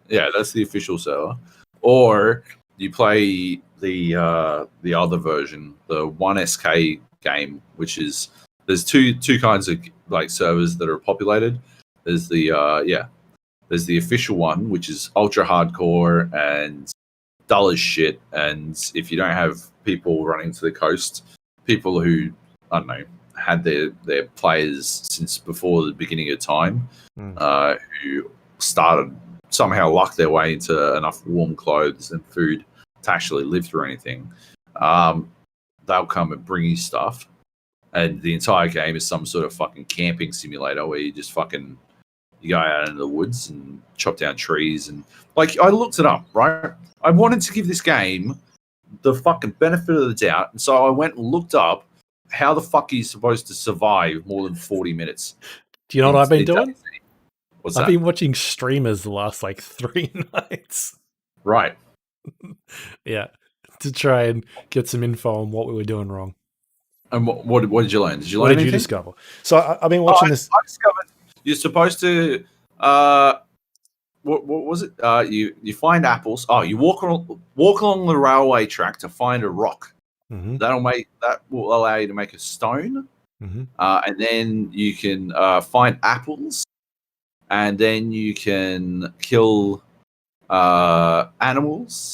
Yeah, that's the official server. Or you play the other version, the 1SK game, which is there's two kinds of like servers that are populated. There's there's the official one, which is ultra hardcore and dull as shit. And if you don't have people running to the coast, people who, I don't know, had their players since before the beginning of time, who started somehow lucked their way into enough warm clothes and food to actually live through anything, they'll come and bring you stuff. And the entire game is some sort of fucking camping simulator where you just fucking you go out into the woods and chop down trees. And like, I looked it up, right? I wanted to give this game the fucking benefit of the doubt, and so I went and looked up how the fuck are you supposed to survive more than 40 minutes. Do you know what I've been doing? What's I've that? been watching streamers the last like 3 nights. Right. Yeah, to try and get some info on what we were doing wrong. And what did you learn? Did you learn What did anything? you discover? So I've been watching this. I discovered you're supposed to. What was it? You find apples. Oh, you walk along the railway track to find a rock. Mm-hmm. That will allow you to make a stone. Mm-hmm. And then you can find apples, and then you can kill animals,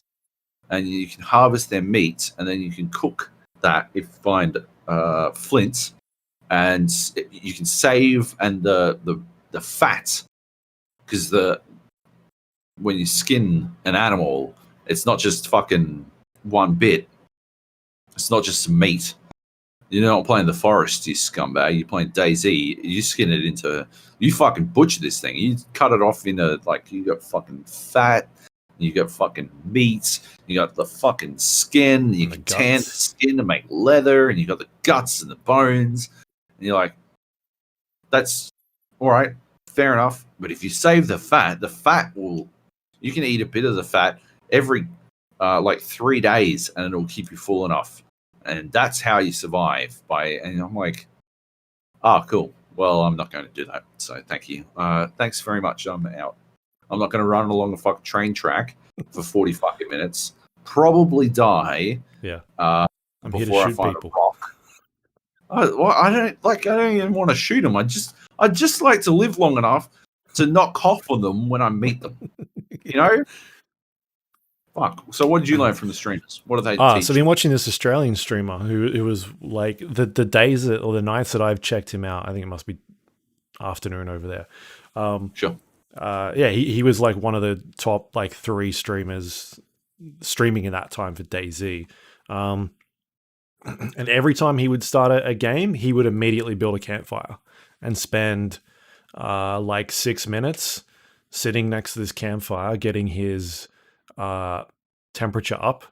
and you can harvest their meat, and then you can cook that if you find flint, and you can save and the fat, because when you skin an animal, it's not just fucking one bit. It's not just some meat. You're not playing the forest, you scumbag. You're playing DayZ. You skin it into. You fucking butcher this thing. You cut it off into like you got fucking fat. You got fucking meat. You got the fucking skin. You can tan the skin to make leather, and you got the guts and the bones. And you're like, that's all right, fair enough. But if you save the fat will. You can eat a bit of the fat every like 3 days, and it'll keep you full enough. And that's how you survive. And I'm like, cool. Well, I'm not going to do that. So thank you. Thanks very much. I'm out. I'm not going to run along a fucking train track for 40 fucking minutes. Probably die. Yeah. I'm here to before I shoot find people. a rock. I don't even want to shoot them. I just like to live long enough to not cough on them when I meet them. You know? Fuck. So what did you learn from the streamers? What do they teach? So I've been watching this Australian streamer who was like the days or the nights that I've checked him out, I think it must be afternoon over there. Sure. Yeah, he was like one of the top like 3 streamers streaming in that time for DayZ. And every time he would start a game, he would immediately build a campfire and spend like 6 minutes sitting next to this campfire, getting his temperature up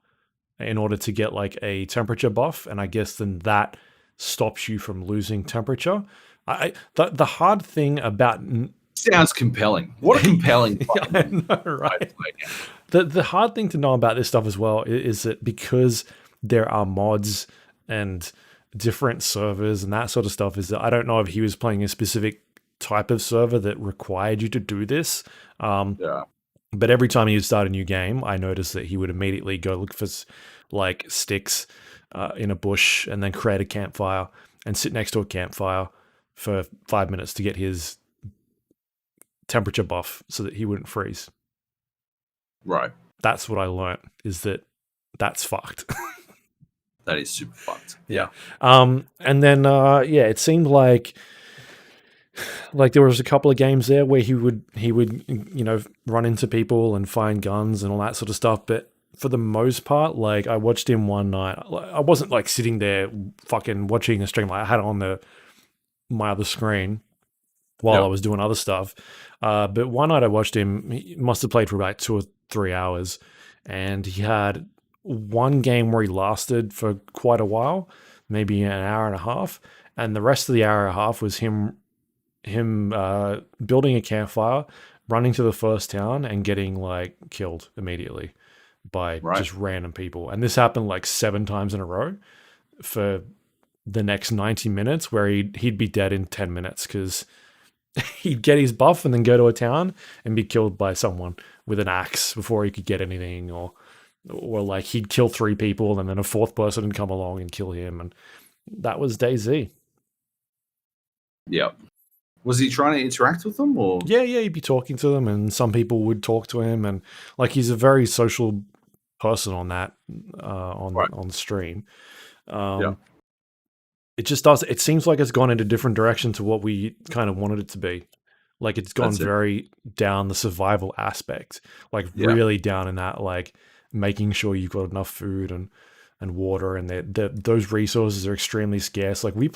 in order to get like a temperature buff. And I guess then that stops you from losing temperature. The hard thing about... Sounds compelling. What a compelling... I know, right? The hard thing to know about this stuff as well is that because there are mods and different servers and that sort of stuff, is that I don't know if he was playing a specific type of server that required you to do this. Yeah. But every time he would start a new game, I noticed that he would immediately go look for like sticks in a bush and then create a campfire and sit next to a campfire for 5 minutes to get his temperature buff so that he wouldn't freeze. Right. That's what I learnt, is that that's fucked. That is super fucked. Yeah. And then, it seemed like there was a couple of games there where he would, run into people and find guns and all that sort of stuff. But for the most part, like I watched him one night. I wasn't like sitting there fucking watching a stream. Like I had it on my other screen while I was doing other stuff. But one night I watched him. He must have played for about 2 or 3 hours, and he had one game where he lasted for quite a while, maybe an hour and a half, and the rest of the hour and a half was him building a campfire, running to the first town, and getting like killed immediately by just random people. And this happened like 7 times in a row for the next 90 minutes, where he'd be dead in 10 minutes because he'd get his buff and then go to a town and be killed by someone with an axe before he could get anything, or like he'd kill 3 people and then a 4th person would come along and kill him. And that was DayZ. Yeah. Was he trying to interact with them, or? Yeah, he'd be talking to them, and some people would talk to him, and like he's a very social person on that on the stream. It just does. It seems like it's gone in a different direction to what we kind of wanted it to be. Like it's gone very down the survival aspect, like really down in that, like making sure you've got enough food and water, and those resources are extremely scarce. Like we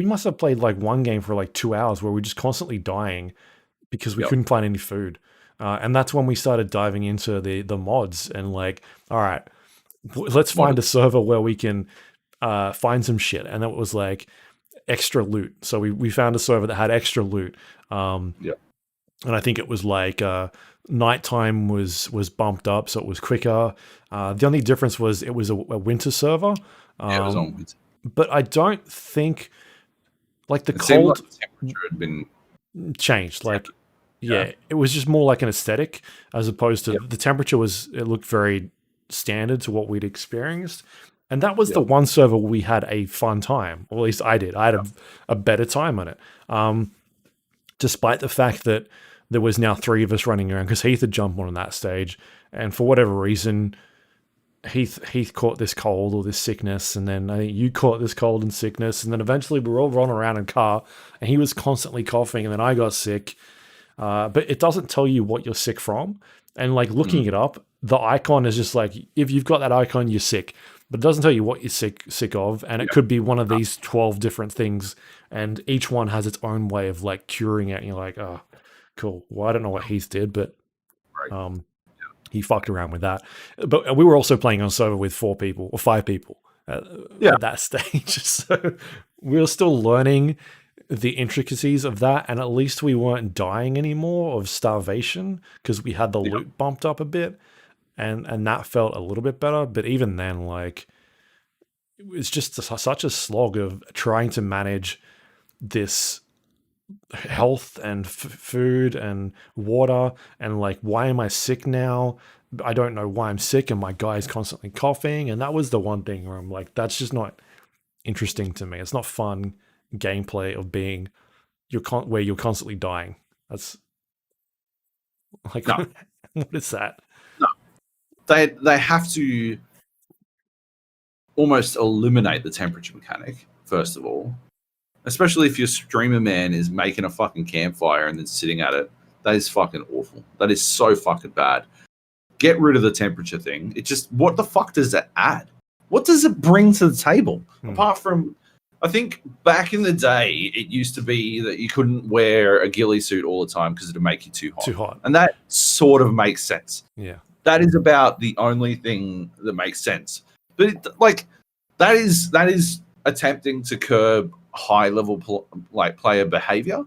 must have played like one game for like 2 hours where we're just constantly dying because we couldn't find any food. And that's when we started diving into the mods and like, all right, let's find a server where we can find some shit. And it was like extra loot. So we found a server that had extra loot. And I think it was like nighttime was bumped up, so it was quicker. The only difference was it was a winter server. It was on winter. But I don't think like the cold like the temperature had been changed. Like, it was just more like an aesthetic as opposed to the temperature it looked very standard to what we'd experienced. And that was the one server we had a fun time, or at least I did. I had a better time on it. Despite the fact that there was now 3 of us running around because Heath had jumped on that stage. And for whatever reason, Heath caught this cold or this sickness, and then I think you caught this cold and sickness, and then eventually we were all running around in a car, and he was constantly coughing, and then I got sick. But it doesn't tell you what you're sick from, and like looking it up, the icon is just like if you've got that icon, you're sick, but it doesn't tell you what you're sick of, and it could be one of these 12 different things, and each one has its own way of like curing it. And you're like, oh, cool. Well, I don't know what Heath did, but he fucked around with that. But we were also playing on server with 4 people or 5 people at that stage. So we were still learning the intricacies of that. And at least we weren't dying anymore of starvation because we had the loot bumped up a bit. And that felt a little bit better. But even then, like, it was just such a slog of trying to manage this health and food and water, and like, why am I sick now? I don't know why I'm sick, and my guy's constantly coughing. And that was the one thing where I'm like, that's just not interesting to me. It's not fun gameplay of being where you're constantly dying. That's like, what is that? No, they have to almost eliminate the temperature mechanic first of all. Especially if your streamer man is making a fucking campfire and then sitting at it. That is fucking awful. That is so fucking bad. Get rid of the temperature thing. It just, what the fuck does that add? What does it bring to the table? Apart from, I think back in the day, it used to be that you couldn't wear a ghillie suit all the time because it'd make you too hot. Too hot. And that sort of makes sense. Yeah. That is about the only thing that makes sense. But that is attempting to curb high level player behavior,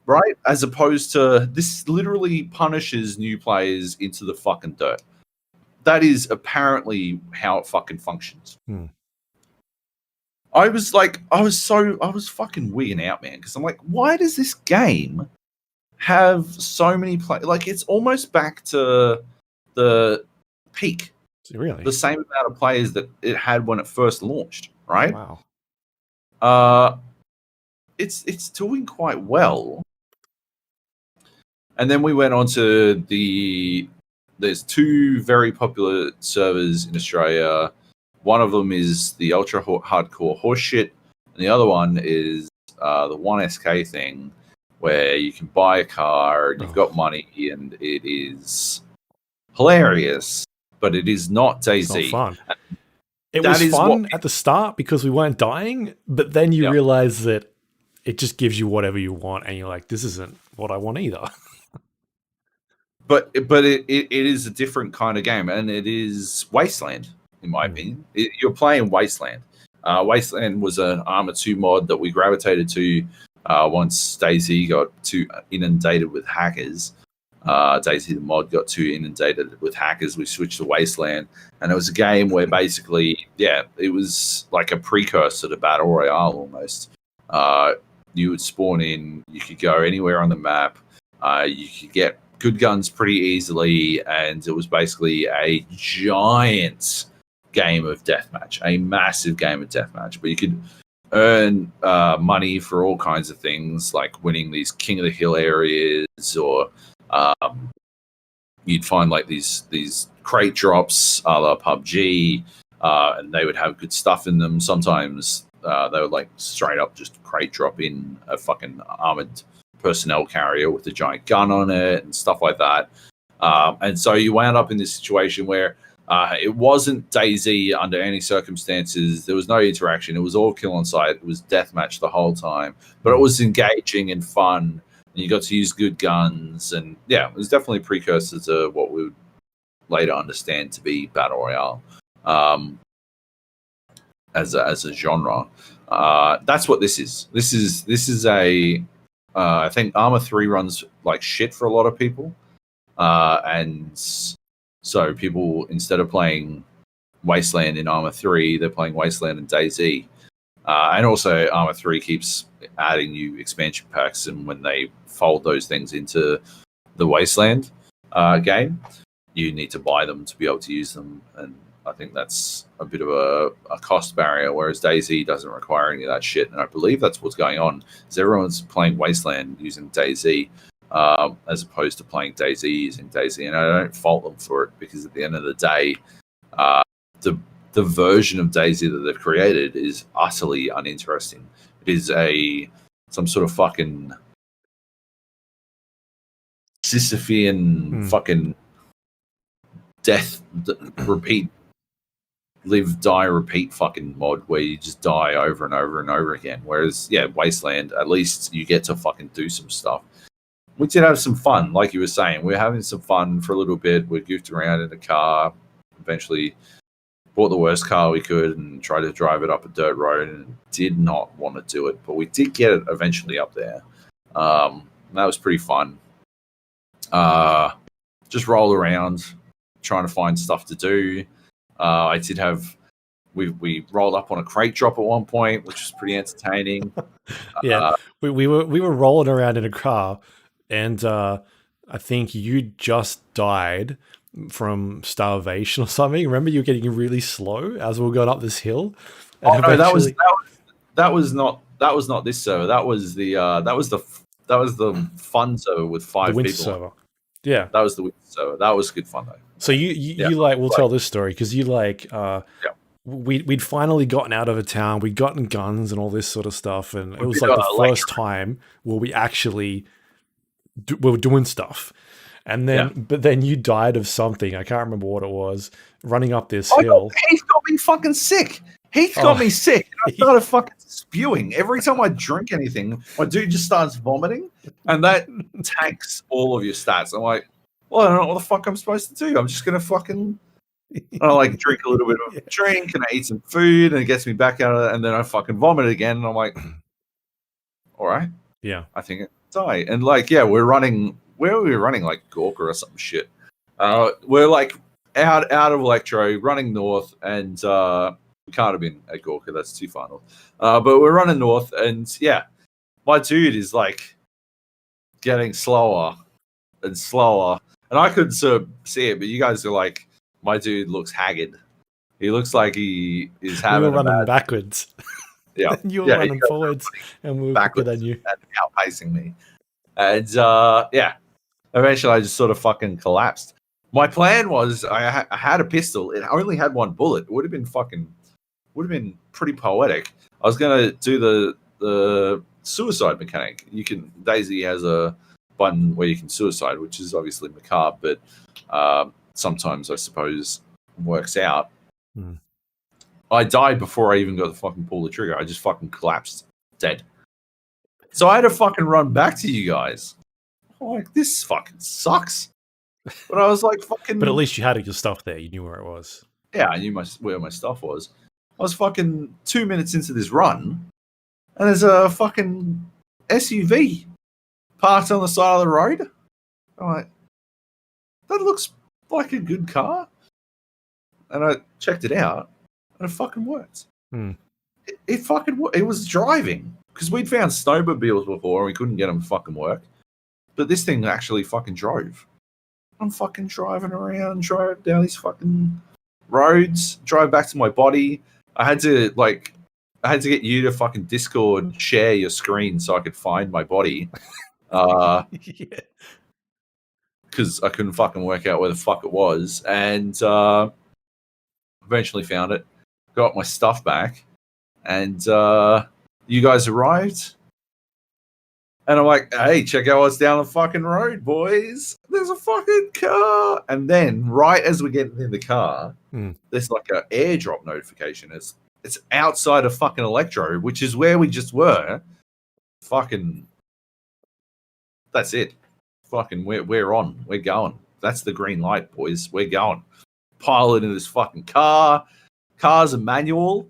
right? As opposed to this literally punishes new players into the fucking dirt. That is apparently how it fucking functions. I was fucking wigging out, man, because I'm like, why does this game have so many like it's almost back to the peak. Really? The same amount of players that it had when it first launched, right? Wow. It's doing quite well. And then we went on to there's 2 very popular servers in Australia. One of them is the ultra hardcore horseshit, and the other one is the 1SK thing, where you can buy a car and you've got money, and it is hilarious, but it is not DayZ. It's not fun. It was fun at the start because we weren't dying, but then you realize that it just gives you whatever you want, and you're like, this isn't what I want either. But it is a different kind of game, and it is Wasteland, in my opinion. You're playing Wasteland. Wasteland was an Arma 2 mod that we gravitated to once DayZ got too inundated with hackers. DayZ the mod got too inundated with hackers. We switched to Wasteland, and it was a game where basically, it was like a precursor to Battle Royale almost. You would spawn in, you could go anywhere on the map, you could get good guns pretty easily, and it was basically a giant game of deathmatch, a massive game of deathmatch. But you could earn money for all kinds of things, like winning these King of the Hill areas, or you'd find like these crate drops a la PUBG, and they would have good stuff in them. Sometimes they would like straight up just crate drop in a fucking armored personnel carrier with a giant gun on it and stuff like that. And so you wound up in this situation where it wasn't DayZ under any circumstances. There was no interaction. It was all kill on sight. It was deathmatch the whole time. But it was engaging and fun. And you got to use good guns. And yeah, it was definitely a precursor to what we would later understand to be Battle Royale as a genre. That's what this is. This is a... I think Arma 3 runs like shit for a lot of people. And so people, instead of playing Wasteland in Arma 3, they're playing Wasteland in DayZ. And also Arma 3 keeps adding new expansion packs, and when they fold those things into the Wasteland game, you need to buy them to be able to use them. And I think that's a bit of a cost barrier, whereas DayZ doesn't require any of that shit. And I believe that's what's going on, is everyone's playing Wasteland using DayZ, as opposed to playing DayZ using DayZ. And I don't fault them for it, because at the end of the day, the version of DayZ that they've created is utterly uninteresting. It is some sort of fucking Sisyphean fucking death repeat, live, die, repeat fucking mod where you just die over and over and over again. Whereas, yeah, Wasteland, at least you get to fucking do some stuff. We did have some fun, like you were saying. We were having some fun for a little bit. We goofed around in the car, eventually bought the worst car we could and tried to drive it up a dirt road, and did not want to do it. But we did get it eventually up there. That was pretty fun. Just roll around, trying to find stuff to do. I did have... We rolled up on a crate drop at one point, which was pretty entertaining. Yeah, we were rolling around in a car, and I think you just died from starvation or something. Remember, you were getting really slow as we were going up this hill. And no, that was not this server. That was the fun server with 5 the winter people. Server. Yeah, that was the winter server. That was good fun though. So you like, we'll tell this story because you like. We'd finally gotten out of a town. We'd gotten guns and all this sort of stuff, and it was like the first time where we actually we were doing stuff. And then, but then you died of something. I can't remember what it was. Running up this hill. Heath got me fucking sick. Heath got me sick. I started fucking spewing. Every time I drink anything, my dude just starts vomiting, and that tanks all of your stats. I'm like, well, I don't know what the fuck I'm supposed to do. I'm just gonna fucking... I like drink a little bit of drink, and I eat some food, and it gets me back out of it, and then I fucking vomit again, and I'm like, all right, yeah, I think it's die. And like, yeah, we're running. Where were we running? Like Gawker or some shit. We're like out of Electro, running north, and we can't have been at Gawker. That's too far north. But we're running north, and yeah, my dude is like getting slower and slower, and I couldn't sort of see it, but you guys are like, my dude looks haggard. He looks like he is having. We were running backwards. Yeah, you were running forwards, and we were quicker than you, and outpacing me. And yeah, eventually I just sort of fucking collapsed. My plan was I had a pistol. It only had 1 bullet. It would have been pretty poetic. I was gonna do the suicide mechanic. DayZ has a button where you can suicide, which is obviously macabre, but sometimes I suppose works out. I died before I even got to fucking pull the trigger. I just fucking collapsed, dead. So I had to fucking run back to you guys. I'm like, this fucking sucks. But I was like, fucking... But at least you had your stuff there. You knew where it was. Yeah, I knew where my stuff was. I was fucking 2 minutes into this run, and there's a fucking SUV parked on the side of the road. I'm like, that looks like a good car. And I checked it out, and it fucking worked. It fucking worked. It was driving, because we'd found snowmobiles before and we couldn't get them to fucking work. But this thing actually fucking drove. I'm fucking driving around, driving down these fucking roads, drive back to my body. I had to, like, you to fucking Discord share your screen so I could find my body. Because I couldn't fucking work out where the fuck it was, and eventually found it, got my stuff back, and you guys arrived, and I'm like, hey, check out what's down the fucking road, boys. There's a fucking car. And then right as we're getting in the car, there's like an airdrop notification. It's outside of fucking Electro, which is where we just were. Fucking, that's it. Fucking, we're on. We're going. That's the green light, boys. We're going. Pile into this fucking car. Car's a manual,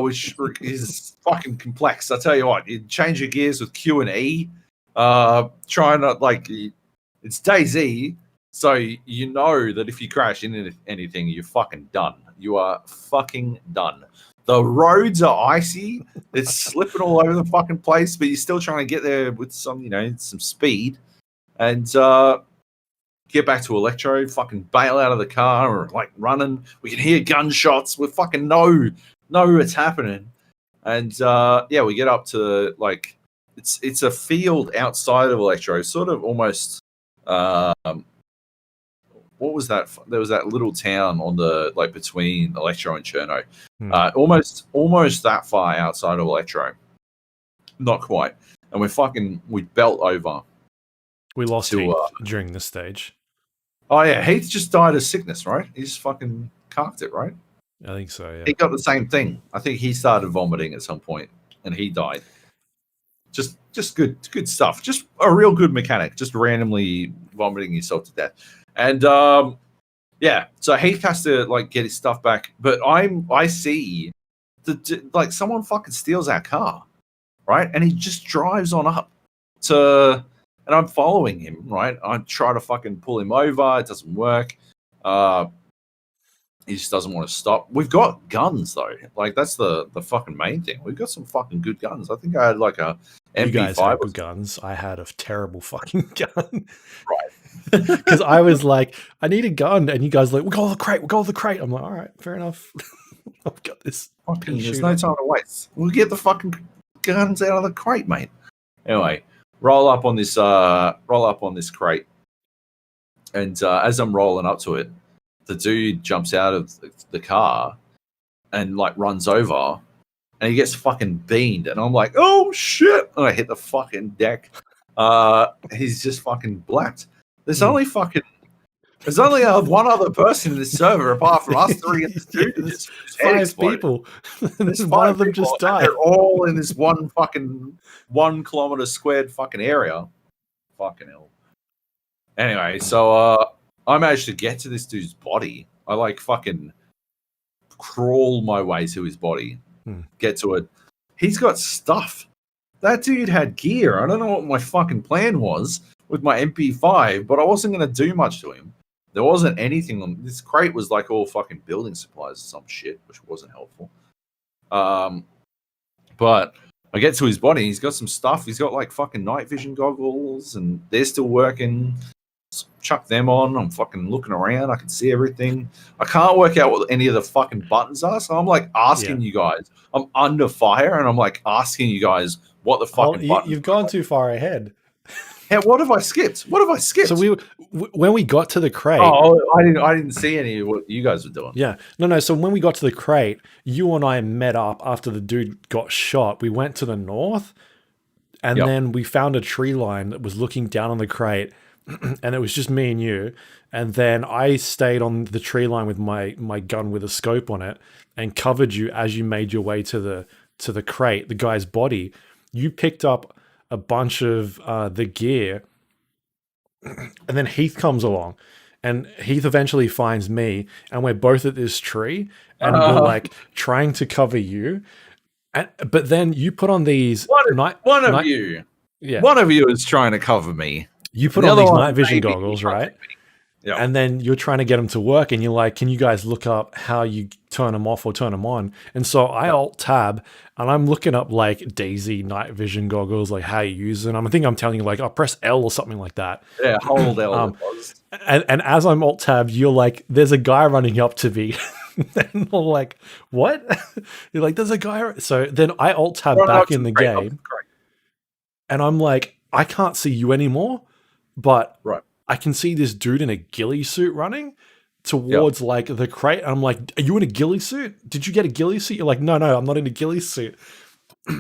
which is fucking complex. I tell you what, you change your gears with Q and E. Try not like it's DayZ, so you know that if you crash into anything, you're fucking done. You are fucking done. The roads are icy. It's slipping all over the fucking place, but you're still trying to get there with some, some speed. And get back to Electro, fucking bail out of the car or like running. We can hear gunshots. We fucking know it's happening. And we get up to like it's a field outside of Electro, sort of almost. What was that? There was that little town on the like between Electro and Cherno. Almost that far outside of Electro. Not quite. And we belt over. We lost Heath during this stage. Oh yeah, Heath just died of sickness, right? He just fucking carked it, right? I think so, yeah. He got the same thing. I think he started vomiting at some point and he died. Just good stuff. Just a real good mechanic, just randomly vomiting yourself to death. And so Heath has to like get his stuff back, but I see like someone fucking steals our car, right? And he just drives on up to, and I'm following him, right? I try to fucking pull him over, it doesn't work. He just doesn't want to stop. We've got guns though, like that's the fucking main thing. We've got some fucking good guns. I think I had like a MP5. You guys had good guns. I had a terrible fucking gun. Right. Because I was like, I need a gun, and you guys were like, we'll go the crate. I'm like, all right, fair enough. I've got this. There's no time to waste. We'll get the fucking guns out of the crate, mate. Anyway, roll up on this crate, and as I'm rolling up to it, the dude jumps out of the car and like runs over, and he gets fucking beamed, and I'm like, oh shit! And I hit the fucking deck. He's just fucking blacked. There's only one other person in this server apart from us three and this dude. There's 5 people. There's one of them just died. They're all in this 1 kilometer squared fucking area. Fucking hell. Anyway, so I managed to get to this dude's body. I like fucking crawl my way to his body, get to it. He's got stuff. That dude had gear. I don't know what my fucking plan was with my MP5, but I wasn't going to do much to him. There wasn't anything on this crate. Was like all fucking building supplies or some shit, which wasn't helpful. But I get to his body. He's got some stuff. He's got like fucking night vision goggles, and they're still working. Chuck them on. I'm fucking looking around. I can see everything. I can't work out what any of the fucking buttons are, so I'm like asking you guys. I'm under fire, and I'm like asking you guys what the fucking buttons. You've gone too far ahead. Yeah, what have I skipped? So when we got to the crate. Oh, I didn't see any of what you guys were doing. Yeah, no. So when we got to the crate, you and I met up after the dude got shot. We went to the north, and then we found a tree line that was looking down on the crate, and it was just me and you. And then I stayed on the tree line with my gun with a scope on it and covered you as you made your way to the crate, the guy's body. You picked up a bunch of the gear, and then Heath comes along, and Heath eventually finds me, and we're both at this tree, and we're like trying to cover you, but then you put on these one of you is trying to cover me. You put on these night vision goggles, right? Yeah. And then you're trying to get them to work, and you're like, can you guys look up how you turn them off or turn them on? And so I alt tab, and I'm looking up like DayZ night vision goggles, like how you use them. I think I'm telling you like, press L or something like that. Yeah, hold L. And as I'm alt tab, you're like, there's a guy running up to me And I'm like, what? You're like, there's a guy. So then I alt tab back in the game, and I'm like, I can't see you anymore, but I can see this dude in a ghillie suit running towards like the crate. And I'm like, are you in a ghillie suit? Did you get a ghillie suit? You're like, no, I'm not in a ghillie suit.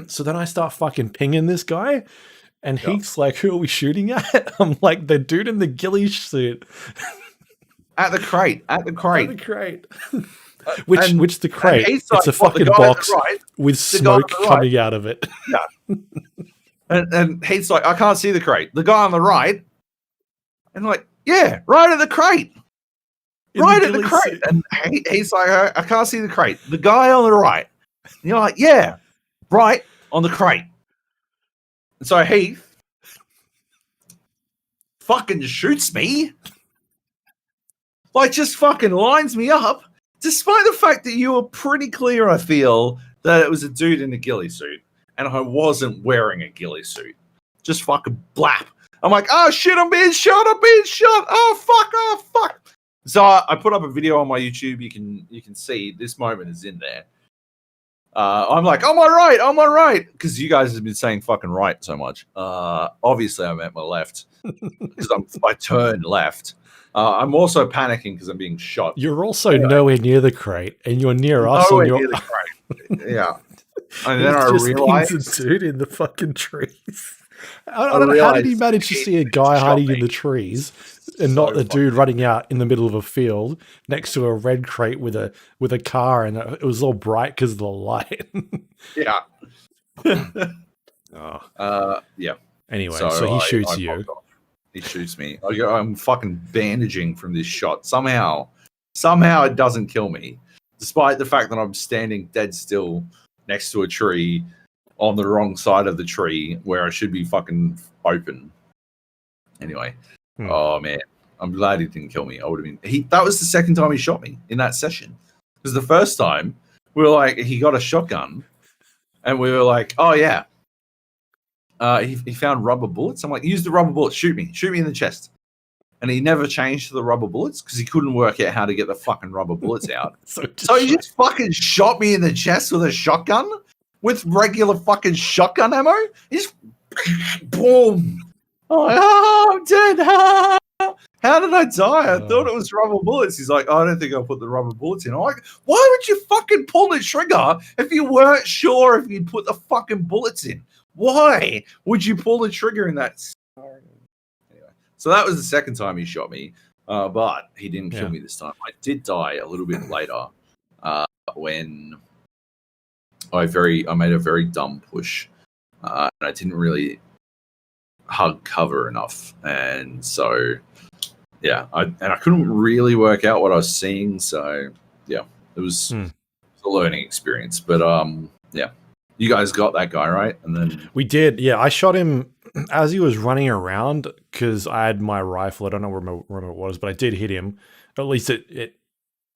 So then I start fucking pinging this guy, and he's like, who are we shooting at? I'm like, the dude in the ghillie suit. At the crate. Which the crate? It's a fucking box with smoke coming out of it. Yeah. And he's like, I can't see the crate. The guy on the right, and like, yeah, right at the crate. Right at the crate. And he's like, I can't see the crate. The guy on the right. And you're like, yeah, right on the crate. And so Heath fucking shoots me. Like, just fucking lines me up, despite the fact that you were pretty clear, I feel, that it was a dude in a ghillie suit, and I wasn't wearing a ghillie suit. Just fucking blap. I'm like, oh shit, I'm being shot. Oh fuck. So I put up a video on my YouTube. You can see this moment is in there. I'm like, on my right, because you guys have been saying fucking right so much. Obviously, I meant my left, because I turned left. I'm also panicking because I'm being shot. You're also nowhere near the crate, and you're near us. Nowhere near the crate. Yeah. And then I realized a dude in the fucking trees. I don't know, how did he manage to see a guy hiding in the trees and not the dude running out in the middle of a field next to a red crate with a car, and it was all bright because of the light. Yeah. Yeah. Anyway, so he shoots you. He shoots me. I'm fucking bandaging from this shot. Somehow it doesn't kill me, despite the fact that I'm standing dead still next to a tree on the wrong side of the tree where I should be fucking open. Anyway, oh man, I'm glad he didn't kill me. I would have been. That was the second time he shot me in that session. Because the first time we were like, he got a shotgun, and we were like, oh yeah. He found rubber bullets. I'm like, use the rubber bullets. Shoot me in the chest. And he never changed to the rubber bullets because he couldn't work out how to get the fucking rubber bullets out. So he just fucking shot me in the chest with a shotgun, with regular fucking shotgun ammo. He just boom. I'm dead. How did I die? I thought it was rubber bullets. He's like, I don't think I'll put the rubber bullets in. I'm like, why would you fucking pull the trigger if you weren't sure if you'd put the fucking bullets in? Why would you pull the trigger in that scenario? Anyway, so that was the second time he shot me, but he didn't kill me this time. I did die a little bit later when I made a very dumb push, and I didn't really hug cover enough, and so I couldn't really work out what I was seeing. So yeah, it was a learning experience, but You guys got that guy, right? And then we did. Yeah, I shot him as he was running around because I had my rifle. I don't know where it was, but I did hit him. At least it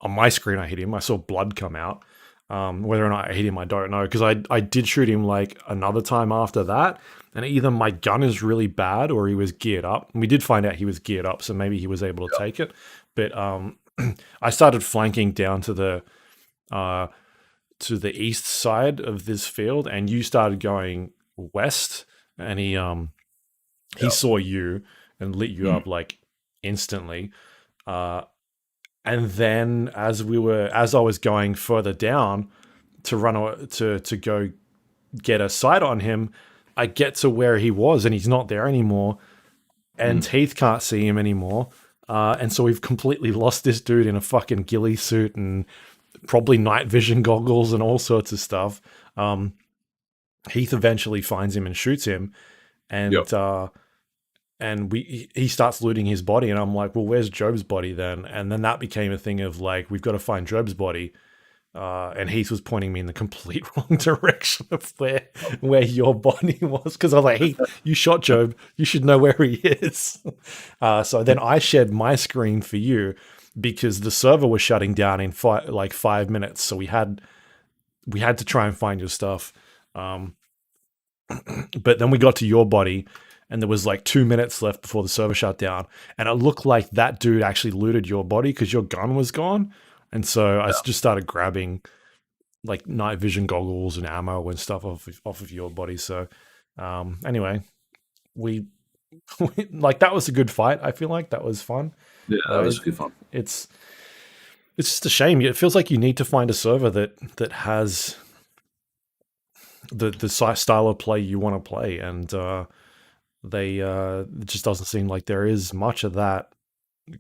on my screen, I hit him. I saw blood come out. Whether or not I hit him, I don't know, because I did shoot him like another time after that, and either my gun is really bad or he was geared up. And we did find out he was geared up, so maybe he was able to take it. But I started flanking down to the east side of this field, and you started going west, and he saw you and lit you up like instantly. And then as I was going further down to go get a sight on him, I get to where he was and he's not there anymore, and Heath can't see him anymore. And so we've completely lost this dude in a fucking ghillie suit and probably night vision goggles and all sorts of stuff. Heath eventually finds him and shoots him, and he starts looting his body, and I'm like, well, where's Joab's body then? And then that became a thing of like, we've got to find Joab's body. And Heath was pointing me in the complete wrong direction of where your body was, because I was like, Heath, you shot Joab, you should know where he is. So then I shared my screen for you because the server was shutting down in 5 minutes, so we had to try and find your stuff. But then we got to your body, and there was like 2 minutes left before the server shut down, and it looked like that dude actually looted your body because your gun was gone. And so I just started grabbing like night vision goggles and ammo and stuff off of your body. So anyway, we like that was a good fight. I feel like that was fun. Yeah, that was good fun. It's just a shame. It feels like you need to find a server that has the style of play you want to play, and it just doesn't seem like there is much of that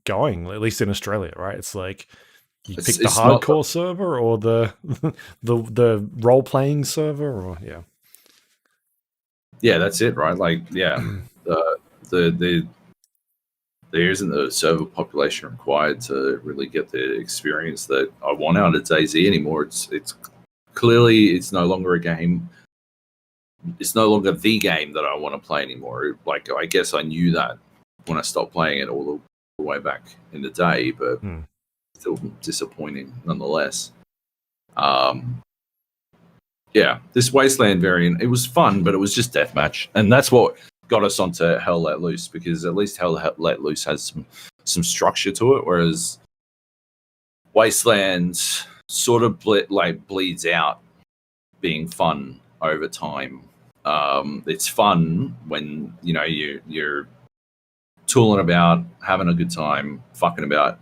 going, at least in Australia, right? It's like you pick the hardcore server or the the role playing server, or yeah, that's it, right? Like, yeah, there isn't the server population required to really get the experience that I want out of DayZ anymore. It's clearly it's no longer a game. It's no longer the game that I want to play anymore. Like, I guess I knew that when I stopped playing it all the way back in the day, but still disappointing nonetheless. Yeah, this Wasteland variant, it was fun, but it was just deathmatch, and that's what got us onto Hell Let Loose, because at least Hell Let Loose has some structure to it, whereas Wasteland sort of bleeds out being fun over time. It's fun when you're tooling about, having a good time, fucking about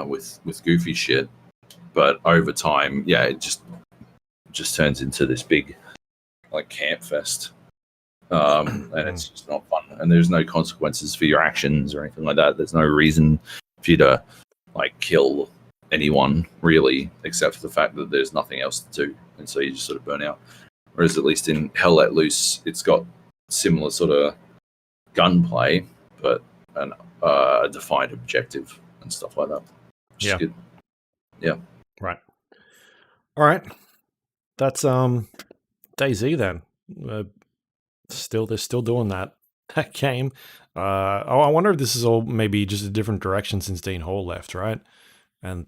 with goofy shit, but over time, yeah, it just turns into this big like camp fest, and it's just not fun, and there's no consequences for your actions or anything like that. There's no reason for you to like kill anyone really, except for the fact that there's nothing else to do, and so you just sort of burn out. Whereas at least in Hell Let Loose, it's got similar sort of gunplay, but a defined objective and stuff like that, which is good. Yeah, right. All right, that's DayZ then. They're still doing that game. I wonder if this is all maybe just a different direction since Dean Hall left, right? And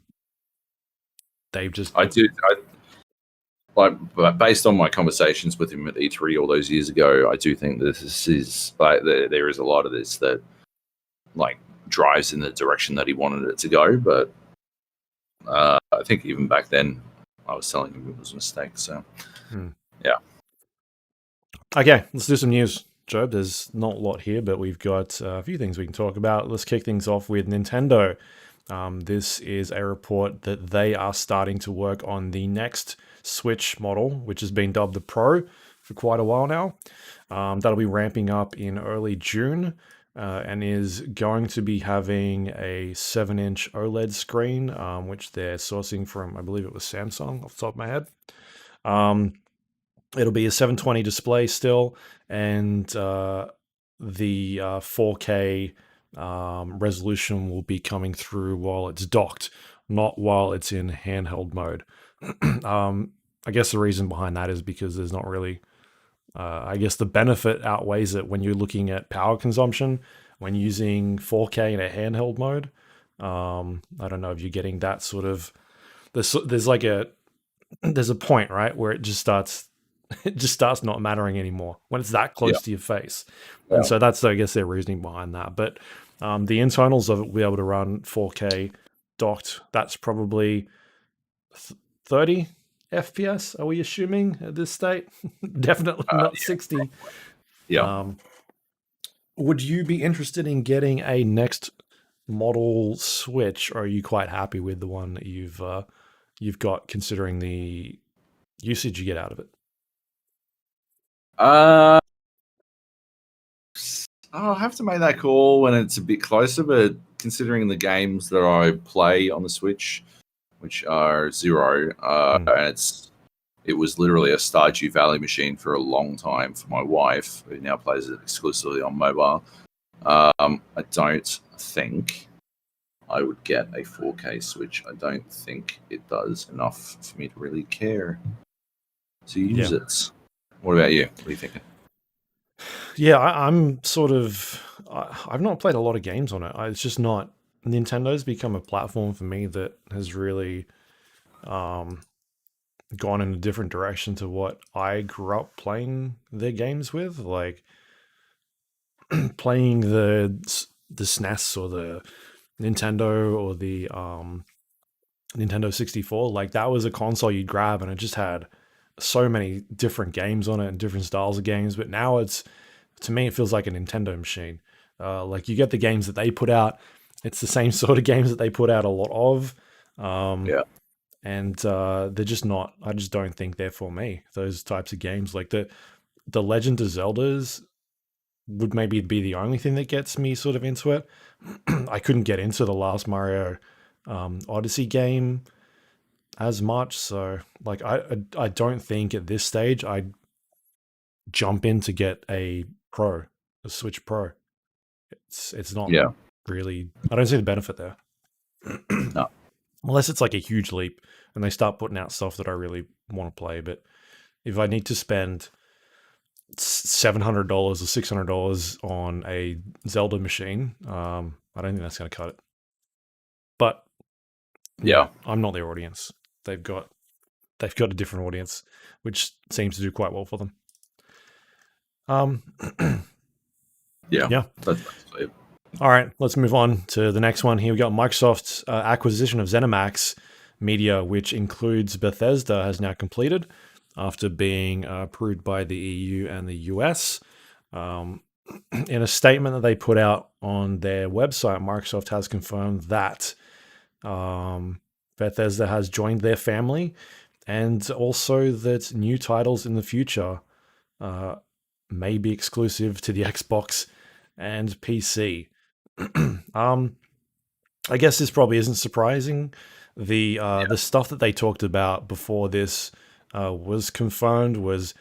they've just but based on my conversations with him at E3 all those years ago, I do think this is like there is a lot of this that like drives in the direction that he wanted it to go. But I think even back then, I was telling him it was a mistake. So yeah. Okay, let's do some news, Joab. There's not a lot here, but we've got a few things we can talk about. Let's kick things off with Nintendo. This is a report that they are starting to work on the next Switch model, which has been dubbed the Pro for quite a while now. That'll be ramping up in early June and is going to be having a 7-inch OLED screen, which they're sourcing from, I believe it was Samsung off the top of my head. It'll be a 720 display still, and the 4K resolution will be coming through while it's docked, not while it's in handheld mode. I guess the reason behind that is because there's not really, I guess the benefit outweighs it when you're looking at power consumption when using 4K in a handheld mode. I don't know if you're getting that sort of, there's a point, right, where it just starts not mattering anymore when it's that close to your face. And so that's, I guess, their reasoning behind that. But the internals of it will be able to run 4K docked. That's probably 30 FPS, are we assuming at this state? Definitely not 60. Yeah. Would you be interested in getting a next model Switch, or are you quite happy with the one that you've got, considering the usage you get out of it? I'll have to make that call when it's a bit closer, but considering the games that I play on the Switch, which are Zero, and it was literally a Stardew Valley machine for a long time for my wife, who now plays it exclusively on mobile. I don't think I would get a 4K Switch. I don't think it does enough for me to really care to use it. What about you? What are you thinking? Yeah, I'm sort of. I've not played a lot of games on it. It's just not. Nintendo's become a platform for me that has really gone in a different direction to what I grew up playing their games with. Like playing the SNES or the Nintendo or the Nintendo 64, like that was a console you'd grab and it just had so many different games on it and different styles of games. But now it's, to me, it feels like a Nintendo machine. Like you get the games that they put out. It's the same sort of games that they put out a lot of. And they're just not, I just don't think they're for me. Those types of games, like the Legend of Zeldas would maybe be the only thing that gets me sort of into it. I couldn't get into the last Mario Odyssey game as much, so like I don't think at this stage I'd jump in to get a Switch Pro. It's not really. I don't see the benefit there. No. Unless it's like a huge leap and they start putting out stuff that I really want to play. But if I need to spend $700 or $600 on a Zelda machine, I don't think that's going to cut it. But yeah, I'm not their audience. They've got a different audience, which seems to do quite well for them. Yeah. That's it. All right, let's move on to the next one. Here we got Microsoft's acquisition of ZeniMax Media, which includes Bethesda, has now completed after being approved by the EU and the US. In a statement that they put out on their website, Microsoft has confirmed that Bethesda has joined their family, and also that new titles in the future may be exclusive to the Xbox and PC. I guess this probably isn't surprising. The stuff that they talked about before this was confirmed was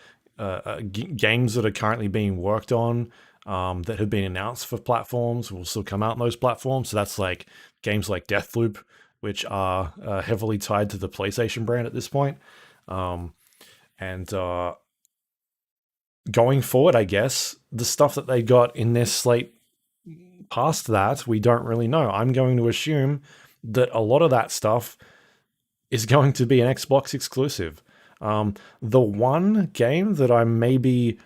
games that are currently being worked on that have been announced for platforms will still come out on those platforms. So that's like games like Deathloop, which are heavily tied to the PlayStation brand at this point. And going forward, I guess, the stuff that they got in their slate past that, we don't really know. I'm going to assume that a lot of that stuff is going to be an Xbox exclusive. The one game that I'm maybe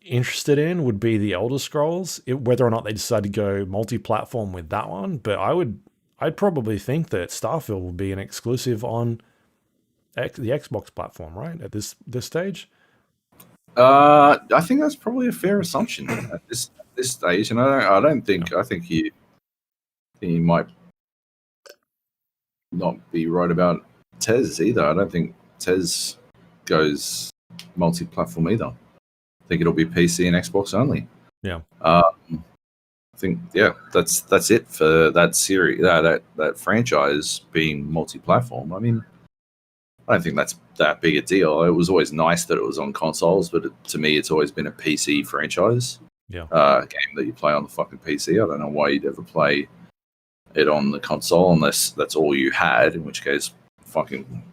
interested in would be the Elder Scrolls, whether or not they decide to go multi-platform with that one. But I'd probably think that Starfield will be an exclusive on the Xbox platform, right? At this stage. I think that's probably a fair assumption at this stage, and I don't think I think he might not be right about Tez either. I don't think Tez goes multi-platform either. I think it'll be PC and Xbox only. Yeah. I think that's it for that series. That franchise being multi-platform. I mean, I don't think that's that big a deal. It was always nice that it was on consoles, but to me, it's always been a PC franchise. Yeah. Game that you play on the fucking PC. I don't know why you'd ever play it on the console unless that's all you had, in which case, fucking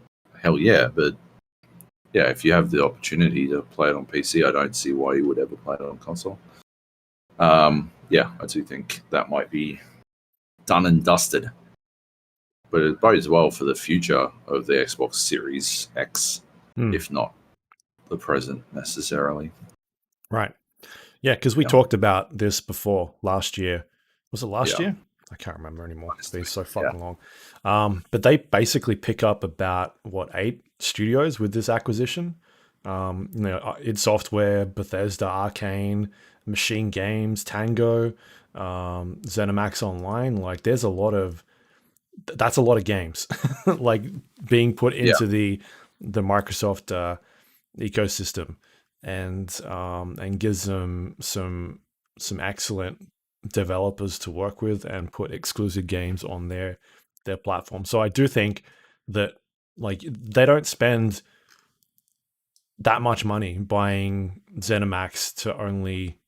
hell yeah. But yeah, if you have the opportunity to play it on PC, I don't see why you would ever play it on console. Yeah, I do think that might be done and dusted. But it bodes well for the future of the Xbox Series X, if not the present necessarily. Right. Yeah, because we talked about this before last year. Was it last year? I can't remember anymore. It's been so fucking long. But they basically pick up about, 8 studios with this acquisition. id Software, Bethesda, Arcane, Machine Games, Tango, ZeniMax Online. Like, that's a lot of games like being put into the Microsoft ecosystem, and gives them some excellent developers to work with and put exclusive games on their platform. So I do think that, like, they don't spend that much money buying ZeniMax to only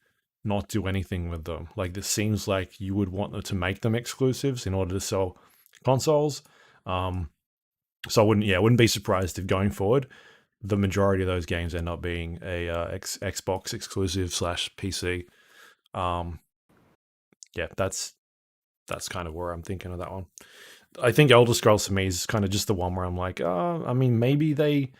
not do anything with them. Like, this seems like you would want them to make them exclusives in order to sell consoles. So I wouldn't be surprised if going forward the majority of those games end up being a Xbox exclusive / PC. That's kind of where I'm thinking of that one. I think Elder Scrolls for me is kind of just the one where I'm like, I mean, maybe they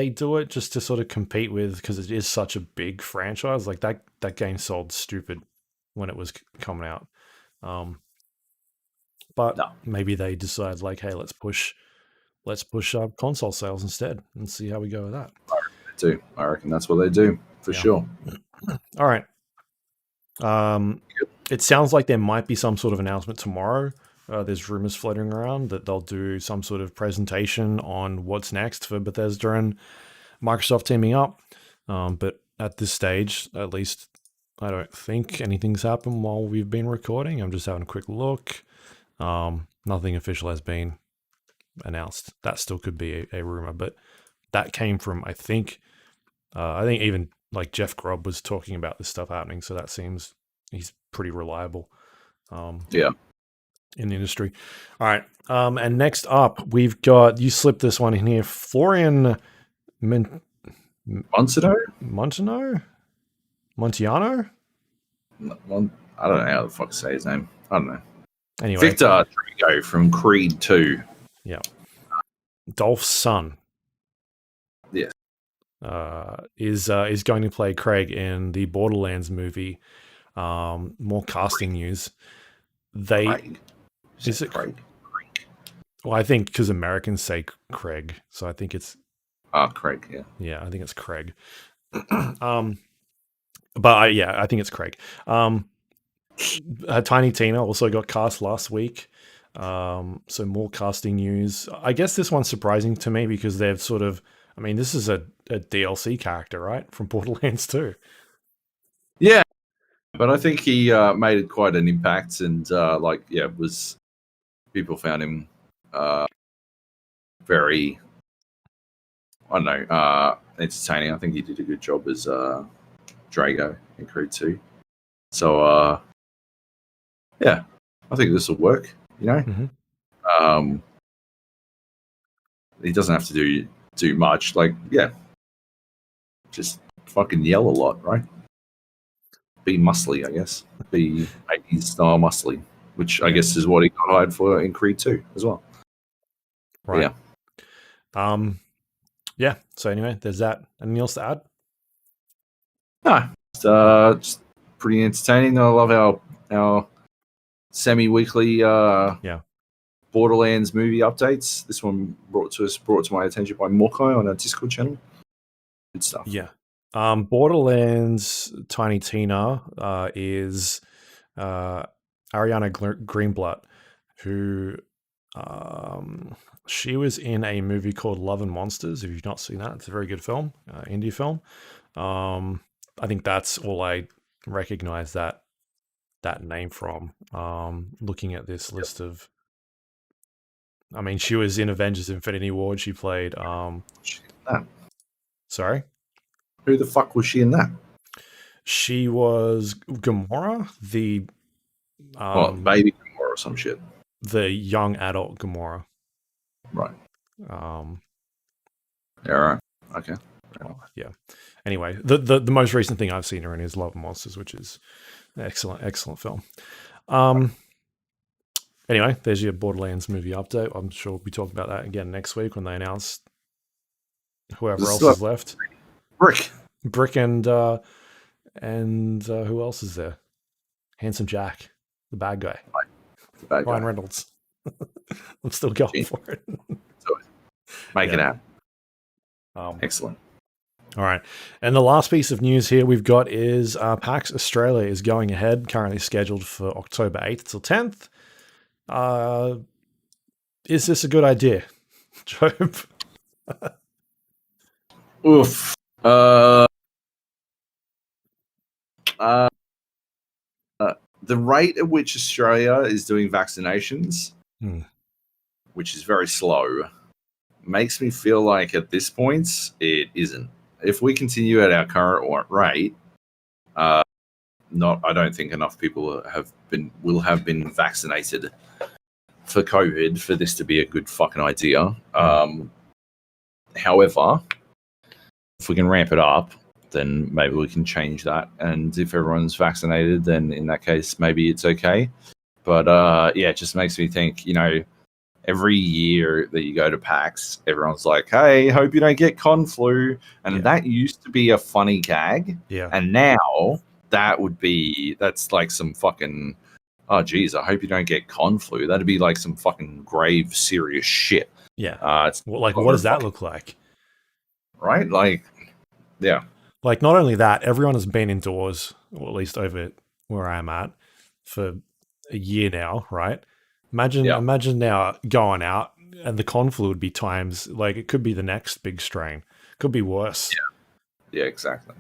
do it just to sort of compete with, because it is such a big franchise. Like, that game sold stupid when it was coming out. But maybe they decide, like, hey, let's push let's push up console sales instead and see how we go with that. I reckon that's what they do for sure. All right. It sounds like there might be some sort of announcement tomorrow. There's rumors floating around that they'll do some sort of presentation on what's next for Bethesda and Microsoft teaming up. But at this stage, at least, I don't think anything's happened while we've been recording. I'm just having a quick look. Nothing official has been announced. That still could be a rumor, but that came from, I think even like Jeff Grubb was talking about this stuff happening. So that seems he's pretty reliable. In the industry. All right. And next up, we've got, you slipped this one in here, Florian Montiano? Montiano? I don't know how the fuck to say his name. I don't know. Anyway. Victor Trigo from Creed 2. Yeah. Dolph's son. Yes. Is going to play Krieg in the Borderlands movie. More casting news. Krieg. Is it Krieg? Well, I think because Americans say Krieg, so I think it's Krieg. Yeah. Yeah, I think it's Krieg. I think it's Krieg. Tiny Tina also got cast last week. So more casting news. I guess this one's surprising to me because they've sort of, I mean, this is a DLC character, right? From Borderlands 2. Yeah. But I think he made quite an impact and people found him very, I don't know, entertaining. I think he did a good job as Drago in Creed 2. So, I think this will work, you know? Mm-hmm. He doesn't have to do much. Just fucking yell a lot, right? Be muscly, I guess. Be 80s style muscly, which I guess is what he got hired for in Creed 2 as well. Right. Yeah. So anyway, there's that. Anything else to add? No. Just pretty entertaining. I love our semi-weekly Borderlands movie updates. This one brought to my attention by Morkai on our Discord channel. Good stuff. Yeah. Borderlands Tiny Tina is Ariana Greenblatt, who she was in a movie called Love and Monsters. If you've not seen that, it's a very good film, indie film. I think that's all I recognize that name from. Looking at this list of, I mean, she was in Avengers: Infinity War. She played. Sorry. Who the fuck was she in that? She was Gamora, the baby Gamora or some shit. The young adult Gamora. Right. Yeah, right. Okay. Yeah. Anyway, the most recent thing I've seen her in is Love and Monsters, which is an excellent film. Anyway, there's your Borderlands movie update. I'm sure we'll be talking about that again next week when they announce whoever else is left. Brick and who else is there? Handsome Jack, the bad guy. Ryan Reynolds. I'm still going for it. Make it happen. Excellent. All right. And the last piece of news here we've got is PAX Australia is going ahead, currently scheduled for October 8th till 10th. Is this a good idea, Joab? Oof. The rate at which Australia is doing vaccinations, which is very slow, makes me feel like at this point it isn't. If we continue at our current rate, I don't think enough people will have been vaccinated for COVID for this to be a good fucking idea. However, if we can ramp it up, then maybe we can change that. And if everyone's vaccinated, then in that case, maybe it's okay. But it just makes me think, every year that you go to PAX, everyone's like, hey, hope you don't get con flu. And that used to be a funny gag. Yeah. And now that's like some fucking, oh, geez, I hope you don't get con flu. That'd be like some fucking grave, serious shit. Yeah. It's Like, what does that look like? Right? Like, yeah. Like, not only that, everyone has been indoors, or at least over where I am at, for a year now, right? Imagine now going out, and the conflu would be times, like, it could be the next big strain. Could be worse. Yeah, exactly.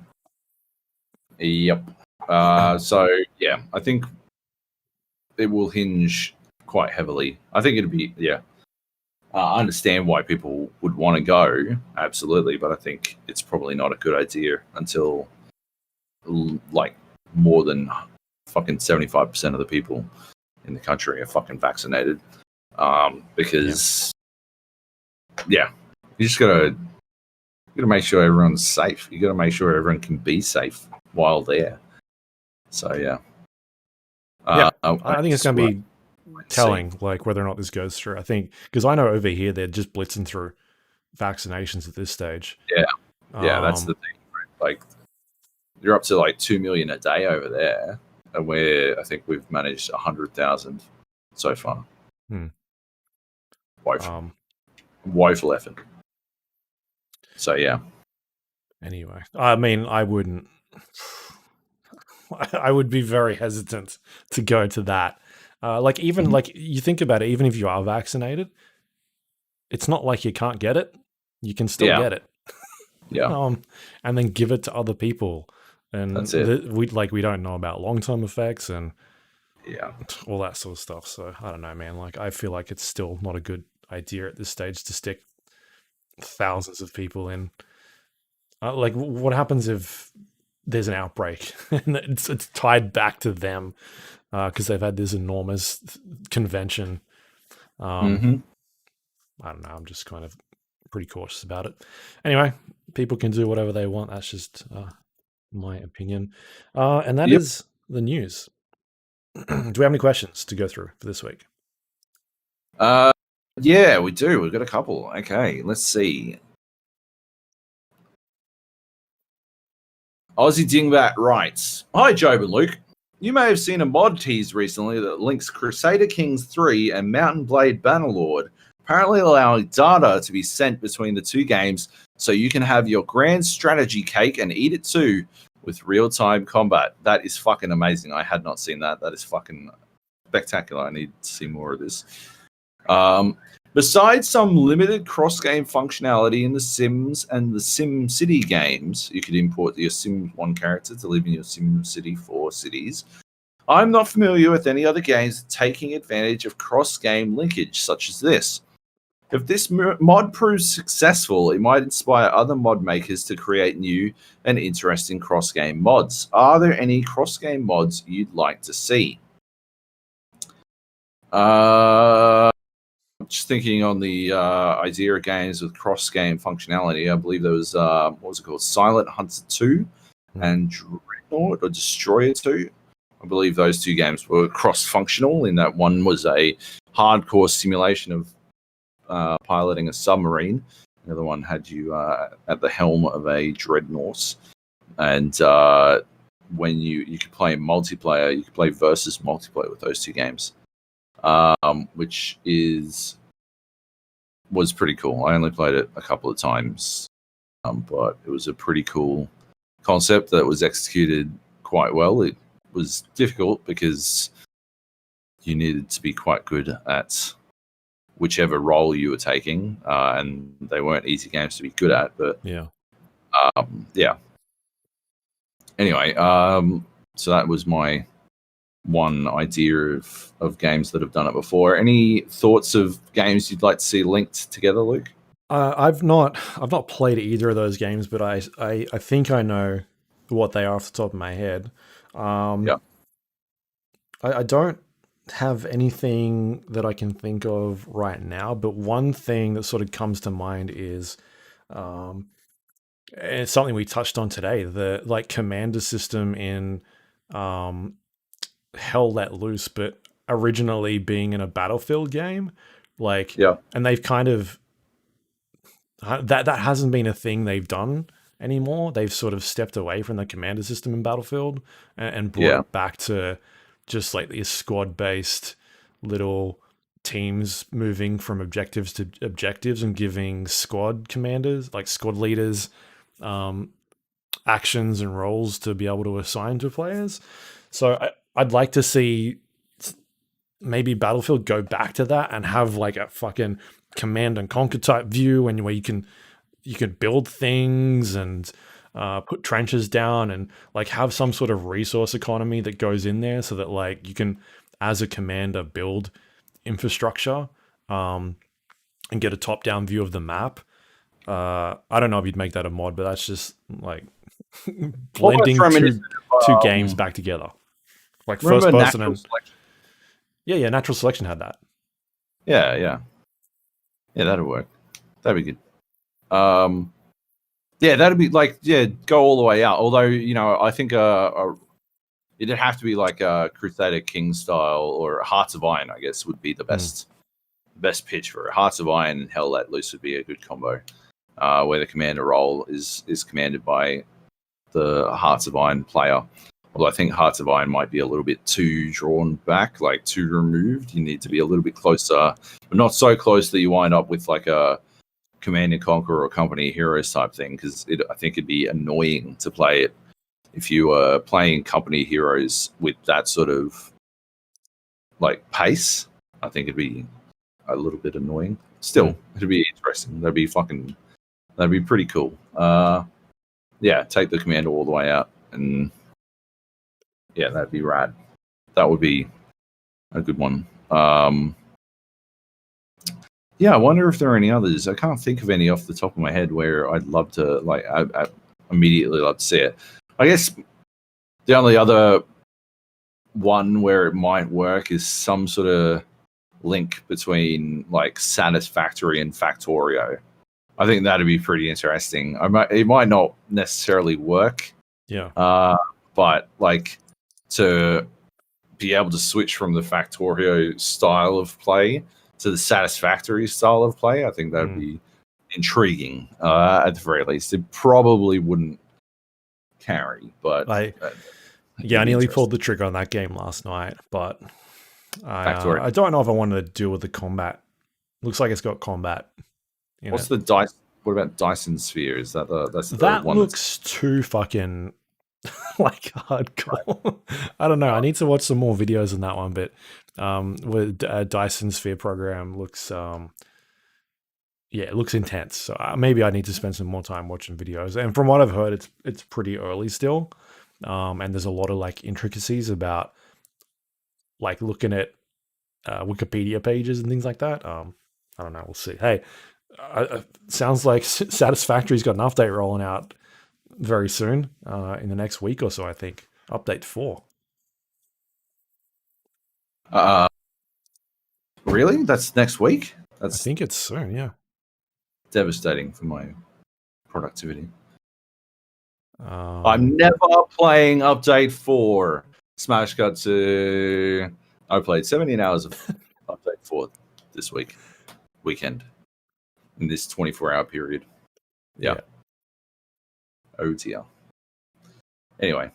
Yep. So, yeah, I think it will hinge quite heavily. I think it'd be, I understand why people would want to go, absolutely, but I think it's probably not a good idea until, like, more than fucking 75% of the people in the country are fucking vaccinated. Because, you just gotta make sure everyone's safe. You gotta make sure everyone can be safe while there. So, yeah. I think it's going to be telling, like, whether or not this goes through. I think, because I know over here they're just blitzing through vaccinations at this stage. Yeah, that's the thing. Right? Like, you're up to like 2 million a day over there, and I think we've managed 100,000 so far. Woeful effort. So yeah. Anyway, I mean, I wouldn't. I would be very hesitant to go to that. Like, even like, you think about it, even if you are vaccinated, it's not like you can't get it. You can still get it. And then give it to other people. And that's it. We don't know about long-term effects and all that sort of stuff. So I don't know, man. Like, I feel like it's still not a good idea at this stage to stick thousands of people in. Like, what happens if there's an outbreak and it's tied back to them because they've had this enormous convention? I don't know. I'm just kind of pretty cautious about it. Anyway, people can do whatever they want. That's just my opinion. And that is the news. Do we have any questions to go through for this week? Yeah, we do. We've got a couple. Okay, let's see. Aussie Dingbat writes, "Hi, Joab and Luke. You may have seen a mod tease recently that links Crusader Kings 3 and Mountain Blade Bannerlord, apparently allowing data to be sent between the two games so you can have your grand strategy cake and eat it too with real-time combat." That is fucking amazing. I had not seen that. That is fucking spectacular. I need to see more of this. Besides some limited cross-game functionality in the Sims and the Sim City games, you could import your Sim 1 character to live in your Sim City 4 cities. I'm not familiar with any other games taking advantage of cross-game linkage such as this. If this mod proves successful, it might inspire other mod makers to create new and interesting cross-game mods. Are there any cross-game mods you'd like to see? Just thinking on the idea of games with cross-game functionality, I believe there was, what was it called? Silent Hunter 2 and Dreadnought or Destroyer 2. I believe those two games were cross-functional in that one was a hardcore simulation of piloting a submarine. The other one had you at the helm of a Dreadnought. And when you could play in multiplayer, you could play versus multiplayer with those two games. Which was pretty cool. I only played it a couple of times, but it was a pretty cool concept that was executed quite well. It was difficult because you needed to be quite good at whichever role you were taking, and they weren't easy games to be good at. But Anyway, so that was my one idea of games that have done it before. Any thoughts of games you'd like to see linked together, Luke? I've not played either of those games, but I think I know what they are off the top of my head. I don't have anything that I can think of right now, but one thing that sort of comes to mind is it's something we touched on today, the like commander system in Hell Let Loose, but originally being in a Battlefield game, and they've kind of that hasn't been a thing they've done anymore. They've sort of stepped away from the commander system in Battlefield and brought it back to just like this squad based little teams moving from objectives to objectives and giving squad commanders, like squad leaders, actions and roles to be able to assign to players. So I'd like to see maybe Battlefield go back to that and have like a fucking command and conquer type view, and where you can build things and put trenches down and like have some sort of resource economy that goes in there, so that like you can, as a commander, build infrastructure and get a top-down view of the map. I don't know if you'd make that a mod, but that's just like blending two games back together, like first person and yeah, natural selection had that. Yeah, that'd work. That'd be good. Yeah, that'd be like, go all the way out. Although, I think it'd have to be like a Crusader King style, or Hearts of Iron, I guess, would be the best pitch for it. Hearts of Iron and Hell Let Loose would be a good combo, where the commander role is commanded by the Hearts of Iron player. Although I think Hearts of Iron might be a little bit too drawn back, like too removed. You need to be a little bit closer, but not so close that you wind up with like a Command and Conquer or Company of Heroes type thing, because I think it'd be annoying to play it if you were playing Company of Heroes with that sort of like pace. I think it'd be a little bit annoying. Still, it'd be interesting. That'd be pretty cool. Yeah, take the commander all the way out, and yeah, that'd be rad. That would be a good one. Yeah, I wonder if there are any others. I can't think of any off the top of my head where I'd love to, like, I immediately love to see it. I guess the only other one where it might work is some sort of link between, like, Satisfactory and Factorio. I think that'd be pretty interesting. It might not necessarily work. Yeah. But, like, to be able to switch from the Factorio style of play to the Satisfactory style of play, I think that would be intriguing. At the very least, it probably wouldn't carry, but I nearly pulled the trigger on that game last night, but I don't know if I wanted to deal with the combat. Looks like it's got combat. What's the dice? What about Dyson Sphere? Is that the that one looks too fucking like hardcore. Right. I don't know. I need to watch some more videos on that one, but with Dyson Sphere program looks it looks intense. So maybe I need to spend some more time watching videos. And from what I've heard, it's pretty early still, and there's a lot of like intricacies about like looking at Wikipedia pages and things like that. I don't know. We'll see. Hey, sounds like Satisfactory's got an update rolling out very soon, in the next week or so, I think. Update 4. Really? That's next week? I think it's soon, yeah. Devastating for my productivity. I'm never playing Update 4. Smash cut to... I played 17 hours of Update 4 this weekend, in this 24-hour period. Yeah. Oh dear. Anyway.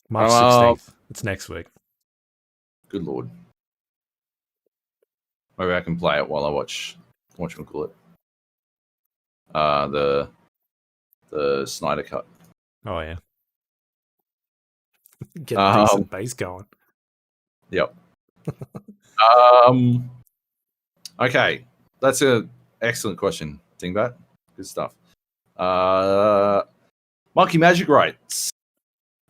March 16th. It's next week. Good lord. Maybe I can play it while I watch McCall it. The Snyder Cut. Oh yeah. Get a decent base going. Yep. Okay. That's an excellent question, Dingbat. Good stuff. Monkey Magic writes,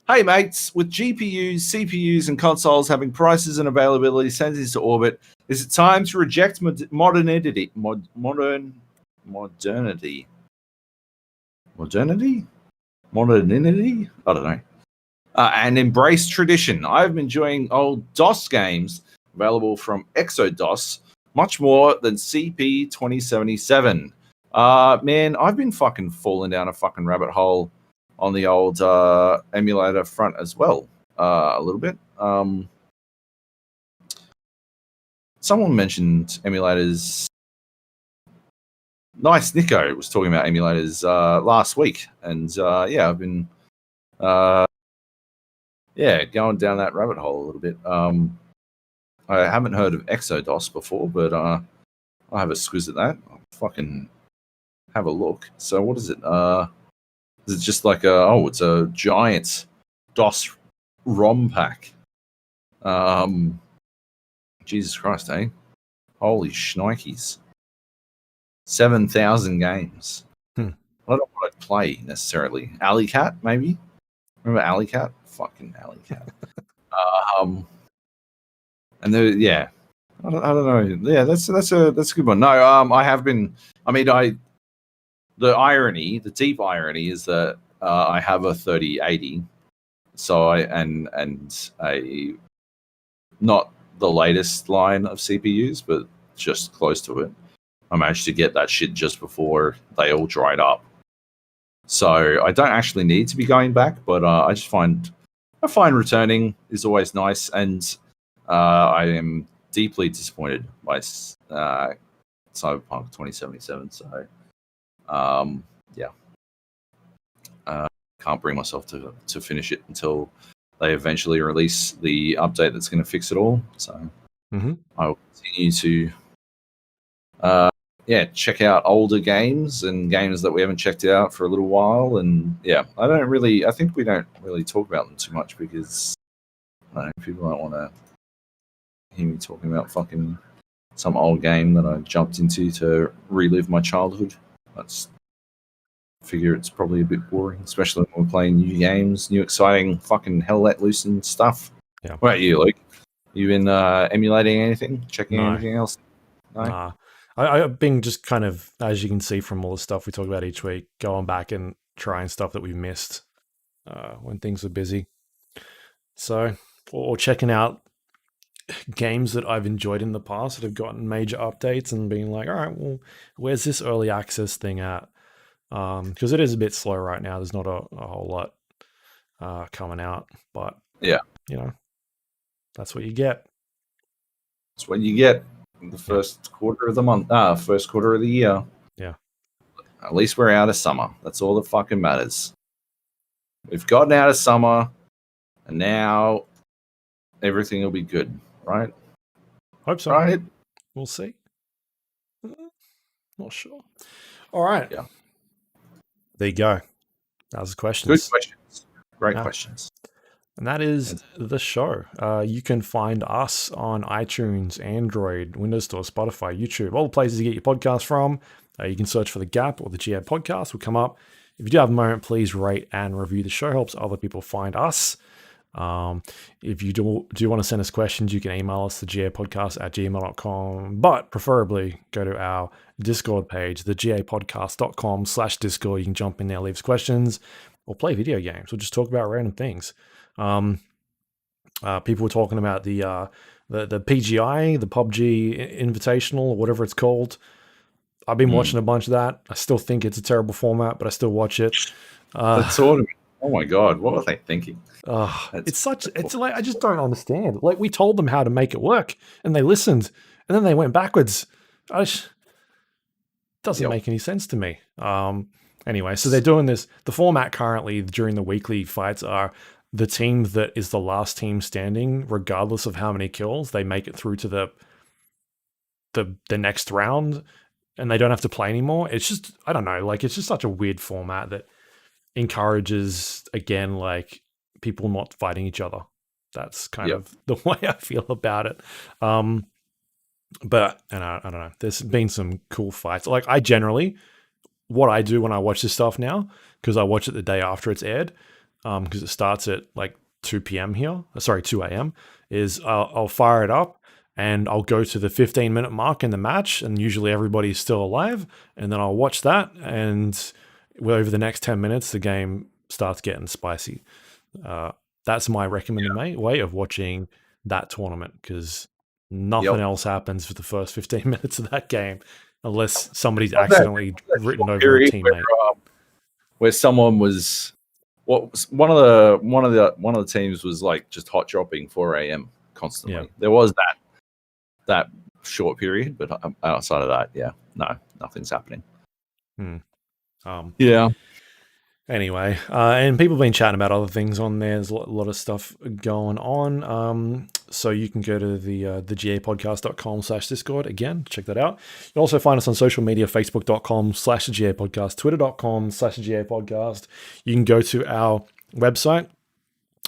"Hey mates, with GPUs, CPUs, and consoles having prices and availability sent into orbit, is it time to reject modernity? I don't know. And embrace tradition. I've been enjoying old DOS games available from Exodus much more than CP 2077. Man, I've been fucking falling down a fucking rabbit hole on the old emulator front as well, a little bit. Someone mentioned emulators. Nice Nico was talking about emulators last week, and I've been going down that rabbit hole a little bit. I haven't heard of Exodus before, but I'll have a squiz at that. I'll fucking have a look. So what is it? Is it just like it's a giant DOS ROM pack. Jesus Christ, eh? Holy shnikes. 7,000 games. Hmm. I don't know what I'd play necessarily. Alley Cat, maybe? Remember Alley Cat? Fucking Alley Cat. And there, yeah. I don't know. Yeah, that's a good one. No, I have been. I mean, the deep irony is that I have a 3080, so and a not the latest line of CPUs, but just close to it. I managed to get that shit just before they all dried up, so I don't actually need to be going back. But I find returning is always nice, and I am deeply disappointed by Cyberpunk 2077. So, yeah, can't bring myself to finish it until they eventually release the update that's going to fix it all. So, I will continue to, check out older games and games that we haven't checked out for a little while. And yeah, I think we don't really talk about them too much because I don't know, people don't want to hear me talking about fucking some old game that I jumped into to relive my childhood. I figure it's probably a bit boring, especially when we're playing new games, new exciting fucking hell let loose and stuff. Yeah. What about you, Luke? You been emulating anything? Checking anything else? No? Nah. I've been just kind of, as you can see from all the stuff we talk about each week, going back and trying stuff that we missed when things were busy. So, or checking out games that I've enjoyed in the past that have gotten major updates and being like, all right, well, where's this early access thing at? Because it is a bit slow right now. There's not a whole lot coming out, but yeah, that's what you get. That's what you get in the first quarter of the month. First quarter of the year. Yeah. At least we're out of summer. That's all that fucking matters. We've gotten out of summer, and now everything will be good, right? Hope so. Right? We'll see. Not sure. All right. Yeah. There you go. That was the questions. Good questions. Great questions. And that is the show. You can find us on iTunes, Android, Windows Store, Spotify, YouTube, all the places you get your podcast from. You can search for The Gap or the Joab podcast will come up. If you do have a moment, please rate and review the show. Helps other people find us. If you do want to send us questions, you can email us, thegapodcast@gmail.com, but preferably go to our Discord page, thegapodcast.com/Discord. You can jump in there, leave us questions, or play video games, or just talk about random things. People were talking about the PGI, the PUBG Invitational, or whatever it's called. I've been watching a bunch of that. I still think it's a terrible format, but I still watch it. That's sort of. Oh my god, what were they thinking? It's like, I just don't understand. Like, we told them how to make it work and they listened and then they went backwards. Doesn't make any sense to me. Anyway, so they're doing this. The format currently during the weekly fights are the team that is the last team standing, regardless of how many kills, they make it through to the next round and they don't have to play anymore. It's just, I don't know, like, it's just such a weird format that encourages, again, like, people not fighting each other. That's kind of the way I feel about it. But I don't know. There's been some cool fights. Like, I generally, what I do when I watch this stuff now, because I watch it the day after it's aired, because it starts at like 2 a.m., is I'll fire it up and I'll go to the 15-minute mark in the match, and usually everybody's still alive, and then I'll watch that, and over the next 10 minutes, the game starts getting spicy. That's my recommended way of watching that tournament, because nothing else happens for the first 15 minutes of that game unless somebody's accidentally written over a teammate. Where someone was, one of the teams was like just hot dropping 4 a.m. constantly. Yeah. There was that short period, but outside of that, no, nothing's happening. Anyway, and people have been chatting about other things on there. There's a lot of stuff going on. So you can go to the gapodcast.com/Discord. Again, check that out. You can also find us on social media, facebook.com/thegapodcast, twitter.com/thegapodcast. You can go to our website.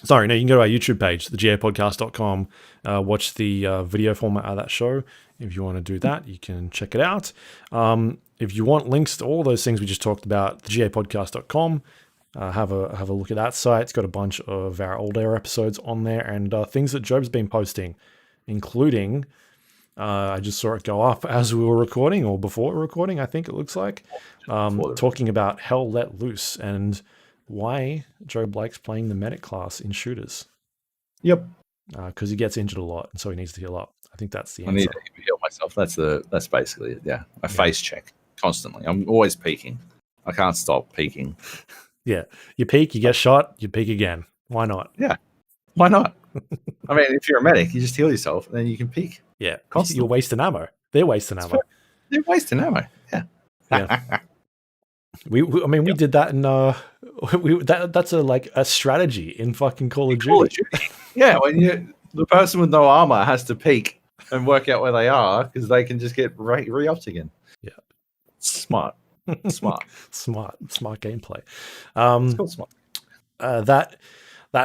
Sorry, no, you can go to our YouTube page, thegapodcast.com, watch the video format of that show. If you want to do that, you can check it out. If you want links to all those things we just talked about, thegapodcast.com. Have a look at that site. It's got a bunch of our older episodes on there and things that Joab's been posting, including, I just saw it go up as we were recording or before we were recording, I think it looks like, talking about Hell Let Loose and why Joab likes playing the medic class in shooters. Yep. Because he gets injured a lot, and so he needs to heal up. I think that's the answer. I need to heal myself. That's basically it. Yeah, I face check constantly. I'm always peeking. I can't stop peeking. Yeah, you peek, you get shot, you peek again. Why not? Yeah, why not? I mean, if you're a medic, you just heal yourself, and then you can peek. Yeah, constantly. You're wasting ammo. They're wasting ammo. They're wasting ammo. Yeah. Yeah. We did that in that's a strategy in fucking Call of Duty. Yeah, when the person with no armor has to peek and work out where they are because they can just get re-upped again. Yeah, smart gameplay. It's called smart. That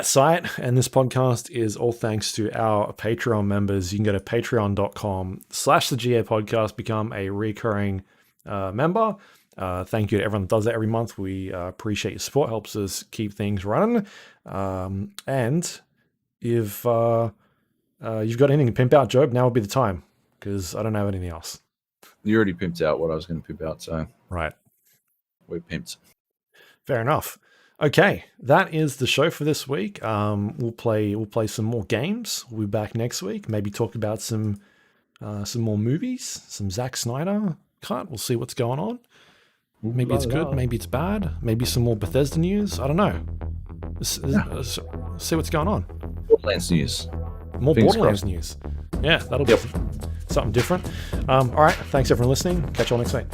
site and this podcast is all thanks to our Patreon members. You can go to patreon.com/thegapodcast, become a recurring member. Thank you to everyone that does that every month. We appreciate your support. Helps us keep things running. And if you've got anything to pimp out, Joab, now would be the time because I don't have anything else. You already pimped out what I was going to pimp out, so right, we're pimped. Fair enough. Okay, that is the show for this week. We'll play some more games. We'll be back next week. Maybe talk about some more movies, some Zack Snyder cut. We'll see what's going on. Maybe it's good, maybe it's bad. Maybe some more Bethesda news. I don't know. See what's going on. Borderlands news. More Borderlands news. Yeah, that'll be something different. All right, thanks everyone listening. Catch you all next week.